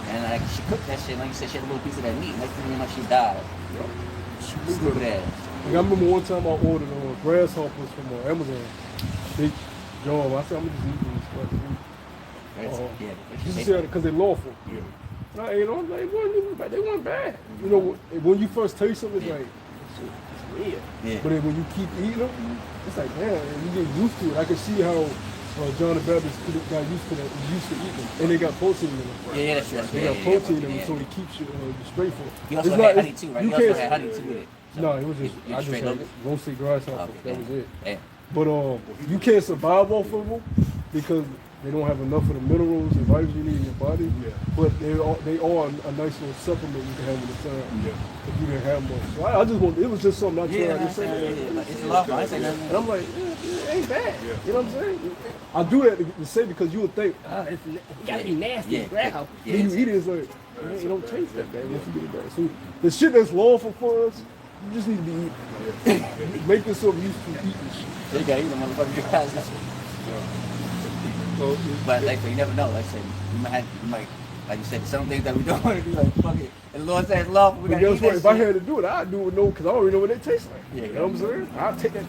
And like she cooked that shit. Like you said, she had a little piece of that meat. Next thing you know, she died. Stupid ass. Like, I remember one time I ordered grasshoppers from Amazon. Big job. I said, I'm gonna just eat these. She said because they're lawful. Yeah. And I ate them. Like, they weren't bad. You know, when you first taste them, it's like, it's weird. Yeah. But then when you keep eating them, it's like, man, you get used to it. I can see how John the Baptist got used to that, used to eating them. And they got protein in them. Yeah, that's true. They got protein in them, so it keeps you straight for it. He also It's had not- honey too, right? you He also can't- had honey too with it. So No, it was just, you I just straight had up? roasted grasshoppers. Okay, That was it. Yeah. But you can't survive off of them because They don't have enough of the minerals and vitamins you need in your body. Yeah. But they are a nice little supplement you can have in the time. Yeah. If you didn't have much. So I just want, it was just something I tried Yeah, to say. it's a lot. I ain't say nothing. And I'm like, it ain't bad. Yeah. You know what I'm saying? I do that to say because you would think, It's gotta be nasty. Yeah. Grab. Yeah, then you eat it, it's like, man, it don't taste that bad once you get it back. So the shit that's lawful for us, you just need to be eating. Make yourself used to eating shit. So you gotta eat the motherfucking guys. So, But like, you never know. Like I said, you might, like you said, some things that we don't want to do, like fuck it. And the Lord says love, we but gotta guess eat what? that If I shit. had to do it, I'd do it with no, because I already know what they taste like. Yeah, You know what I'm saying? I'll take that.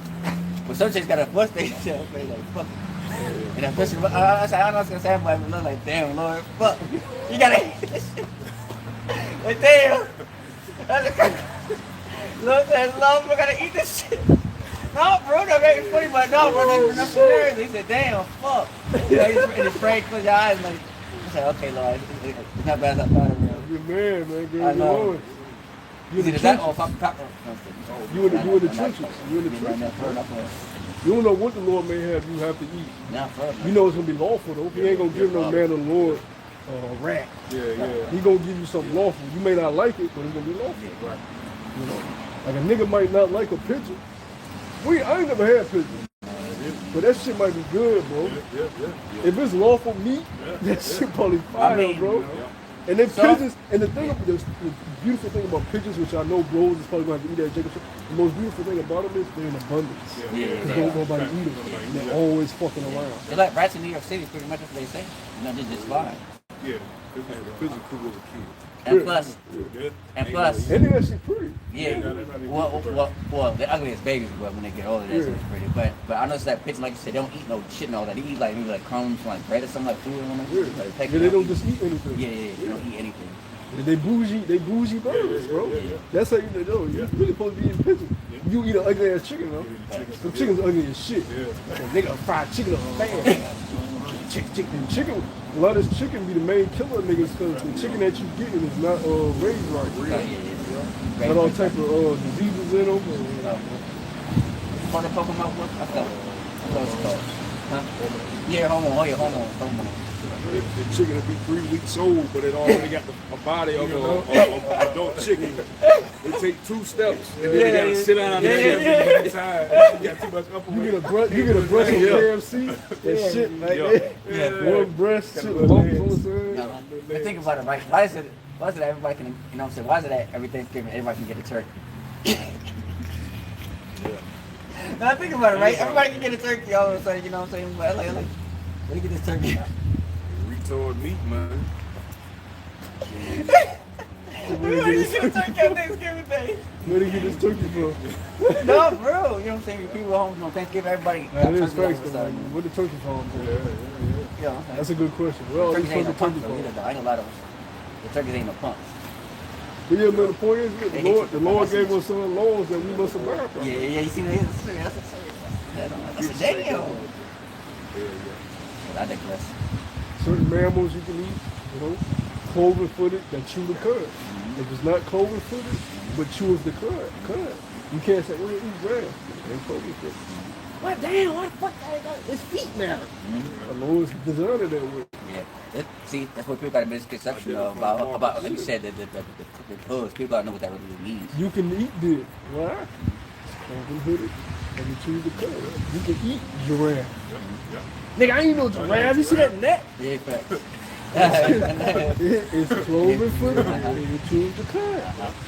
But some chicks gotta force themselves, like fuck it. And especially, I don't know what's gonna say, but look like, damn, Lord, fuck. You gotta eat this shit. Like, damn. Lord says love, we gotta eat this shit. No, bro, that made it funny, but no, bro, that's hilarious. He said, damn, fuck. And his brain closed your eyes, like, I said, okay, Lord, it's not bad as I thought it was. Good man, man. Good I know. Lord. You in Either the that or trenches. pop. You in the trenches. You in the trenches. You don't know what the Lord may have you have to eat. Nah, fuck. You know it's gonna be lawful though. He ain't gonna give no man of the Lord a rat. Yeah. He gonna give you something lawful. You may not like it, but it's gonna be lawful. Right. You know, like a nigga might not like a picture. I ain't never had pictures, but that shit might be good, bro. Yeah. If it's lawful meat, that shit probably fire, mean, bro. And then pigeons, and the beautiful thing about pigeons, which I know bros is probably going to have to eat at Jacob's, the most beautiful thing about them is they're in abundance. Yeah, Because nobody eat them. They're always fucking around. They're like rats in New York City, pretty much what they say. You know, they're just fly. Yeah. Pigeon crew was a kid. And plus, Yeah. and plus, And they actually pretty. yeah. Well, they're ugly as babies, but when they get older, that's Yeah. pretty. But I noticed that pigeons, like you said, they don't eat no shit and all that. They eat like maybe like crumbs, like bread or something like food on them. Yeah. Like, Yeah, they don't just eat anything. Yeah, they don't eat anything. They bougie birds, bro. That's how you know. You're really supposed to be eating pigeons. You eat an ugly ass chicken, though. Some chicken's ugly as shit. Nigga fried chicken up fast. Chicken. A lot of this chicken be the main killer niggas because the chicken that you getting is not raised right. Got all type of diseases in them. For the Pokemon, I thought. What's it called? Huh? Yeah, hormone. The chicken will be 3 weeks old, but it already got a body of an adult chicken. It take 2 steps, and then you gotta sit down there. You got too much upper You weight. get a breast on KFC and shit like that. One breast, shit with lumps on the side. No, but think about it, right? Why is it that everybody can, you know what I'm saying? Why is it that every Thanksgiving everybody can get a turkey? Now think about it, right? Everybody can get a turkey all of a sudden, you know what I'm saying? But like, let me get this turkey. Retard meat, man. Where you get a turkey on Thanksgiving Day? Where do you get this turkey from? No, bro. You know what I'm saying? People at home on Thanksgiving, everybody That is turkeys all facts, of a though. sudden. Where the turkey from? You know what I'm saying? That's a good question. Well, Turkeys ain't no turkey punks though from. either though. I ain't a lot of the turkeys ain't no punks. But yeah, man, the point is, They the hate Lord, you. the Lord gave us some laws that we must abide by. Yeah, you see that? That's a damn. But I digress. Certain mammals you can eat, you know, cloven-footed that chew the cud. If it's not cloven-footed, but chews the cud, you can't say, well, eat grass. It ain't cloven-footed. What damn? What the fuck? His feet now. The Lord's designed it that way. Yeah. See, that's what people got a misconception of about like you said, the hoods. People don't know what that really means. You can eat this. Why? Cloven-footed, and you chew the cud. You can eat giraffe. Nigga, I ain't no giraffe. You see that neck? Yeah, facts. It's cloven-footed, and you chew the cud.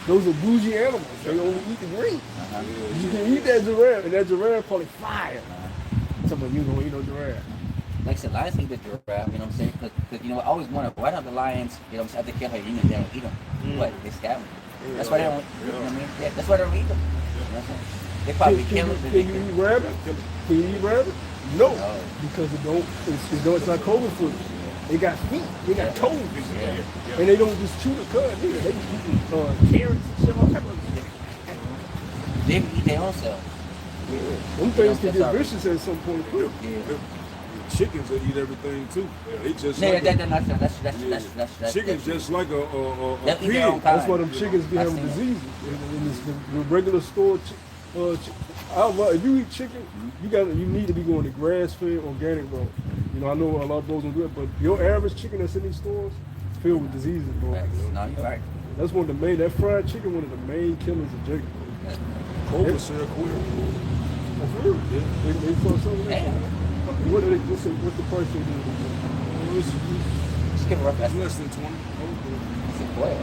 Those are bougie animals. They only eat the green. You can eat that giraffe, and that giraffe probably fire. Somebody you gonna eat no giraffe. Like I said, lions eat the giraffe, you know what I'm saying? Because you know, I always wonder, why don't the lions, you know what I'm saying, after they kill her, they don't eat them. What? They stab them. That's why they don't, you know what I mean? Yeah, that's why they don't eat them. You know what I'm saying? They probably kill them. Can you eat rabbit? Can you eat rabbit? No, because it's not cloven-footed. They got feet, they got toes, and they don't just chew the cud either. They just eat carrots and shit, all type of shit. They eat their own self. Them things can get vicious at some point too. Yeah. Chickens that eat everything too. They just No, like that's chickens just like a They'll eat their own pig. kind. That's why them chickens be having I've seen diseases. And it's the regular store. If you eat chicken, you need to be going to grass-fed, organic road. You You know, I know a lot of those don't do it, but your average chicken that's in these stores filled with diseases, bro. Facts. No, you're right. That's one of the main. That fried chicken, one of the main killers of chicken. Cobra said queer. Oh, for real? They put something in there? Damn. What's the price they do? Just give a rough estimate. Less than 20. Boy,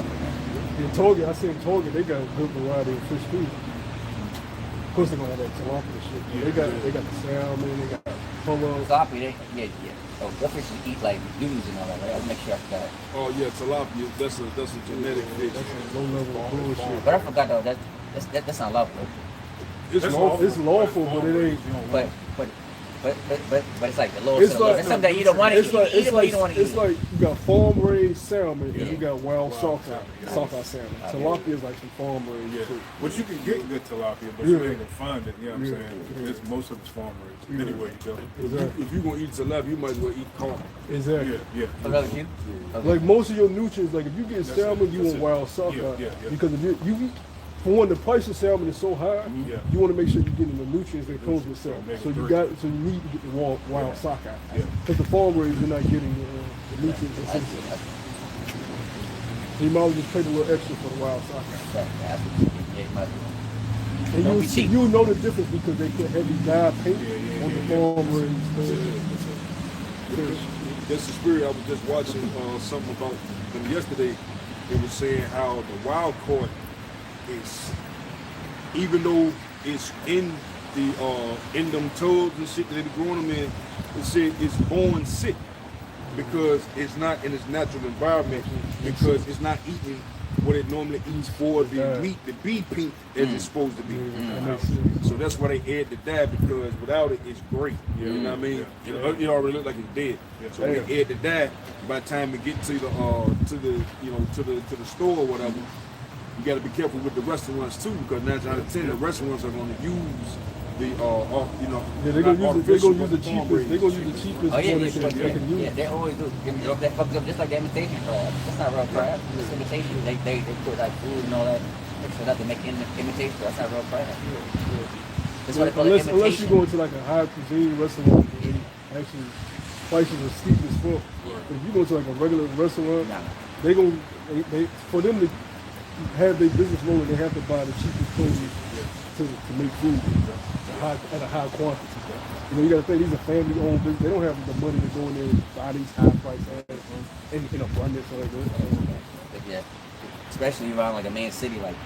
In Target, I seen Target, they got a good variety of fish too. Of course, they gonna have that tilapia shit. But they got the salmon, they got polo. tilapia, yeah. Oh, what fish you eat like duties and all that, right? I'll make sure I forgot. Oh yeah, tilapia. That's a genetic fish. That's a low level of bullshit. But I forgot though. That's not lawful. It's lawful, but it ain't. But it's like the lower. It's It's something that you don't want to eat. It's You don't want to eat. it's like you got farm raised salmon and you got wild sockeye salmon. Tilapia is like some farm raised. Yeah, shit. but you can get good tilapia, but Yeah. you ain't gonna find it. You know what I'm Yeah. saying? It's most of it's farm raised. Yeah. Anyway, you go. Exactly. If you're gonna eat tilapia, you might as well eat carp. Exactly. Yeah. Another few. Okay. Like most of your nutrients, like if you get That's salmon, it. you That's want it. wild sockeye. Yeah. Because if you eat, for one, the price of salmon is so high, Yeah. you want to make sure you're getting the nutrients that comes with salmon. Omega So you 3. so you need to get the wild sockeye. Yeah. Because the farm raised, you're not getting the nutrients. That's essential. it. So you might as well just pay a little extra for the wild sockeye. That's what you get. Yeah, you might as well. And Don't you'll be see, cheap. you'll know the difference because they put heavy dye paint on the farm raised fish. That's the spirit. I was just watching something about them yesterday. It was saying how the wild caught is, even though it's in them tubs and shit that they be growing them in, it said it's born sick because it's not in its natural environment, because it's not eating what it normally eats for the meat to be pink as it's supposed to be. That makes sense. So that's why they add the dye, because without it, it's great. You know what I mean? It already look like it's dead. So when they add the dye, by the time it get to the store or whatever, you got to be careful with the restaurants too, because 9 out of 10 the restaurants are going to use the Yeah, they're gonna use the cheapest. They're gonna use the cheapest Oh yeah, one yeah, they can use. yeah, they always do. That fucks up just like the imitation crab. That's not real crab. It's imitation. They put like food and all that extra stuff to make imitation crab. That's not real crab. That's what they call it, Unless you imitation. go into like a high cuisine restaurant, and actually prices are steep as fuck. If you go to like a regular restaurant, Nah. they for them to have their business rolling, they have to buy the cheapest produce to make food at a high quantity. You know, you gotta think these are family-owned business. They don't have the money to go in there and buy these high-price ads in abundance like that. But yeah, especially around like a main city like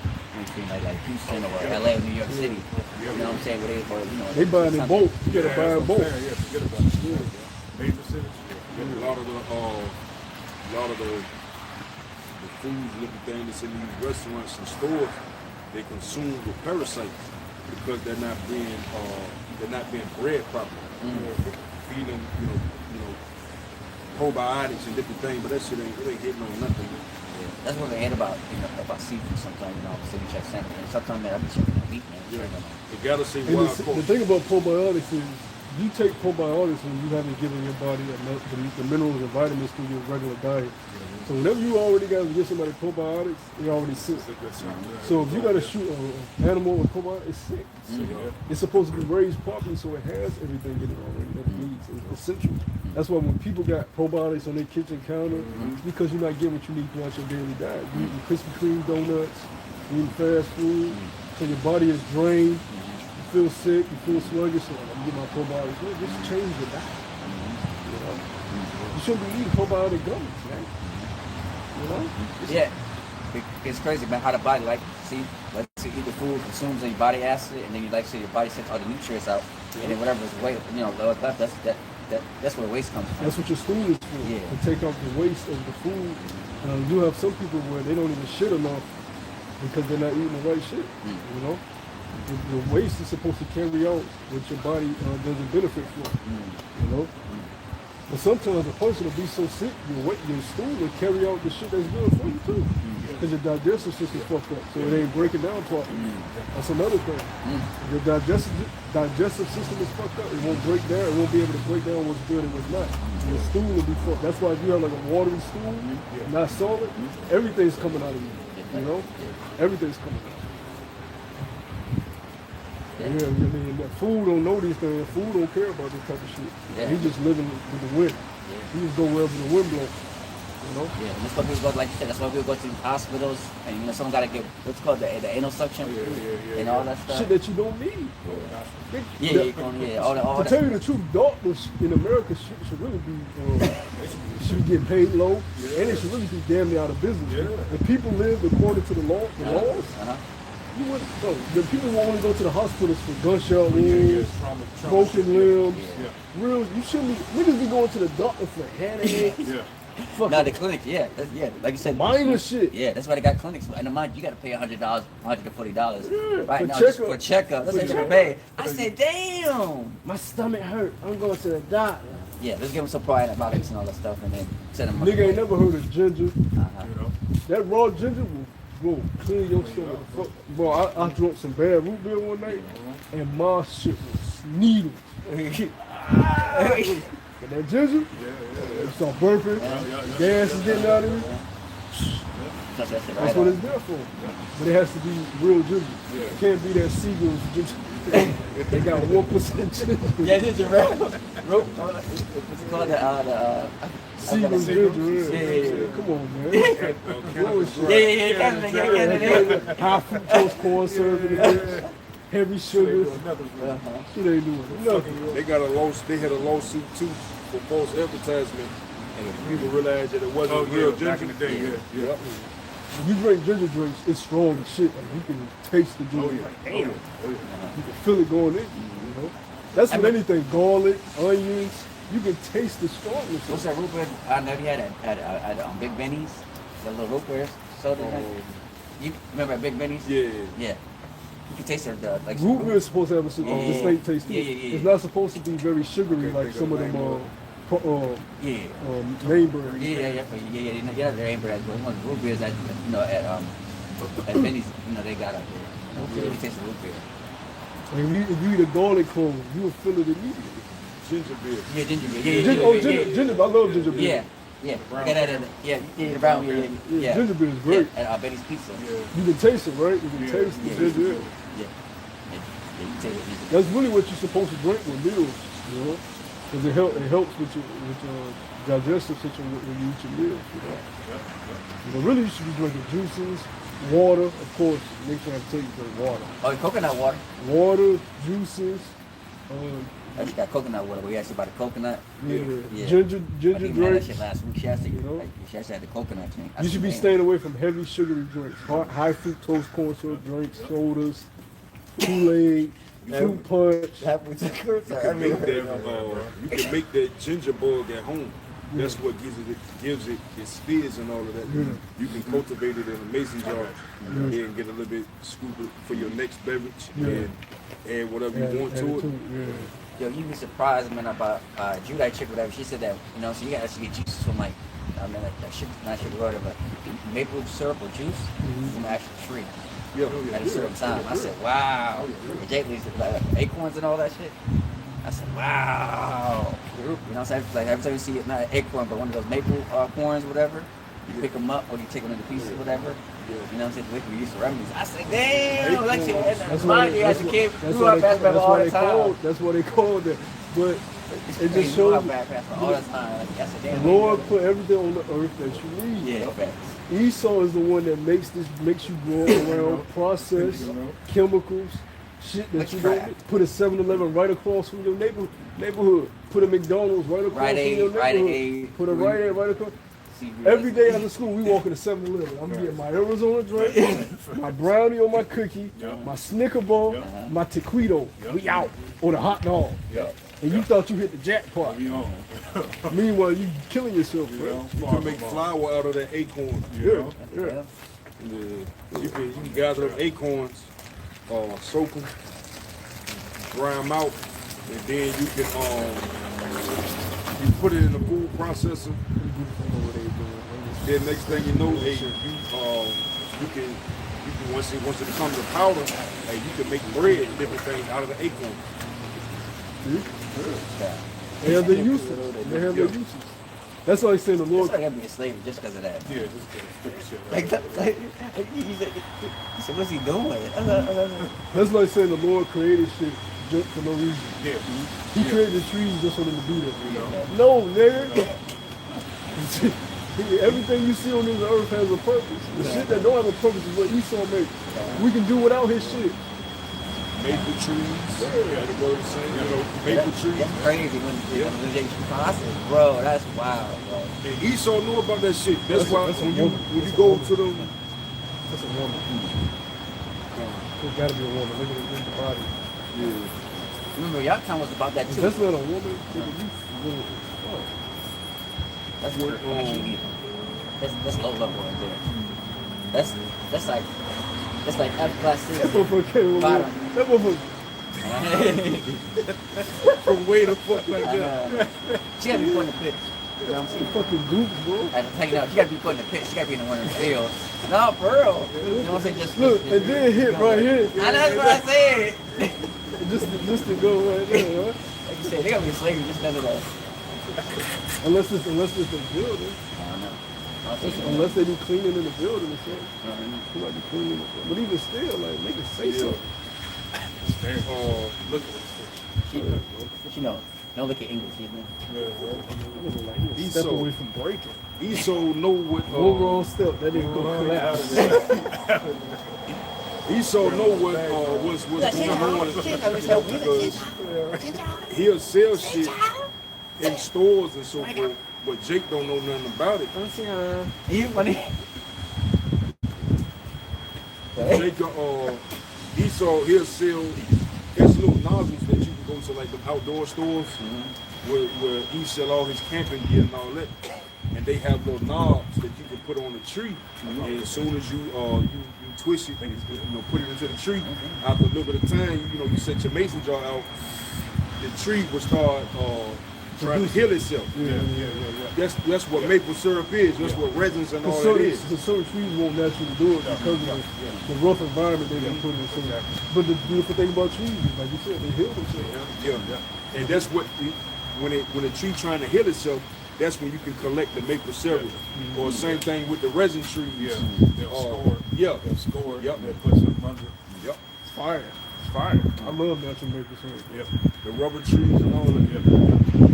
Houston or LA or New York City. You know what I'm saying? Where They buying in bulk. You gotta buy in bulk. Yeah, forget about it. Major cities. a lot of the foods, little things that's in these restaurants and stores, they consume with parasites because they're not being bred properly. Feed them, probiotics and different things, but that shit ain't hitting on nothing. That's what they hate about seafood sometimes. City check salmon. And sometimes man, I be checking the meat, man. You gotta say And wild the caught. thing about probiotics is you take probiotics when you haven't given your body the minerals and vitamins through your regular diet. So whenever you already got to give somebody probiotics, it already sick. So if you got to shoot an animal with probiotics, it's sick. It's supposed to be raised properly, so it has everything in it already that it needs. It's essential. That's why when people got probiotics on their kitchen counter, it's because you're not getting what you need throughout your daily diet. You're eating Krispy Kreme donuts, you're eating fast food, so your body is drained. You feel sick, you feel sluggish, so I'm getting my probiotics. Well, just change your diet. You know? You shouldn't be eating probiotic gummies, right? You know? Yeah, it's crazy, man. How the body let's say eat the food, consumes your body acid, and then you your body sends all the nutrients out, and then whatever is waste, left, that's where waste comes from. That's what your stool is for. Yeah. To take out the waste of the food. You have some people where they don't even shit enough because they're not eating the right shit. You know? The waste is supposed to carry out what your body doesn't benefit from. You know? But sometimes a person will be so sick, your stool will carry out the shit that's good for you too. Because your digestive system fucked up, so it ain't breaking down properly. That's another thing. Your digestive system is fucked up. It won't break down. It won't be able to break down what's good and what's not. Your stool will be fucked. That's why if you have like a watery stool, not solid, everything's coming out of you. You know, everything's coming out. Yeah, I mean, that fool don't know these things. Fool don't care about this type of shit. Yeah. He just living with the wind. He just go wherever the wind blows. You know? Yeah, and that's why people go, like you said, that's why people go to hospitals and, you know, someone got to get, what's called the anal suction and all that stuff. Shit that you don't need. All To that. tell you the truth, doctors in America should really be should get paid low, and they should really be damn near out of business. If people lived according to the laws, Uh-huh. you wouldn't go. The people will only go to the hospitals for gunshot wounds, broken limbs. Real, you shouldn't be. Niggas be going to the doctor for headaches. Fucking No, the clinic, like you said, minor shit. Yeah, that's why they got clinics. And the mind, you got to pay $100, $140 right for now just checkup. for a checkup. That's For what you checkup. pay. I said, damn. My stomach hurt. I'm going to the doctor. Yeah, let's give them some probiotics and all that stuff, and then send them. Nigga ain't never heard of ginger. Uh-huh. That raw ginger will clean your stomach. Fuck. Bro, I drank some bad root beer one night, and my shit was needles. And that ginger, you start burping, gas is getting out of you. That's it, That's what it's there for. But it has to be real ginger. It can't be that Seagram's ginger. They got 1% ginger. Yeah, ginger, right? What's it called? Seagram's ginger. Yeah. Come on, man. Bullshit. Yeah. High fructose corn syrup in the bitch. Heavy sugars. Shit ain't doing nothing. They got a lawsuit. They had a lawsuit too for false advertisement, and people realized that it wasn't real ginger. Back in the day, Yeah. When you drink ginger drinks, it's strong as shit. Like, you can taste the ginger. Like, damn. You can feel it going in. You know? That's with anything. Garlic, onions. You can taste the strongness. What's that root beer? I know you had at Big Benny's, the little root beer soda. You remember at Big Benny's? Yeah. Yeah. You can taste the like. Root beer is supposed to have a distinct taste too. Yeah. It's not supposed to be very sugary like some of them name brands. Yeah. They're amber as well. One of the root beers that at Benny's, they got up there. You can taste the root beer. And if you eat a garlic clove, you will feel it immediately. Ginger beer. Yeah, ginger beer. Ginger. I love ginger beer. Yeah. The brown beer. Yeah. Ginger beer is great. Yeah, at Benny's Pizza. You can taste it, right? You can taste the ginger ale. Yeah. You can taste it. That's really what you're supposed to drink with meals, you know, because it helps with your digestive system when you eat your meals. You know, really you should be drinking juices, water, of course. Make sure I tell you to drink water. Oh, coconut water. Water, juices. I just got coconut water. We asked you about the coconut. Yeah. Ginger I think we had that drinks. shit last week. She asked you, You know? she asked you had the coconut drink. I You said, should be "Damn." staying away from heavy sugary drinks, high fructose corn syrup drinks, sodas, Kool-Aid, fruit punch. You can make that ginger bug at home. That's what gives it its fizz and all of that. You can cultivate it in a mason jar and get a little bit scoop it for your next beverage and add whatever you want to it. Yo, you'd be surprised, man, about Judite chick, whatever. She said that, so you gotta get juices from like shit, not sugar water, but maple syrup or juice from the actual tree at a certain time. I said, wow. And Jake Lee's like acorns and all that shit. I said, wow. You know what I'm saying? Like every time you see it, not an acorn, but one of those maple corns, whatever, you pick them up or you take them into pieces, whatever. You know what I'm saying? The way we used to remedies. I said, damn, like That's mind you, as a kid, grew up basketball all the time. That's what they called it. But it just grew shows up basketball all the time. Like, I said, the damn. Lord put everything on the earth that you need. Yeah, facts. Esau is the one that makes you grow around processed chemicals, shit that you don't need. Put a 7-Eleven right across from your neighborhood. Put a McDonald's right across from your neighborhood. Put a Rite Aid right across. Every day after school, we walk in a 7-Eleven. I'm getting my Arizona drink, my brownie or my cookie, my Snicker bar, my taquito. We out. Or the hot dog. And you thought you hit the jackpot. Meanwhile, you killing yourself, bro. You can make flour out of that acorn. Yeah. You can gather up acorns, soak them, dry them out, and then you can you put it in the food processor. Then next thing you know, hey, you can once it becomes a powder, hey, you can make bread and different things out of the acorn. They have their uses. That's why he's saying the That's Lord. why I gotta be a slave just because of that. Yeah, just stupid shit. Right? Like, he said, what's he doing? That's like saying the Lord created shit just for no reason. Yeah. He created the trees just for them to be there. No, nigga. Everything you see on this earth has a purpose. The shit that don't have a purpose is what Esau made. We can do without his shit. Maple trees. Yeah, the word is saying, maple trees. That's crazy when they I said, bro, that's wild, bro. And Esau knew about that shit. That's That's why a when you woman. when you That's a go woman. to them, That's a woman. There's gotta be a woman. Look at the body. Remember, y'all time was about that If too. that's not a woman, then you That's what actually, that's low level right there. That's like F class that six. motherfucker came over Bottom. there. That motherfucker from way the fuck like that. She gotta be put in the pit. You know what I'm saying? fucking goop, bro. I had to take it out. She gotta be put in the pit. She gotta be in the winner's field. No, for real. You know what I'm saying? Just Look, and then hit right here. I know that's what I said. Just to go right there, right? Like you said, they gotta be slavery just because of that. Unless it's the building. I don't know. I don't think so. Unless they be cleaning in the building or something. I don't know. They might be cleaning it. But even still, like, make it say something. Look at She know. Don't look at English, you know. Like, He's step so- away from breaking. Esau know what One wrong step, that nigga gonna collapse. Esau know what's going on because he'll sell shit in stores and so forth, but Jake don't know nothing about it. You funny. Jake, Esau, he'll sell. There's little nozzles that you can go to like the outdoor stores where he sell all his camping gear and all that, and they have little knobs that you can put on the tree, and as soon as you twist it, put it into the tree. After a little bit of time, you set your mason jar out, the tree will start trying to heal itself. Yeah. That's what maple syrup is. That's what resins and all So that is. the certain trees won't naturally do it because of the rough environment they've been put in. So, but the beautiful thing about trees is, like you said, they heal themselves. Yeah. And that's what when a tree trying to heal itself, that's when you can collect the maple syrup. Or same thing with the resin trees. Yeah, they'll score. Yeah. They'll score. Yep. They'll put something under. Yep. It's fire. It's fire. I love natural maple syrup. Yep. The rubber trees and all that. Yep.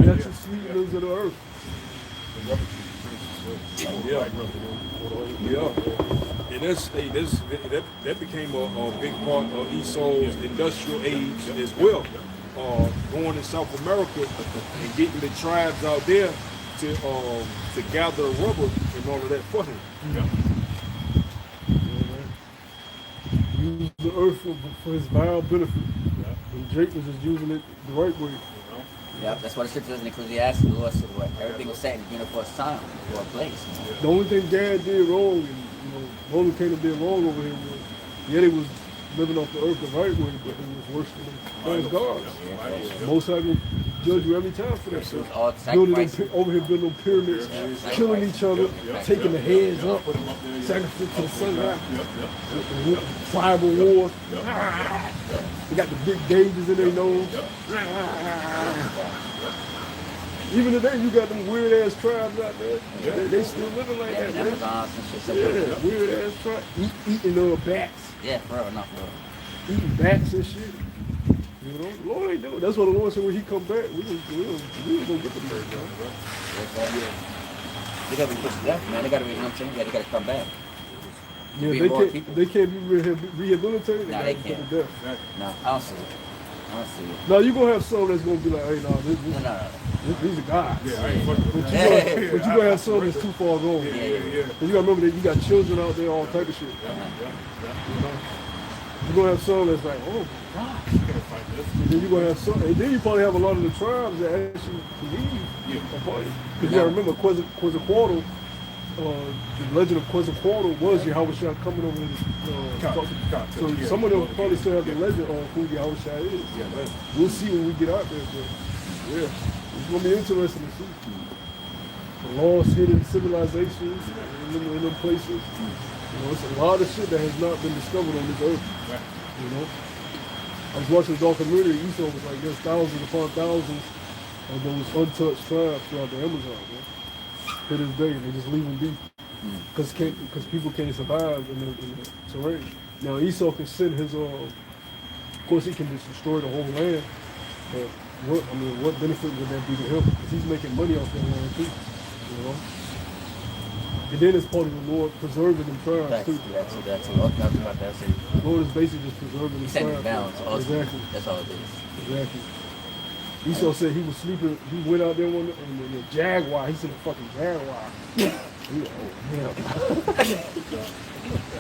Natural sweeteners of the earth. The rubber tree. Yeah. Like rubber. Yeah. And that became a big part of Esau's industrial age as well. Going in South America and getting the tribes out there to gather rubber and all of that for him. Yeah. Use the earth for his vile benefit. And Jake was just using it the right way. Yeah, that's what the scripture says in Ecclesiastes. The Lord said, "What everything was set in for a time, for a place." The only thing Gad did wrong, and the only thing that did wrong over here was, yeah, they was living off the earth the right way, but it was worshiping false gods. Most of them judge you every time for that stuff. All Building them, sacrifice. over here building them pyramids, killing each other, taking the heads up, sacrificing to the sun god, tribal wars. They got the big gauges in their nose. Even today, you got them weird ass tribes out there. They still living like Yeah, that, man. Amazons and shit. Yeah, weird ass tribes. Eating bats. Yeah, for real, not for real. Eating bats and shit. You know, the Lord ain't doing. That's what the Lord said when He come back. We was gonna get the bird, They gotta be pushed to death, man. They gotta be, you know what I'm saying? Yeah, they gotta come back. Yeah, Be they more can't. people. They can't be rehabilitated. Nah, gotta they be put can't. to death. No, I don't see it. I don't see it. Now you gonna have some that's gonna be like, hey, No. these are gods. Yeah, I ain't fucking with But that. you gonna have some that's too far gone. Yeah. And you gotta remember that you got children out there, all type of shit. You know? You're gonna have some that's like, oh my God. And then you're gonna have some, and then you probably have a lot of the tribes that actually believe. Because you gotta remember Quetzalcoatl, the legend of Quetzalcoatl was Yahushua coming over here. So some of them probably still have the legend on who Yahushua is. We'll see when we get out there, but yeah, it's gonna be interesting to see. The lost hidden civilizations in them places. You know, it's a lot of shit that has not been discovered on this earth. You know, I was watching a documentary. Esau was like, there's thousands upon thousands of those untouched tribes throughout the Amazon. Man. to this day. They just leave them be. Because people can't survive in the terrain. Now Esau can send his of course he can just destroy the whole land, but what benefit would that be to him? Because he's making money off that land too, you know. And then it's part of the Lord preserving them tribes too. That's about that. The Lord is basically just preserving them Setting tribes. balance. Ultimately. Exactly. That's all it is. Exactly. Esau said he was sleeping. He went out there one and the jaguar. He said a fucking jaguar. He was, oh hell.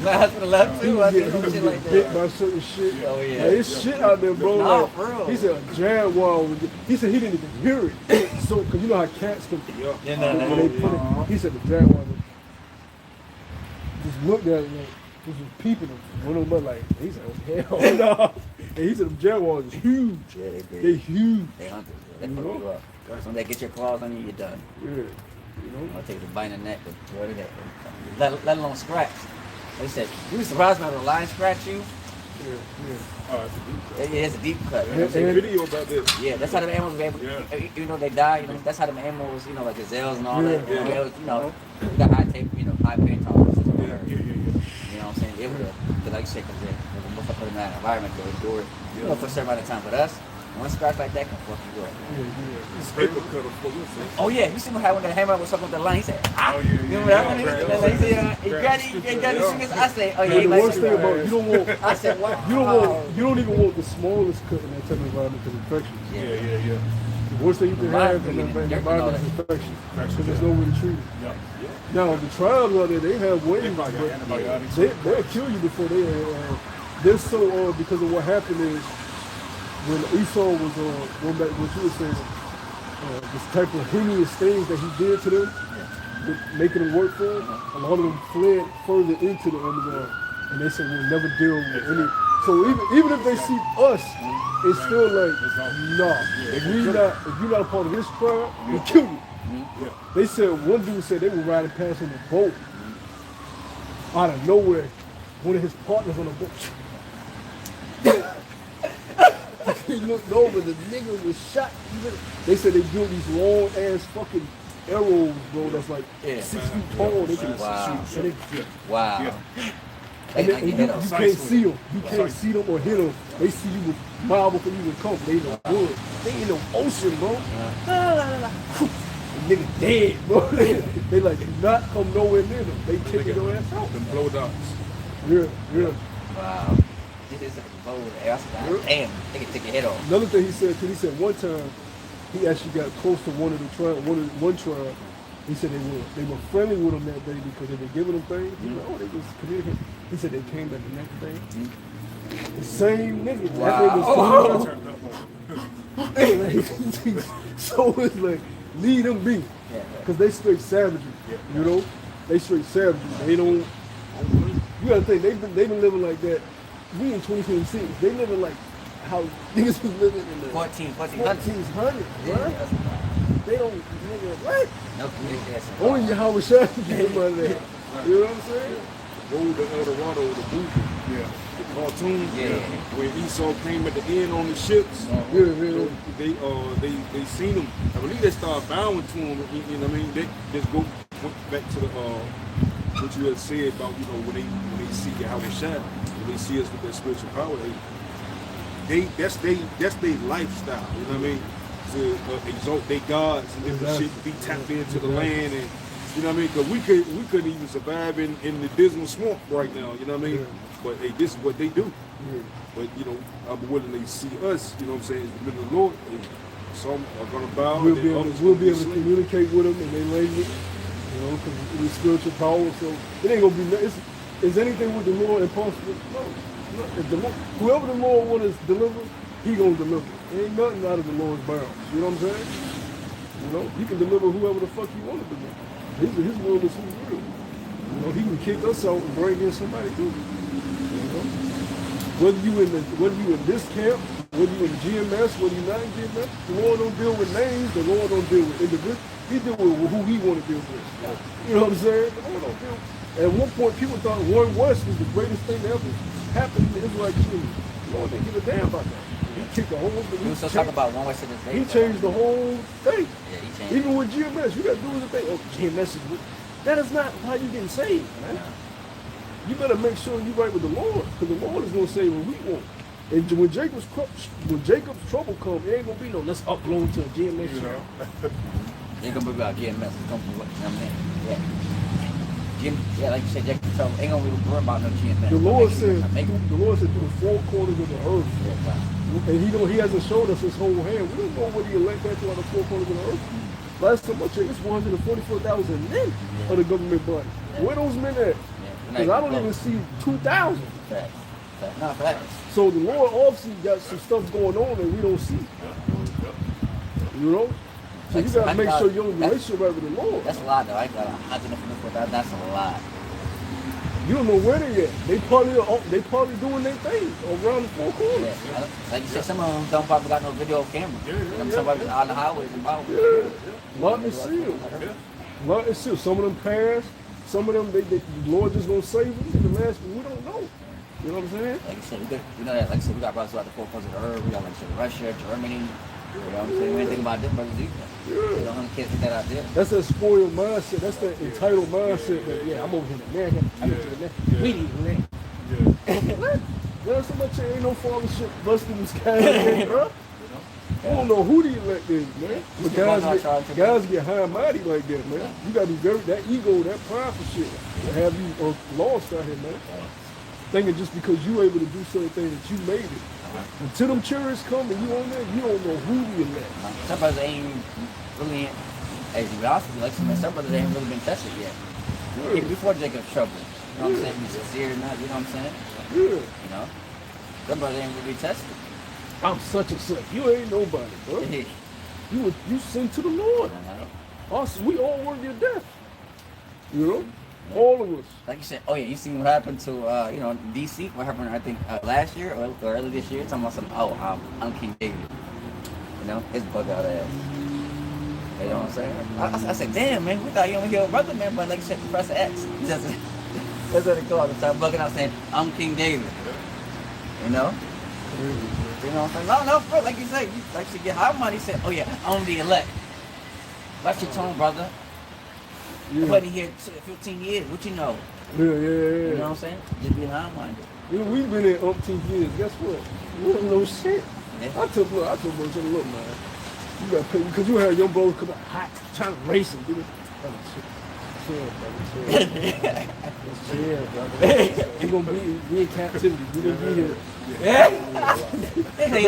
My husband left too. I He think was shit getting like bit that. by certain shit. Oh, yeah. Like, it's shit out there, bro. Nah, Like, for real. he said a jaguar. He said he didn't even hear it. So, cause you know how cats can. Yeah, no, when they put it, he said the jaguar just looked at it like just was peeping him. Went on, but like he said, oh hell no. And he said the jaguars is huge. Yeah, they big. They huge. They hunters. They You fuck know? you up. When they get your claws on you, you're done. Yeah. You know. I'll take the bite in the neck, but what is that? Let alone scratch. They said, you was surprised when a lion scratch you? Yeah. Yeah. Oh, that's a deep cut. Yeah, it's a deep cut. Yeah, There's a video about this. Yeah, that's how the animals be able. Yeah. Even though they die, you know, that's how the animals, you know, like gazelles and all Yeah, that. yeah. It was, you know, you got high tape, you know, high pain tolerance. It's Yeah, hurt. yeah, yeah. You know what I'm saying? It would, because like you said, because once I put them in that environment, they'll endure it. You know, for a certain amount of time. But us, one scratch like that can fuck you up. It's paper cutter for this. Oh yeah, you see what happened when the hammer was up with the line? He said, ah. Oh, yeah, You remember that one? yeah. He said, he got his fingers. I said, oh yeah, he The likes worst thing it. about you don't want I said, wow. you don't even want the smallest cut in that type of environment because infections. Yeah, yeah, yeah. The worst thing you can Right, have in yeah, that dirt and all environment is that. infection. Because there's no way to treat it. Yeah. Now the tribes out there, they have ways, but they'll kill you before they. They're so because of what happened is when Esau was going back what you were saying, this type of heinous things that he did to them, making them work for him. A lot of them fled further into the underground, and they said we'll never deal with any. So even if they see us, it's still like nah. If you're not a part of this tribe, we'll kill you. Yeah. They said one dude said they were riding past on a boat. Out of nowhere, one of his partners on the boat. He looked over, the nigga was shot. They said they built these long ass fucking arrows, bro. That's like 6 feet tall. They can Wow. shoot. And Wow. Yeah. and Like you you hit can't see them. You can't see them or hit them. They see you with mile before you even come. They in the wood. They in the ocean, bro. The nigga dead, bro. They like do not come nowhere near them. They taking your ass out. Them blow dots. Yeah, yeah. Wow. This is like a bold ass. Damn, they can take your head off. Another thing he said too, he said one time he actually got close to one of the tribe, one tribe. He said they were friendly with him that day because they were giving him things. He said, oh, they was communicating. He said they came back the next day. The same nigga. Wow. That was so it's like leave them be, because they straight savagery. You know, they straight savagery. They don't. You gotta think they've been living like that. We in 2026. They living like how niggas was living in the 1400. 1400s, Yeah, right? that's They don't, nigga, what? no communication. Only Yahweh Shai can get them out of there. You know what I'm saying? Gold, the El Dorado, the movie. Yeah. The cartoon. Yeah. When Esau came at the end on the ships. Yeah, You yeah. know, they seen him. I believe they started bowing to him. You know what I mean? They just went back to the what you had said about, you know, when they see Yahweh Shai, when they see us with that spiritual power, that's their lifestyle. You know what I mean? To exalt their gods and different shit, be tapped into the land, and you know what I mean? Because we couldn't even survive in the dismal swamp right now. You know what I mean? But hey, this is what they do. But you know, I'm willing to see us. You know what I'm saying? In the middle of the Lord. Some are gonna bow. We'll and be then able, others we'll gonna be able to asleep. communicate with them in their language, you know, because it's spiritual power. So it ain't gonna be. Is anything with the Lord impossible? No. If the Lord, whoever the Lord wants to deliver, He gonna deliver. There ain't nothing out of the Lord's bounds. You know what I'm saying? You know, He can deliver whoever the fuck He want to deliver. His will is His will. You know, He can kick us out and bring in somebody too. You know, whether you in this camp, whether you in GMS, whether you not in GMS, the Lord don't deal with names. The Lord don't deal with individuals. He deal with who He want to deal with. You know what I'm saying? The Lord don't deal. At one point, people thought Warren West was the greatest thing that ever happened in the Israelite community. The Lord didn't give a damn about that. He kicked the whole He thing. was still talking about one way to this day. He changed the whole thing. Yeah, he changed. Even with GMS, you got to do the thing. Oh, GMS is that is not how you getting saved, man. You better make sure you right with the Lord, because the Lord is gonna save what we want. And when Jacob's trouble come, it ain't gonna be no let's upload to a GMS. You know. Ain't gonna be about GMS. It's gonna be what you know what I mean? Yeah, like you said, Jack Trouble ain't gonna be worried about no GMS. The Lord said, make it. the Lord said through the four corners of the earth. Yeah, wow. And he hasn't showed us his whole hand. We don't know what he elect that to on the four corners of the earth. Last time I checked, it's 144,000 men of the government body. Where those men at? Because I don't even see 2,000. Facts. No, facts. So the Lord obviously got some stuff going on that we don't see. You know? So you gotta make sure your relationship right with the Lord. That's a lot, though. I got 154,000. That's a lot. You don't know where they at. They probably doing their thing around the four corners. Yeah. Like you said, some of them don't probably got no video camera. Somebody out on the highways and about. Lot is sealed. Lot is sealed. Some of them passed. Some of them, the Lord just gonna save them. In the last, we don't know. You know what I'm saying? Like you said, you know that. Like I said, we got brothers throughout the four corners of the earth. We got like I said, Russia, Germany. You know what I'm saying? We didn't think about them brothers either. You know, them kids get that out there. That's that spoiled mindset. That's that entitled mindset. That I'm over here in America. I'm over here in America. We need land. Yeah. There's so much ain't no fathership busting this guy, bro. I don't know who the elect is, man. But guys get high and mighty like that, man. You gotta be very that ego, that prideful shit. To have you lost out here, man. Thinking just because you able to do certain things that you made it. Until them chariots come and you on there, you don't know who the elect. Some brothers ain't really, as you be honest with you, like some brothers ain't really been tested yet. Even before Jacob's trouble. You know what I'm saying? Be sincere or not, you know what I'm saying? Yeah. You know? Some brothers ain't really tested. I'm such and such. You ain't nobody, bro. You sing to the Lord. Us, we all worthy of death. You know? All of us. Like you said, oh yeah, you seen what happened to, you know, DC? What happened, I think, last year or early this year? Talking about some, I'm King David. You know? His bug out ass. You know what I'm saying? I said, damn, man, we thought you only hear a brother, man, but like you said, press X. That's what they call it. Start bugging out saying, I'm King David. You know? You know what I'm saying? No, bro, like you said, you like to get high money. Said, oh yeah, I'm the elect. Watch your tone, brother. Yeah. Buddy here 15 years. What you know? Yeah. You know what I'm saying? Just being high money. You know, we've been in umpteen years. Guess what? We don't know shit. Yeah. I told bro, look, man. You gotta pay because you had young bros come out hot, trying to race him, dude. Chill, brother. Chill, brother. We gonna be in captivity. We gonna be here.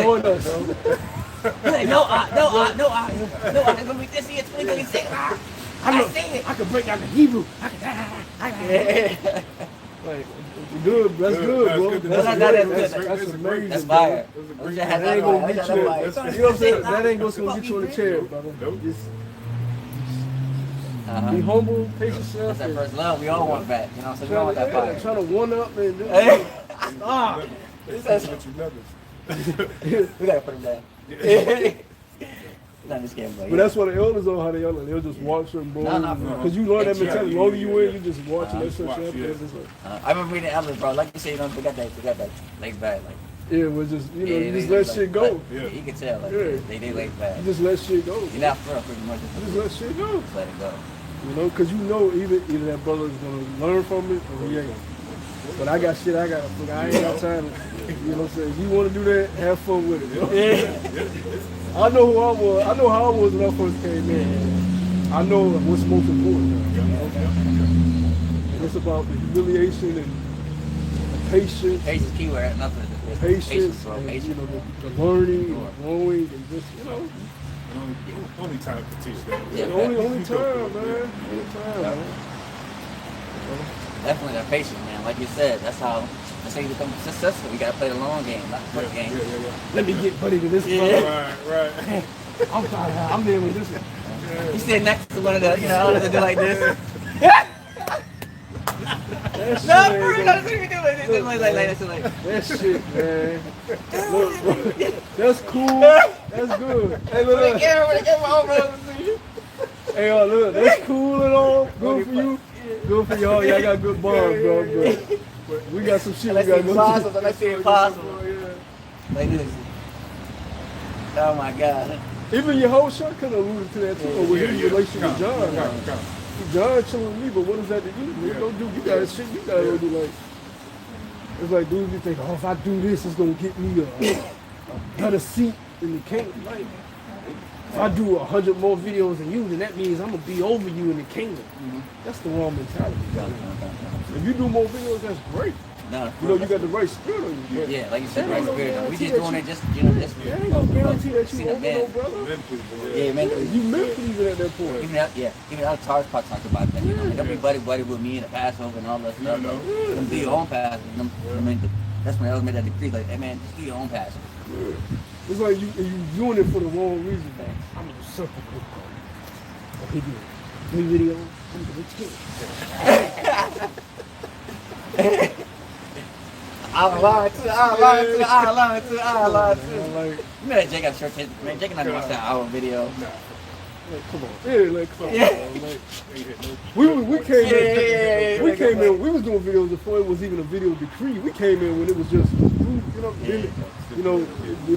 Join us, bro. No, it's gonna be this year 2026. I can break out the Hebrew. Like, good. That's good, bro. That's amazing. That's fire. That ain't gonna get you. You know what I'm saying? That ain't gonna get you on the chair, brother. Just be humble, pace yourself. That's that first love. We all want back. You know what I'm saying? We all want that fire. Trying to one up and do stop. We gotta put him down. Not this game, but that's what the elders are, how they are. They'll just watch them, bro. Because you learn that mentality. The longer you in, you just watching that shit happen. I remember reading elders, bro. Like you say, you know, we got that laid back, like. Yeah, it was just, you just let shit go. Yeah, you can tell, like, they laid back. You just let shit go. You're not for real, pretty much. You just let shit go. Just let it go. You know, because you know either that brother is going to learn from it or he ain't. But I got shit I got to figure. I ain't got time to, you know what I'm saying? If you want to do that, have fun with it. You know? I know who I was. I know how I was when I first came in. I know what's most important. You know? It's about the humiliation and patience. Patience, keyword, nothing. Patience, bro. and, Patience. you know, the learning, and growing, and just, you know. Only time to teach that. Yeah, Only time, man. Only time, man. Definitely that patience, man. Like you said, that's how you become successful. You gotta play the long game, not the quick game. Let me get buddy to this one. Right. I'm there with this one. You sit next to one of the, you know, others that do like this. That No, for real, that's what we do. That shit, man. Look, bro. That's cool. That's good. Hey, look. Hey, look. That's cool and all. Good for you. Good for y'all. Y'all got good bonds, bro. But we got some shit we got to go Let's see impossible. Like this. Oh my God. Even your whole shot kind of alluded to that too. Or with his relation with John. Count. John chilling with me, but what is that to you? Man? Don't do you got shit. You gotta go do like. It's like dudes be thinking, oh, if I do this, it's gonna get me a better seat in the kingdom. Like, if I do 100 more videos than you, then that means I'm gonna be over you in the kingdom. That's the wrong mentality. If you do more videos, that's great. No, You know, you got the right spirit on you. But yeah, like you said, that right ain't no spirit. We guarantee just that doing you- it just, you know, just. That ain't no guarantee that See you that over man. no brother. Mentally, boy. Yeah, mentally. You mentally even at that point. Even our Tars Park talked about that. You know, don't be buddy with me in the Passover and all that stuff. No. Them do your own Passover. I mean, that's when I was made that decree. Like, hey man, just do your own Passover. It's like you doing it for the wrong reason. I'm gonna circle quick. Oh, he did 3 videos. I'm gonna 10. I lied too. I lied too. Like, You know that Jake got short kids, man. Jake and I watched that hour video. come on. Yeah, like, come on. Yeah. Like, we came in. Yeah. We came in. We was doing videos before it was even a video decree. We came in when it was just, it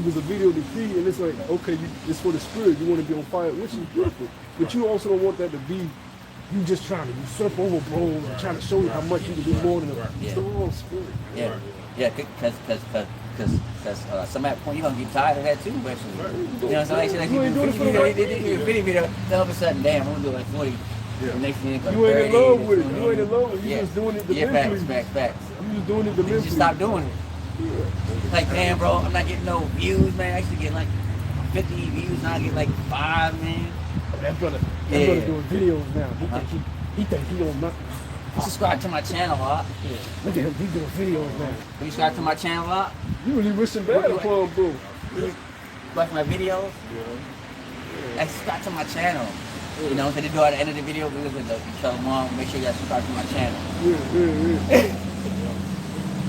was a video decree, and it's like, okay, it's for the spirit. You want to be on fire, which is beautiful, but you also don't want that to be. You just trying to usurp over bros and trying to show you how much you can do more than them. It's the wrong spirit. Yeah, because some at point you're gonna get tired of that too, eventually. You know, so like You ain't doing it for the right you do a video, then all of a sudden, damn, I'm gonna do like 40. The next thing You ain't in love with it. You ain't in love with it. You just doing it to Yeah, mentally. facts. You just doing it to You mentally. just stop doing it. Like, damn, bro, I'm not getting no views, man. I used to get like 50 views, now I get like 5, man. That brother Yeah. doing videos now. He think he on nothing. Subscribe to my channel, huh? Yeah. Look at him, he doing videos now. You subscribe to my channel, huh? You really wishing bad upon him, bro. Watch my videos. Like, subscribe to my channel. You know, so they do at the end of the video, we look at the tell them, Mom, make sure you guys subscribe to my channel. Yeah.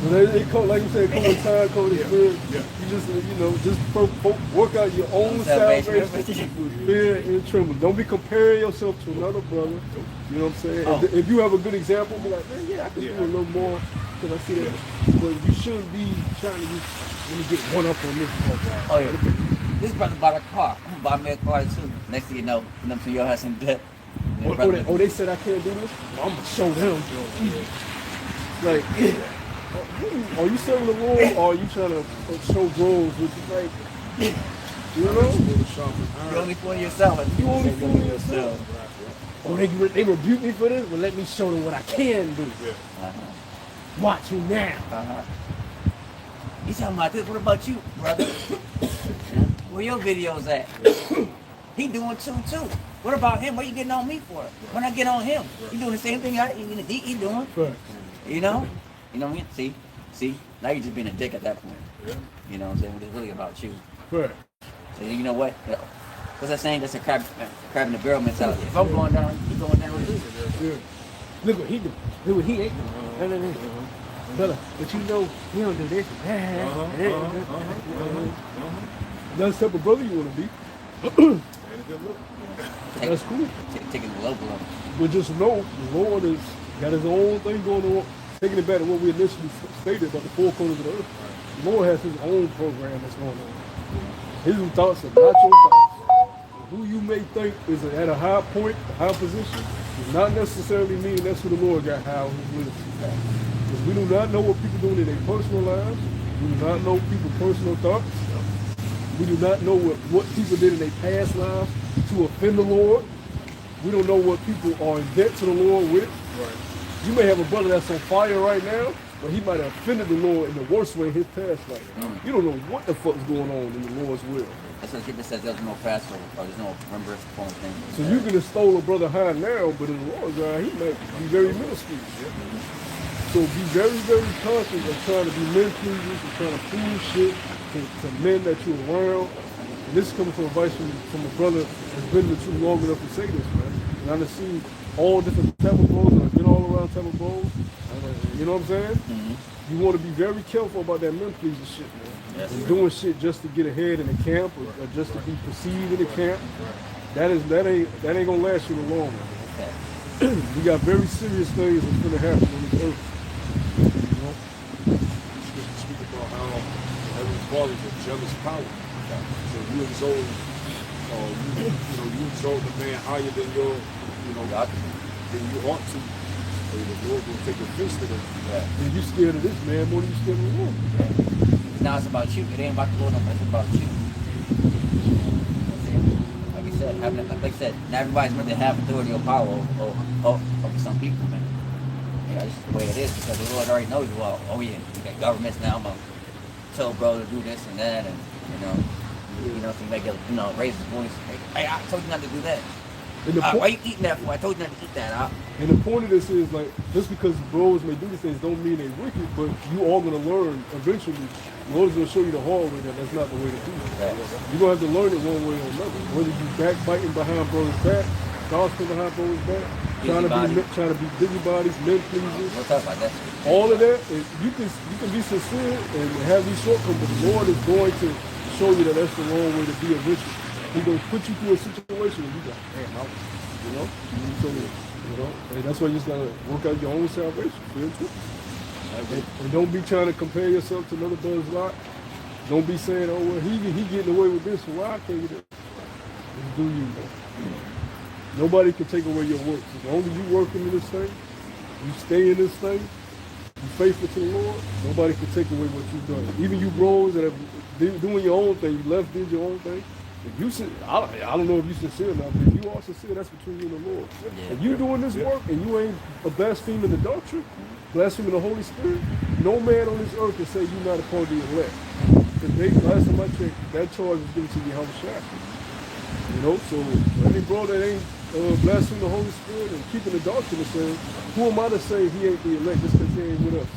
But it like you said, coincide, spirit. You just work out your own Salvation. salvation with fear and trembling. Don't be comparing yourself to another brother. You know what I'm saying? Oh. If you have a good example, be like, man, I can do a little more because I see that. But you shouldn't be trying to let me get one up on this. Oh, yeah. This brother bought a car. I'm gonna buy me a car too. Next thing you know, them to your house in debt. They said I can't do this? I'm going to show them. Like, are you serving the Lord or are you trying to show bros with like, you know? You only fool yourself. You only fooling yourself. Oh, they rebuke me for this? Well, let me show them what I can do. Watch me now. You talking about this? What about you, brother? Where your videos at? He doing too. What about him? What you getting on me for? When I get on him, he doing the same thing he doing. Right. You know? You know what I mean? See? Now you're just being a dick at that point. You know what I'm saying? It's really about you. Right. So you know what? What's that saying? That's a crab in the barrel mentality. If I'm going down, he's going down too. Yeah. Look what he do. Look what he ain't doing. No. Brother, but you know, he don't do this. That's the type of brother you want to be. That's cool. Taking the local level. But just know, the Lord has got his own thing going on. Taking it back to what we initially stated about the 4 corners of the earth. The Lord has his own program that's going on. His thoughts are not your thoughts. Who you may think is at a high point, a high position, does not necessarily mean that's who the Lord got high on his ministry. Because we do not know what people doing in their personal lives. We do not know people's personal thoughts. We do not know what people did in their past lives to offend the Lord. We don't know what people are in debt to the Lord with. Right. You may have a brother that's on fire right now, but he might have offended the Lord in the worst way in his past life. You don't know what the fuck's going on in the Lord's will. That's what Scripture says. There's no Passover or there's no remembrance form of thing. So you can have stole a brother high now, but in the Lord's eye, he might be very minuscule. So be very, very conscious of trying to be men pleasers and trying to prove shit to men that you're around. And this is coming from advice from a brother that's been in the truth long enough to say this, man. And I've seen all different type of bros, and I've been all around type of bros. You know what I'm saying? You want to be very careful about that men pleaser shit, man. Yes. And doing shit just to get ahead in the camp or just to be perceived in the camp. That ain't gonna last you the long run. Okay. We got very serious things that's gonna happen on this earth. You know? Scripture speak about how Heavenly Father is a jealous power. So you exalt, you exalt the man higher than your, than you ought to. So the Lord will take offense to that. Yeah. And you scared of this man more than you scared of the Lord. Now it's about you. It ain't about the Lord, no, it's about you. Like you said, like I said, not everybody's meant to have authority or power over some people, man. That's just the way it is because the Lord already knows. Well, oh yeah, we got governments now. I'm gonna tell bro to do this and that, and so you may get raise his voice. Hey, I told you not to do that. And the Why you eating that for? I told you not to eat that. And the point of this is like, just because bros may do these things don't mean they're wicked, but you are gonna learn eventually. The Lord's gonna show you the hard way that that's not the way to do it. Right. You're gonna have to learn it one way or another. Whether you backbiting behind brothers' back, gossiping behind brothers' back, trying to be busybodies, men pleasers. We'll talk about that. All of that, and you can be sincere and have these shortcomings, but the Lord is going to show you that that's the wrong way to be eventually. He's going to put you through a situation where you go, damn, and that's why you just got to work out your own salvation. And don't be trying to compare yourself to another brother's lot. Don't be saying, oh, well, he getting away with this, so why I can't get it? Just do you, man. Nobody can take away your work. As long as you working in this thing, you stay in this thing, you faithful to the Lord, nobody can take away what you've done. Even you bros that are doing your own thing, you did your own thing. If you I don't know if you're sincere or not, but if you are sincere, that's between you and the Lord. Yeah. If you doing this work and you ain't blaspheming the doctrine, blaspheming the Holy Spirit, no man on this earth can say you're not a part of the elect. Last time I checked, that charge was given to Yahweh. So any bro that ain't blaspheming the Holy Spirit and keeping the doctrine the same, who am I to say he ain't the elect just because he ain't with us?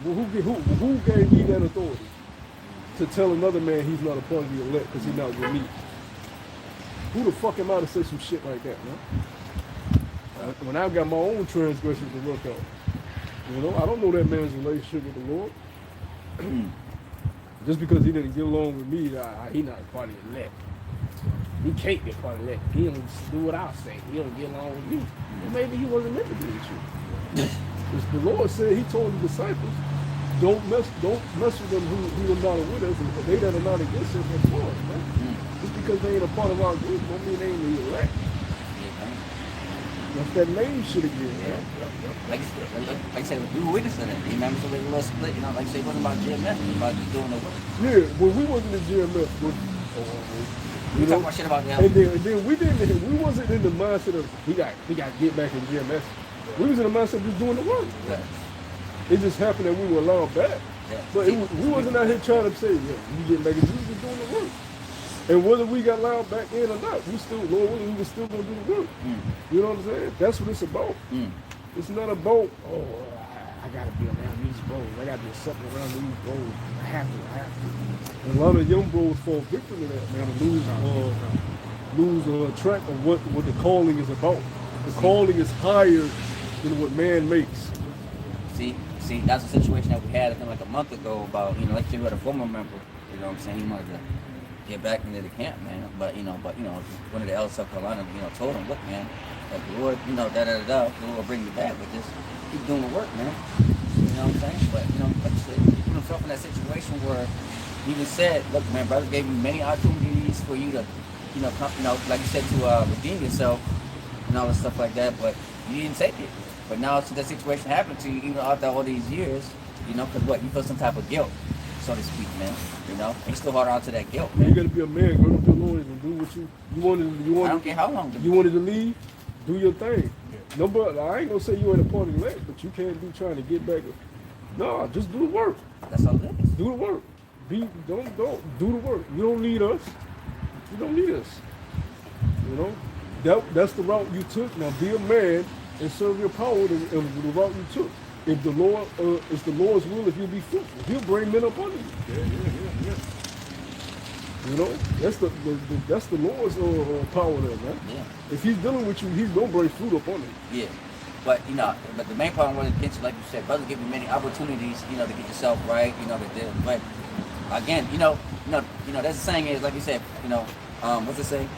Who gave me that authority to tell another man he's not a part of the elect because he's not with me? Who the fuck am I to say some shit like that, man? When I've got my own transgressions to look at. I don't know that man's relationship with the Lord. Just because he didn't get along with me, he not a part of the elect. He can't be a part of the elect. He don't do what I say. He don't get along with me. And maybe he wasn't meant to be with you. The Lord said, he told the disciples, don't mess with them who are not with us, and they that are not against us are for us, man. Just because they ain't a part of our group don't mean they ain't the elect. That's that name shit again, man. Like I said, we were witnessing it. You remember? So they were split. Like I say, it wasn't about GMS. It was about just doing the work. Yeah, when we wasn't in GMS, We talk about shit about them. and then we wasn't in the mindset of we got to get back in GMS. We was in the mindset of just doing the work. Yeah. It just happened that we were allowed back. Yeah. But we wasn't out here trying to say, yeah, we getting back in. We was just doing the work. And whether we got allowed back in or not, we still, Lord willing, we was still gonna do the work. You know what I'm saying? That's what it's about. It's not about, I gotta be around these bros. I gotta be something around these bros. I have to. And a lot of young bros fall victim to that, man, to lose track of what the calling is about. The calling is higher than what man makes. See, that's a situation that we had, I think, like a month ago about, like you had a former member, you know what I'm saying, he wanted to get back into the camp, man, but one of the elders of South Carolina, told him, look, man, like the Lord, the Lord will bring you back, but just keep doing the work, man, you know what I'm saying, but, like you said, he put himself in that situation where he even said, look, man, brother gave you many opportunities for you to, like you said, to redeem yourself and all this stuff like that, but you didn't take it. But now since that situation happened to you, even after all these years, because what, you feel some type of guilt, so to speak, man. And you still hold on to that guilt, man. You gotta be a man, go to the Lord and do what you wanted. I don't care how long. You wanted to leave, do your thing. No, but I ain't gonna say you ain't a part of the elect, but you can't be trying to get back. No, just do the work. That's all it is. Do the work. Don't do the work. You don't need us. You don't need us. That's the route you took. Now be a man and serve your power in the route you took. If the Lord, it's the Lord's will, if you be fruitful, He'll bring men up under you. That's the Lord's power there, man. Yeah. If He's dealing with you, He's gonna bring fruit up on you. Yeah, but but the main problem was against, like you said, brothers give you many opportunities, to get yourself right, but again, there's a saying is, like you said, what's it say?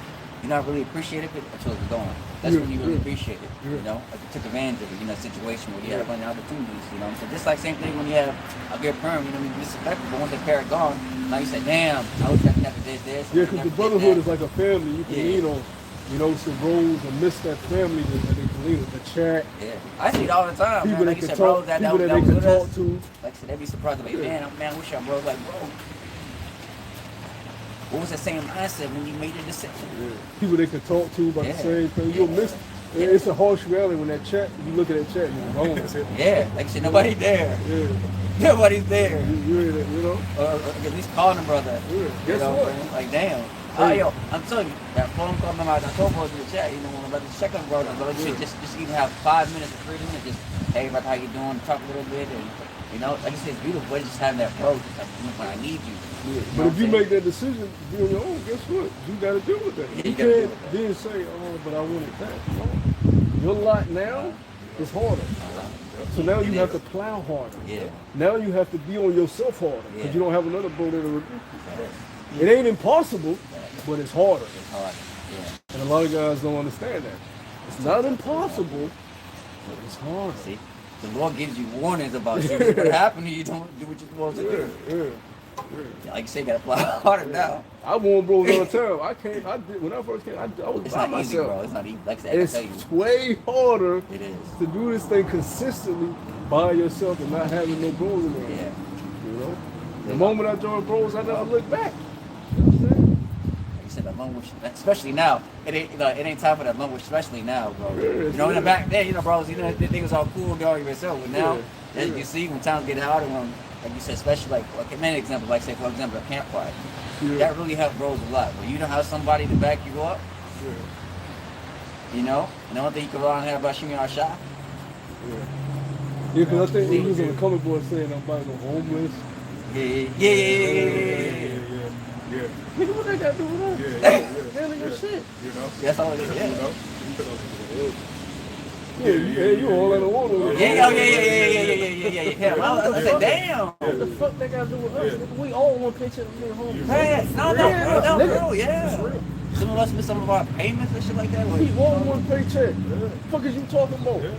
you're not really appreciative of it until it's gone. That's when you really appreciate it. Yeah. You know, like you took advantage of it. You know, situation where you had a bunch of opportunities. You know what I'm saying? Just like same thing when you have a good perm. You know, you're disrespectful, but once the pair gone, now you say, damn, I wish I never did this. Yeah, I because never the did brotherhood that. is like a family. You can Yeah. lean on, you know, some roles and miss that family that they can lean on. The chat, Yeah, I see it all the time. people Man. Like that you can said, bro, talk, that people that was they can with talk us. to. Like I said, they'd be surprised. Like, Yeah. man, I wish I, bro. Like, bro, what was the same mindset when you made a decision? People they can talk to about Yeah. the same thing. You'll miss. It's a harsh reality when that chat. You look at that chat and you're gone. Yeah, like I said, nobody there. Yeah, Nobody's there. you know. Or at least calling a brother. Yeah. You Guess know, what? man? Like, damn. Oh, yo, I'm telling you, that phone call, remember I told bros in the chat, you know, when I'm about to check on brothers, bro, you should just even have 5 minutes of freedom and just, hey, brother, how you doing, talk a little bit, and, you know, like I said, it's beautiful, but just having that bro, just like, when I need you. Yeah. know But what if you I'm make that decision, be on your own. Guess what? You got to deal with that. Yeah, you you gotta deal can't with that. then say, "Oh, but I wanted that." No. Your lot now is harder. So now you It have is. to plow harder. Yeah. Now you have to be on yourself harder because Yeah. you don't have another bro that'll rebuke you. It ain't impossible, but it's harder. It's hard. Yeah. And a lot of guys don't understand that. It's not impossible, but it's harder. See, the Lord gives you warnings about shit. What happened to you, don't do what you're supposed to do. Yeah. Like you say, you gotta apply harder now. I warn bros all the time. I did when I first came. I was It's by not easy, myself. bro. It's not easy. Like I said, I can It's tell you. way harder It is. to do this thing consistently by yourself and not having no bros around. Yeah. You know? The moment I joined bros, I never looked back. You know what I'm saying? Like you said, that moment, especially now, it ain't time for that moment, especially now, bro. Yeah, You know, in the yeah. back then, you know, bros, you know, the thing was all cool, going yourself, but now, Yeah, as yeah. you see, when times get harder, when, like you said, especially like, okay, many examples, like say, for example, a campfire, Yeah. that really helped bros a lot. When you don't have somebody to back you up, Yeah. you know, and the only thing you can rely on about Shimmy our shot. Yeah, because I think he was on the comic board saying about the homeless. Yeah. Yeah. Nigga, what they got to do with us? Yeah. Nigga, your shit. You know? That's all it is, You yeah. know? You all in the water. Yeah. I said, damn. What the fuck they got to do with us? Nigga, we all want picture of being homeless. Man, no, Nigga. bro, yeah. Some of us miss some of our payments and shit like that. We all want paycheck. What the fuck is you talking about? Yeah.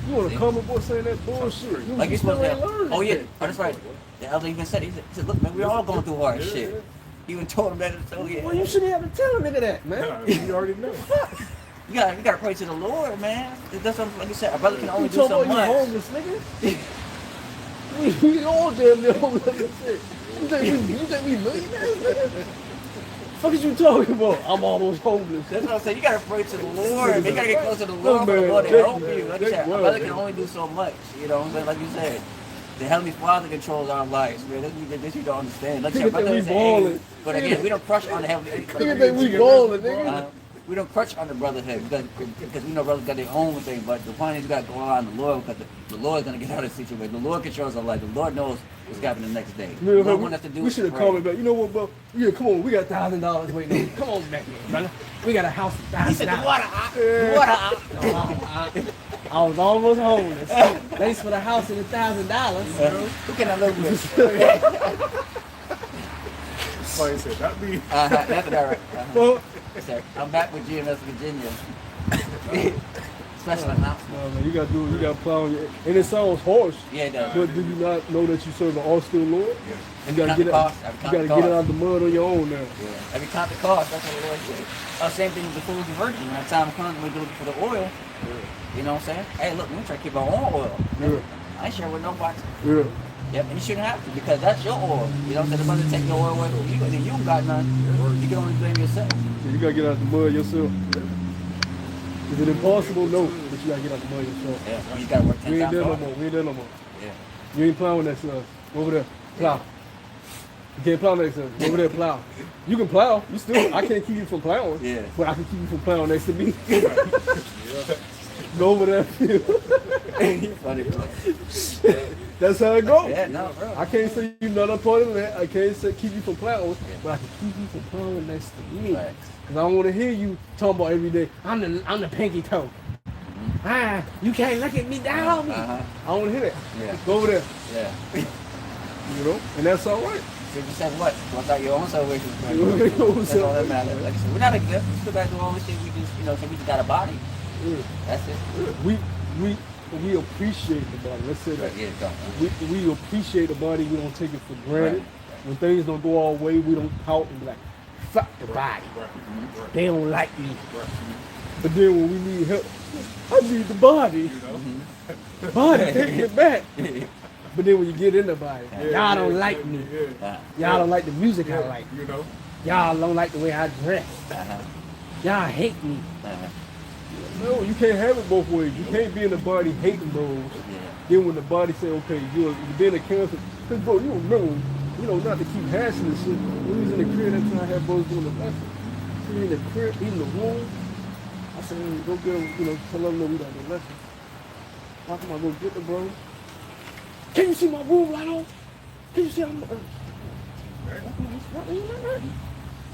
You on a See? comic book saying that bullshit. You Like you still supposed ain't to. learned Oh yeah, that. oh, that's right. The elder even said, he said, look, man, we all going through hard shit. He even told him that. So yeah. Well, you shouldn't have to tell a nigga that, man. You already know. You gotta pray to the Lord, man. That's what, like you said, a brother can only You do talking so about you much. homeless, nigga? we all damn near homeless and shit. You think we millionaires, nigga? Fuck is you talking about? I'm almost homeless. That's what I'm saying. You gotta pray to the Lord. You gotta get closer to the Look, Lord for the man, Lord to that- help you. Like you that said, a word, brother can man. only do so much. You know what I'm saying? Like you said. The Heavenly Father controls our lives, man. This you don't understand. Like, Nigga your brother think we is saying, ballin'. but again, we don't crush on the Heavenly. Nigga think we ballin', nigga. We don't crutch on the brotherhood because we know brothers got their own thing. But the point is, you got to go on the Lord because the Lord's gonna get out of the situation. The Lord controls our life. The Lord knows what's happening the next day. The Lord wants us to do. We should have pray. called it back. You know what, bro? Yeah, come on. We got $1,000 waiting on you. Come on back here, brother. We got a house for $1,000. He said, "The water, I was almost homeless. Thanks for the house and $1,000. Who can I live with?" Somebody said, not me. That's that right. Well, Yes, sir. I'm back with GMS Virginia. Special announcement. no, man, you got to do it. You got to plow on your. And it sounds harsh. Yeah, it does. But do you not know that you serve an all-still Lord? You got Count to the get it. cost. You Count got to the get it cost. out of the mud on your own now. Yeah. Every count the cost, that's what the Lord said. Same thing with the food virgin. When that time comes, we do it for the oil. You know what I'm saying? Hey, look, we try to keep our own oil. Yeah. I ain't sharing with nobody. Yeah. Yep, and you shouldn't have to because that's your oil. You know what I'm saying? The brother take your oil away from you, and then you don't got none. You can only blame yourself. Yeah, you got to get out the mud yourself. Is it impossible? No. But you got to get out the mud yourself. Yeah, you gotta work 10 We ain't times there no harder. more. We ain't there no more. Yeah. You ain't plowing next to us. Over there. Plow. You can't plow next to us. Over there, plow. You can plow. You still, I can't keep you from plowing. Yeah. But I can keep you from plowing next to me. Go over there. You funny, bro. That's how it goes. Yeah, no, bro. I can't say you not a part of that. I can't say keep you from plowing, but I can keep you from plowing next to me. Facts. Cause I don't want to hear you talking about every day. I'm the pinky toe. You can't look at me down. Uh-huh. I don't want to hear that. Yeah. Go over there. Yeah. You know, and that's all right. Scripture said what? Sort out your own salvation. Your own That's all that salvation. matters. Like I said, we're not exempt. We still got to do all this shit. We just, you know, so we just got a body. Yeah. That's it. We appreciate the body. Let's say that. Right, yeah, go. We appreciate the body. We don't take it for granted. Right. When things don't go our way, we don't pout and be like, fuck the body. They don't like me. But then when we need help, I need the body. Body, take it back. But then when you get in the body, y'all don't like me. Y'all don't like the music I like. You know? Y'all don't like the way I dress. Y'all hate me. No, you can't have it both ways. You can't be in the body hating those. Then when the body say, okay, you're being a cancer, because bro, you remember, you know, not to keep hashing this shit. When we was in the crib that time I had brothers doing the lesson. We in the crib, eating the room. I said, hey, go get them, you know, tell them that we got the lesson. How come I go get the bro? Can you see my room right on? Can you see I'm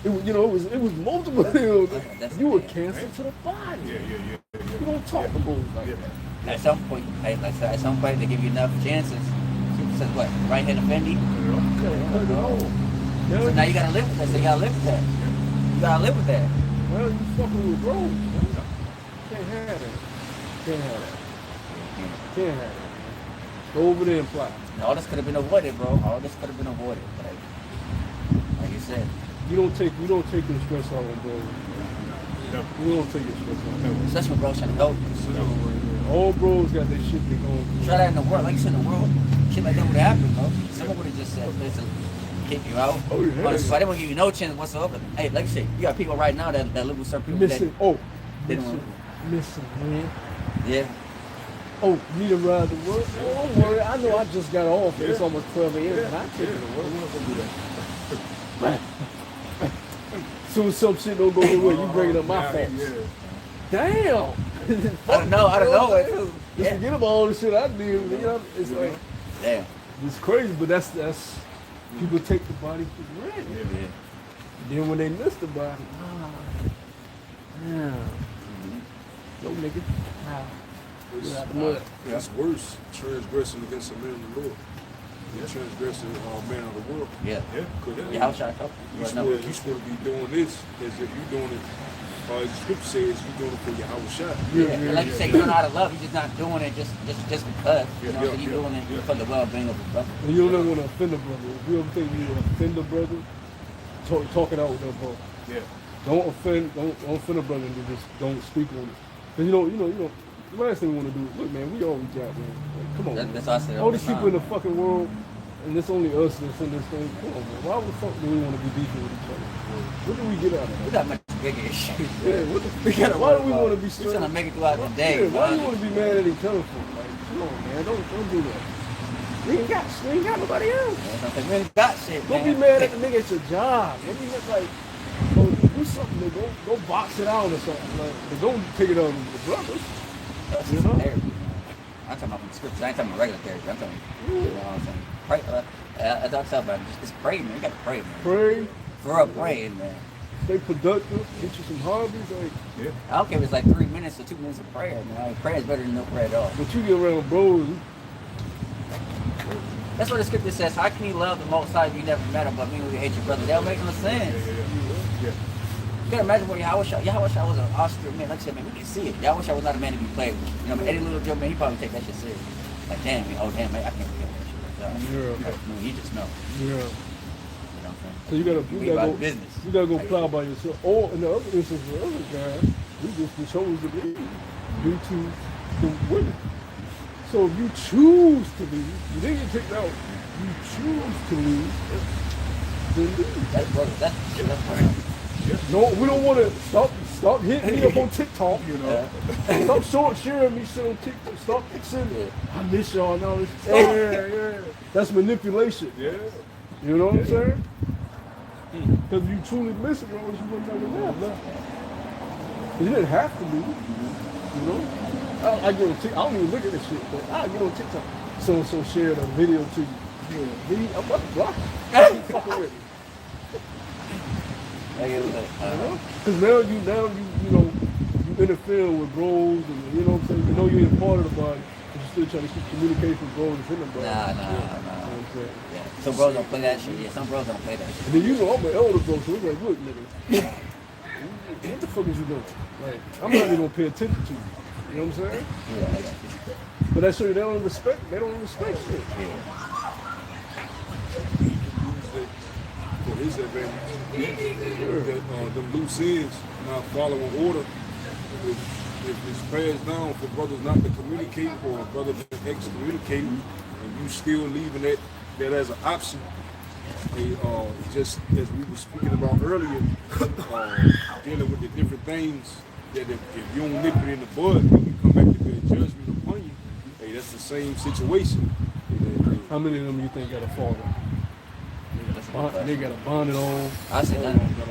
it was, you know, it was multiple things. You were cancer to the body. You don't talk to boys like that. At some point, like I said, at some point they give you enough chances. Scripture says what? Right hand offending. So now you gotta live with that. So you gotta live with that. You gotta live with that. Well, you fucking with bros. Can't have that. Can't have that. Can't have that. Go over there and fly. And all this could have been avoided, bro. All this could have been avoided. Like you said. We don't take the stress out on bros. We don't take the stress out. Especially when bros trying to help you. All bros got their shit they going through. Try that in the world. Like you said, in the world, shit like that would happen, bro. Someone would have just said, listen, kick you out. Oh, yeah. But they won't give you no chance whatsoever. Hey, like you said, you got people right now that live with certain people Missing, missing, man. Yeah. Oh, need to ride to work? Oh, don't worry. I know I just got off. It's almost 12 a.m. and I take it to work. Soon as some shit don't go your way, you bring it up my fault. Damn. I don't know. Just forget about all the shit I did. You know, it's like, Damn. it's crazy, but that's people take the body for granted. Then when they miss the body, no nigga. It's worse transgressing against the man of the Lord than transgressing man of the world. Yeah. Because Yeah, I was trying to help you you. supposed to be doing this as if you're doing it. As the scripture says, you're doing it for your house shot. And like you say, you know how to love. You're just not doing it just because. You know, so you're doing it for the well-being of the brother. And you don't ever want to offend a brother. If you ever think you offend a brother, talk it out with that brother. Don't offend a brother and just don't speak on it. Cause you know, the last thing we want to do is, look, man, we all reach out, man. Like, come on, man. That's what I said All these the people in time. the fucking world, and it's only us that's in this thing. Come on, man. Why the fuck do we want to be beefing with each other? What do we get out of We that? got much bigger issues. Yeah, why do we want to be We're trying to make it throughout the day. Yeah, why do you want to be mad at each other for? Like, come on, man, don't do that. We ain't got nobody else. We ain't got shit, man. Don't be mad at the nigga at your job. Don't be like, do something, nigga. Go box it out or something. Like, but don't take it on the brothers. That's You know? therapy. I'm talking about from scripture. I ain't talking about regular therapy. I'm talking, you know what I'm saying? Pray. I talk about just pray, man. You got to pray, man. Pray, For real, praying, man. stay productive, get you some hobbies. Like, I don't care if it's like 3 minutes or 2 minutes of prayer, man. Like, prayer is better than no prayer at all. but you get around bros. That's what the scripture says. How can you love the Most High if you never met him, but mean you hate your brother? That don't make no sense. You gotta imagine what Yahushua was an Austrian man. Like I said, man, we can see it. Yahushua was not a man to be played with. You know, Eddie Little Joe, man, he probably take that shit serious. Like, damn, man, man, I can't forget that shit. Like, no, he just know. Yeah. You know what I'm saying? So you We about gotta business. you gotta go plow by yourself. Or in the other instance, the other guy, we just chose to leave due to the women. So if you choose to leave, you didn't get kicked out. You choose to leave, then leave. That's brother. That's brother. No, we don't want to stop hitting me up on TikTok. You know? Stop sharing me shit on TikTok. Stop sending. I miss y'all and all this stuff. Yeah. That's manipulation. Yeah. You know what I'm saying? Because if you truly miss it, bro, you would never have nothing. You didn't have to be. You know? I get on TikTok. I don't even look at this shit, but I get on TikTok. So shared a video to you. Yeah, I'm about to block you. Fucking with me. Because now you interfere with bros, and you know what I'm saying. You know you're a part of the body, But you're still trying to keep communication going within them, bro. Nah. You know what I'm saying? Yeah. Some bros don't play that shit. Yeah, some bros don't play that shit. And then you know I'm an elder, bro, so it's like, look, nigga, what the fuck is you doing? Like, I'm not even gonna pay attention to you. You know what I'm saying? Yeah, I got you. But that's so they don't respect shit. For his advantage. That them loose ends not following order. If it's passed down for brothers not to communicate or brothers to excommunicate, and you still leaving that as an option, just as we were speaking about earlier, dealing with the different things that if you don't nip it in the bud, when you come back to be a judgment upon you, hey, that's the same situation. How many of them you think got a father? They got a bonnet on. I say none of them.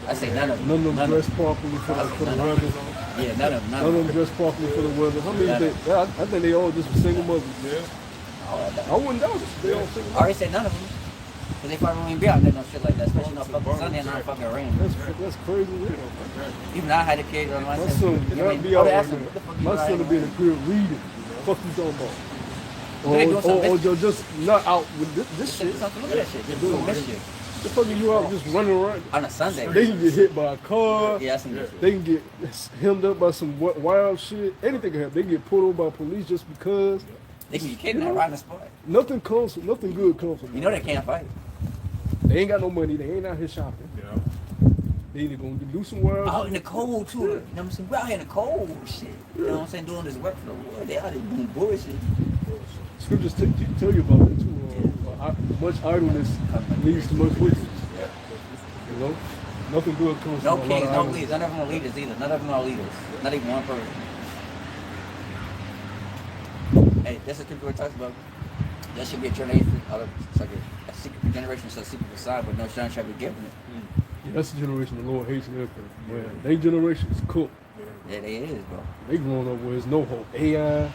I say none of them. None of them dressed properly for the weather. Yeah, none of them. None of them dressed properly for the weather. How many think? I think they all just were single mothers. Yeah. I wouldn't doubt it. They all single I already said none of them. Because they probably won't even be out there no shit like that, especially no fucking Sunday and not fucking rain. That's crazy. Even I had a kid on my My son would not be out right now. My son would be in the crib reading. Fuck you talking about? Or just not out with this shit. Look at that shit. They're doing this shit. The fuck are you out just running around? On a Sunday. They can get hit by a car. Yeah, I seen that shit. They can get hemmed up by some wild shit. Anything can happen. They get pulled over by police just because. They can get kidnapped right on the spot. Nothing good comes from it. You know they can't fight. They ain't got no money. They ain't out here shopping. Yeah. They either gonna do some wild Out shit. in the cold too. You know what I'm saying? We're out here in the cold shit. You know what I'm saying? Doing this work for the Lord. They out here doing bullshit. Scriptures tell you about that too. Much idleness leads to much wickedness. You know, nothing good comes No from a lot kings, of no idleness. leaders. None of them are leaders either. None of them are leaders. Not even one person. Hey, that's the scripture talks about. There should be a generation, it's like a secret generation, so secret beside, but no son shall be given it. Yeah, that's the generation the Lord hates and everything. Man, they generation is cooked. Yeah, they is, bro. They growing up where there's no hope. AI,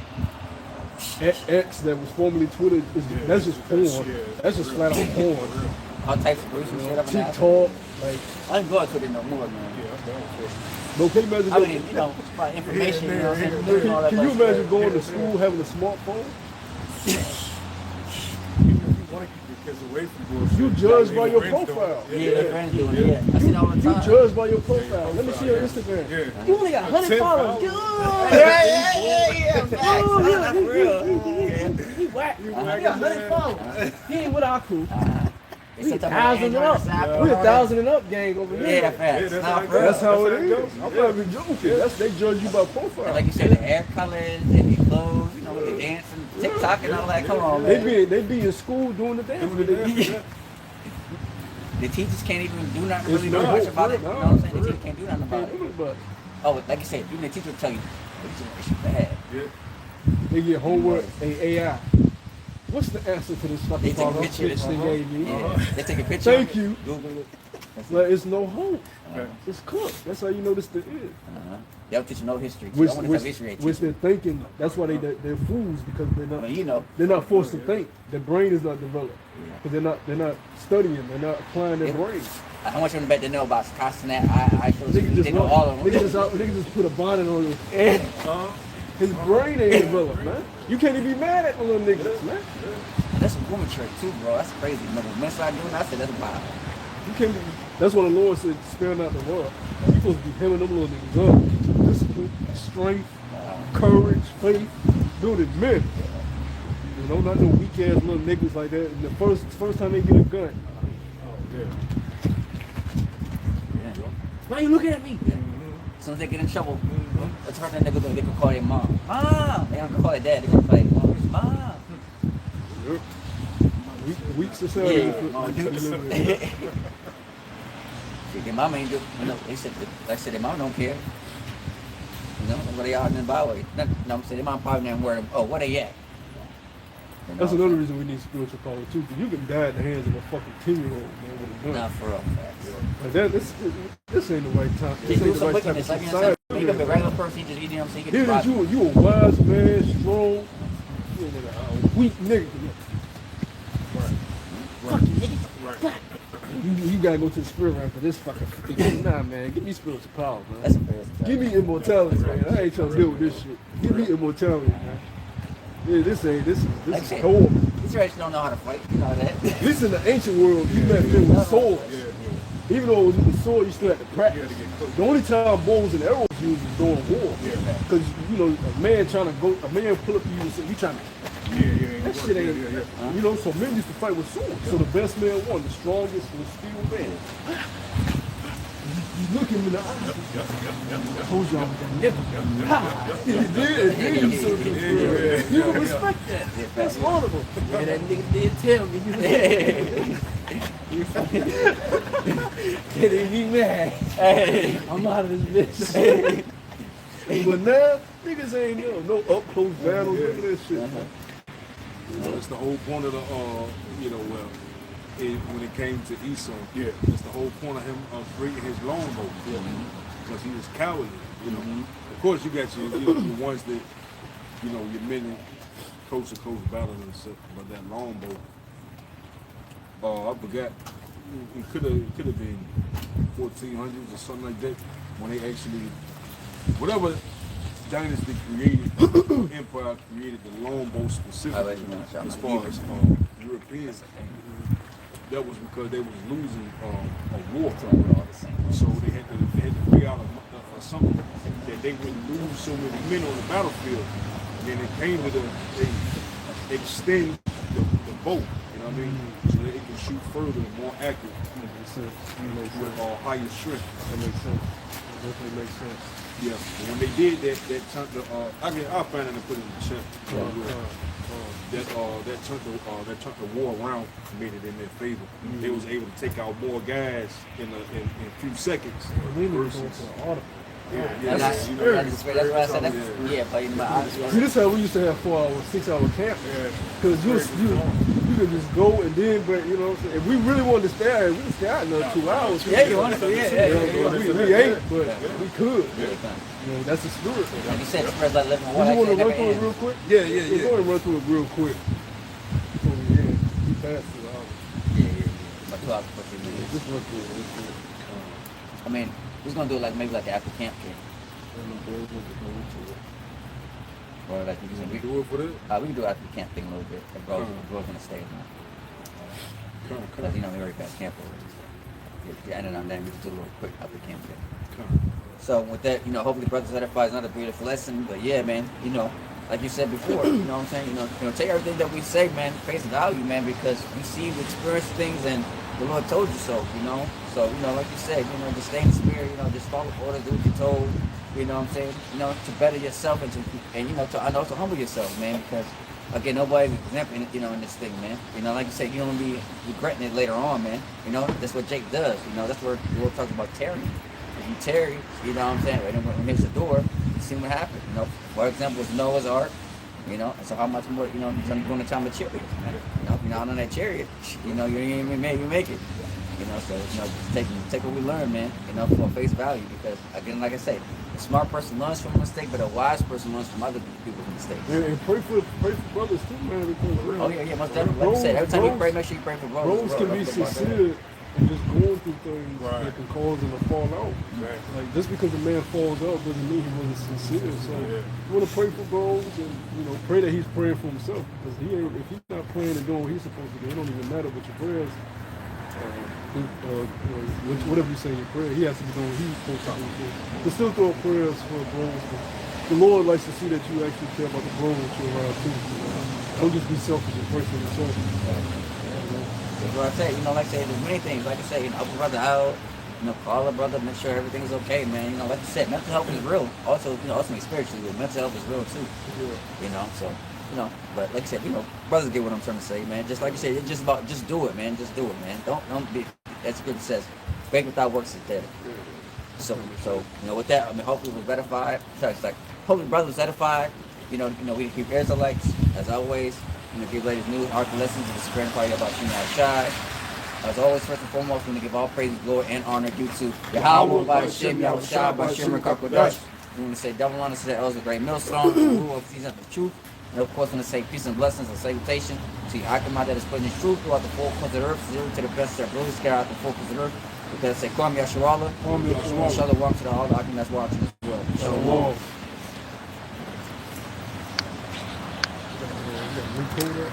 X that was formerly Twitter, that's just porn. That's just flat out porn. All types of gruesome shit up in there. TikTok, like, I ain't going to it no more, man. no, can you imagine? I mean, you know, about information, you know what I'm saying? News and all that Can you other imagine stuff. going to school having a smartphone? You judge by your profile. Yeah, their friends doing it. Yeah, I see it all the You time. judge by your profile. Let me see your Instagram. You only got 100 followers. Yeah. Facts. For real. He whack. He got 100 followers. He ain't with our crew. We It's 1,000 and up. We 1,000 and up gang over here. Yeah, facts. Nah, for real. That's how it is. I'm not even joking. They judge you by And profile. like you said, the hair colors, and the clothes, you know, the dancing, TikTok and all that. Come on, man. They be in school doing the dance. The teachers can't even do nothing It's really no much hope, about it. You no, know what I'm saying? The no. teacher can't do nothing about it. But Oh, like you said, even the teacher will tell you, this generation bad. they get homework and AI. What's the answer to this They fucking take a problem picture of this. they gave me? Yeah. They take a picture. Thank of it, you. Google it. That's it. Like, it's no hope. Uh-huh. It's cooked. That's how you know this the is. Uh-huh. They'll teach you no history. Which, I want to which, have history. which they're thinking. That's why they're fools because Well, you know, they're not forced to think. Their brain is not developed because they're not studying. They're not applying their Yeah. brain. I want you to bet they know about Costinat. I they know run- all of them. nigga just put a bonnet on his head. His brain ain't developed, man. You can't even be mad at the little niggas, man. That's a woman trick too, bro. That's crazy. When men start doing that, I said that's wild. You can't be. That's what the Lord said, spare not the rod. You supposed to be hemming them little niggas up. Teach them discipline, strength, courage, faith, building men. You know, not no weak ass little niggas like that. And the first time they get a gun. Yeah. Why you looking at me? As soon as they get in trouble, that's the first thing they go do. They can call their mom. Mom! They don't call their dad. They gonna call their mom. Mom! Weak society. Yeah. Their mama ain't do. You know, they said, like I said, their mom don't care. You know, what they out in the byway. No, I'm saying their mom probably never worried. Oh, where they at? You know? That's another reason we need spiritual power too. Because you can die in the hands of a fucking 10-year-old man with a gun. Not for real. Facts. Like this ain't the right time. They This do ain't the some right type of wickedness. Like, you know, society. you can be a regular person. You just, you know what I'm saying? You Here get is you a wise man, strong, you a weak nigga. Fucking nigga. You gotta go to the spirit realm for this fucking. Nah, man, give me spiritual power, man. That's a fair. Give me immortality, man. I ain't trying to deal with this shit. Give me immortality, man. Yeah, this Like I is said, cold. These rats don't know how to fight. You know that. This in the ancient world, you met men with swords. Yeah, Even though it was with the sword, you still had to practice. The only time bows and arrows used is during war. Because you know, a man pull up to you and say, "You trying to?" That shit ain't. You know, so men used to fight with swords. So the best man won, the strongest was still man. You look him in the eye. I told y'all with that nigga. He did something. You don't respect that. That's honorable. Yeah, that nigga did tell me. You Kidding me, man. Hey. I'm out of this bitch. But now, niggas ain't no up close battles, none of that shit. You know, that's the whole point of the, you know, when it came to Esau. Yeah. That's the whole point of him breaking his longbow. Because he was cowardly, you know. Of course, you got your ones that, you know, your men in coast to coast battling and stuff, but that longbow, I forgot, it could have been 1400s or something like that, when they actually, whatever dynasty created, empire created the longbow specifically, as far as Europeans, that was because they was losing a war. So they had to figure out something that they wouldn't lose so many men on the battlefield. And then it came to they extend the bow, you know what I mean? So that it can shoot further and more accurate with higher strength. That makes sense. That definitely makes sense. Yeah, and when they did that turned the I'll find it and put it in the chat. That turned the war around, made it in their favor. They was able to take out more guys in a few seconds. Versus, And that's why I said that. Yeah, but you know, See, this is how we used to have 4 hour, 6 hour camp. Because you could just go and then, but you know, if we really wanted to stay out, we could stay out another 2 hours. Yeah, you wanted to, yeah. We ain't, but we could. You know, that's the spirit. Like you said, it spreads like living water. You want to Never run through it ends. real quick? Yeah. We're going to run through it real quick. So, yeah, we passed 2 hours. But 2 hours before you leave. Just run through it real quick. I mean, we're gonna do it like maybe like after camp thing. Or like we can Do it for that? we can do it after the camp thing a little bit. The bro's gonna stay now. Because you know we already passed camp already. Yeah, and then we just do a little quick after camp thing. So with that, you know, hopefully Brothers Edify is not a beautiful lesson, but yeah, man, you know, like you said before, you know what I'm saying? You know, take everything that we say, man, face value, man, because we see, we experience things, and the Lord told you so, you know. So, you know, like you said, you know, just stay in the spirit, you know, just follow orders, do what you're told, you know what I'm saying? You know, to better yourself and you know, to humble yourself, man, because again, nobody's exempt, you know, in this thing, man. You know, like you said, you don't be regretting it later on, man. You know, that's what Jake does. You know, that's where the Lord talks about tarrying. If you tarry, you know what I'm saying? Right when it hits the door, you see what happened. You know, for example, it's Noah's Ark. You know, so how much more, you know, during the time of chariots, man. You know, if you're not on that chariot, you know, you ain't even make it. You know, so, you know, just take what we learn, man, you know, for face value, because, again, like I say, a smart person learns from a mistake, but a wise person learns from other people's mistakes. Yeah, and pray for brothers too, man, because Oh, yeah, most definitely. Like you said, every time you pray, make sure you pray for brothers. bros can be sincere and just going through things that can cause them to fall out. Right. Like, just because a man falls out doesn't mean he wasn't sincere. So you want to pray for bros and, you know, pray that he's praying for himself, because if he's not praying and doing what he's supposed to do, it don't even matter what your prayers. You know, whatever you say in your prayer, he has to be doing what he's supposed to do. But still throw prayers for bros. The Lord likes to see that you actually care about the bros that you're around too. Don't just be selfish and pray for yourself. That's what I say, you know, like I say, there's many things. Like I say, you know, help a brother out, you know, call a brother, make sure everything is okay, man. You know, like I said, mental health is real. Also, you know, ultimately spiritually, but mental health is real too. You know, so, you know, but like I said, you know, brothers get what I'm trying to say, man. Just like you said, it's just about, just do it, man. Just do it, man. Don't be, as Scripture says, faith without works is dead. So, you know, with that, I mean, hopefully we're edified. It's like, hopefully brothers was edified. You know, we keep Israelites, as always. You know, give ladies new art lessons to the Spirit Party about Shimei Shai. As always, first and foremost, we want to give all praise, glory, and honor due to Yahweh, by Hashem, Yahweh Shai, by Shimmer Kakodash. We want to say double honor to the elders of the great millstone, the rule of season of the truth. And of course, we want to say peace and blessings and salutation to Yakima that is putting his truth throughout the four corners of the earth, zero to the best of their ability, scattered out the four corners of the earth. Because say, Kwam Yasharallah, Shalom to all the Akim that's watching as well. Shalom. Kodak.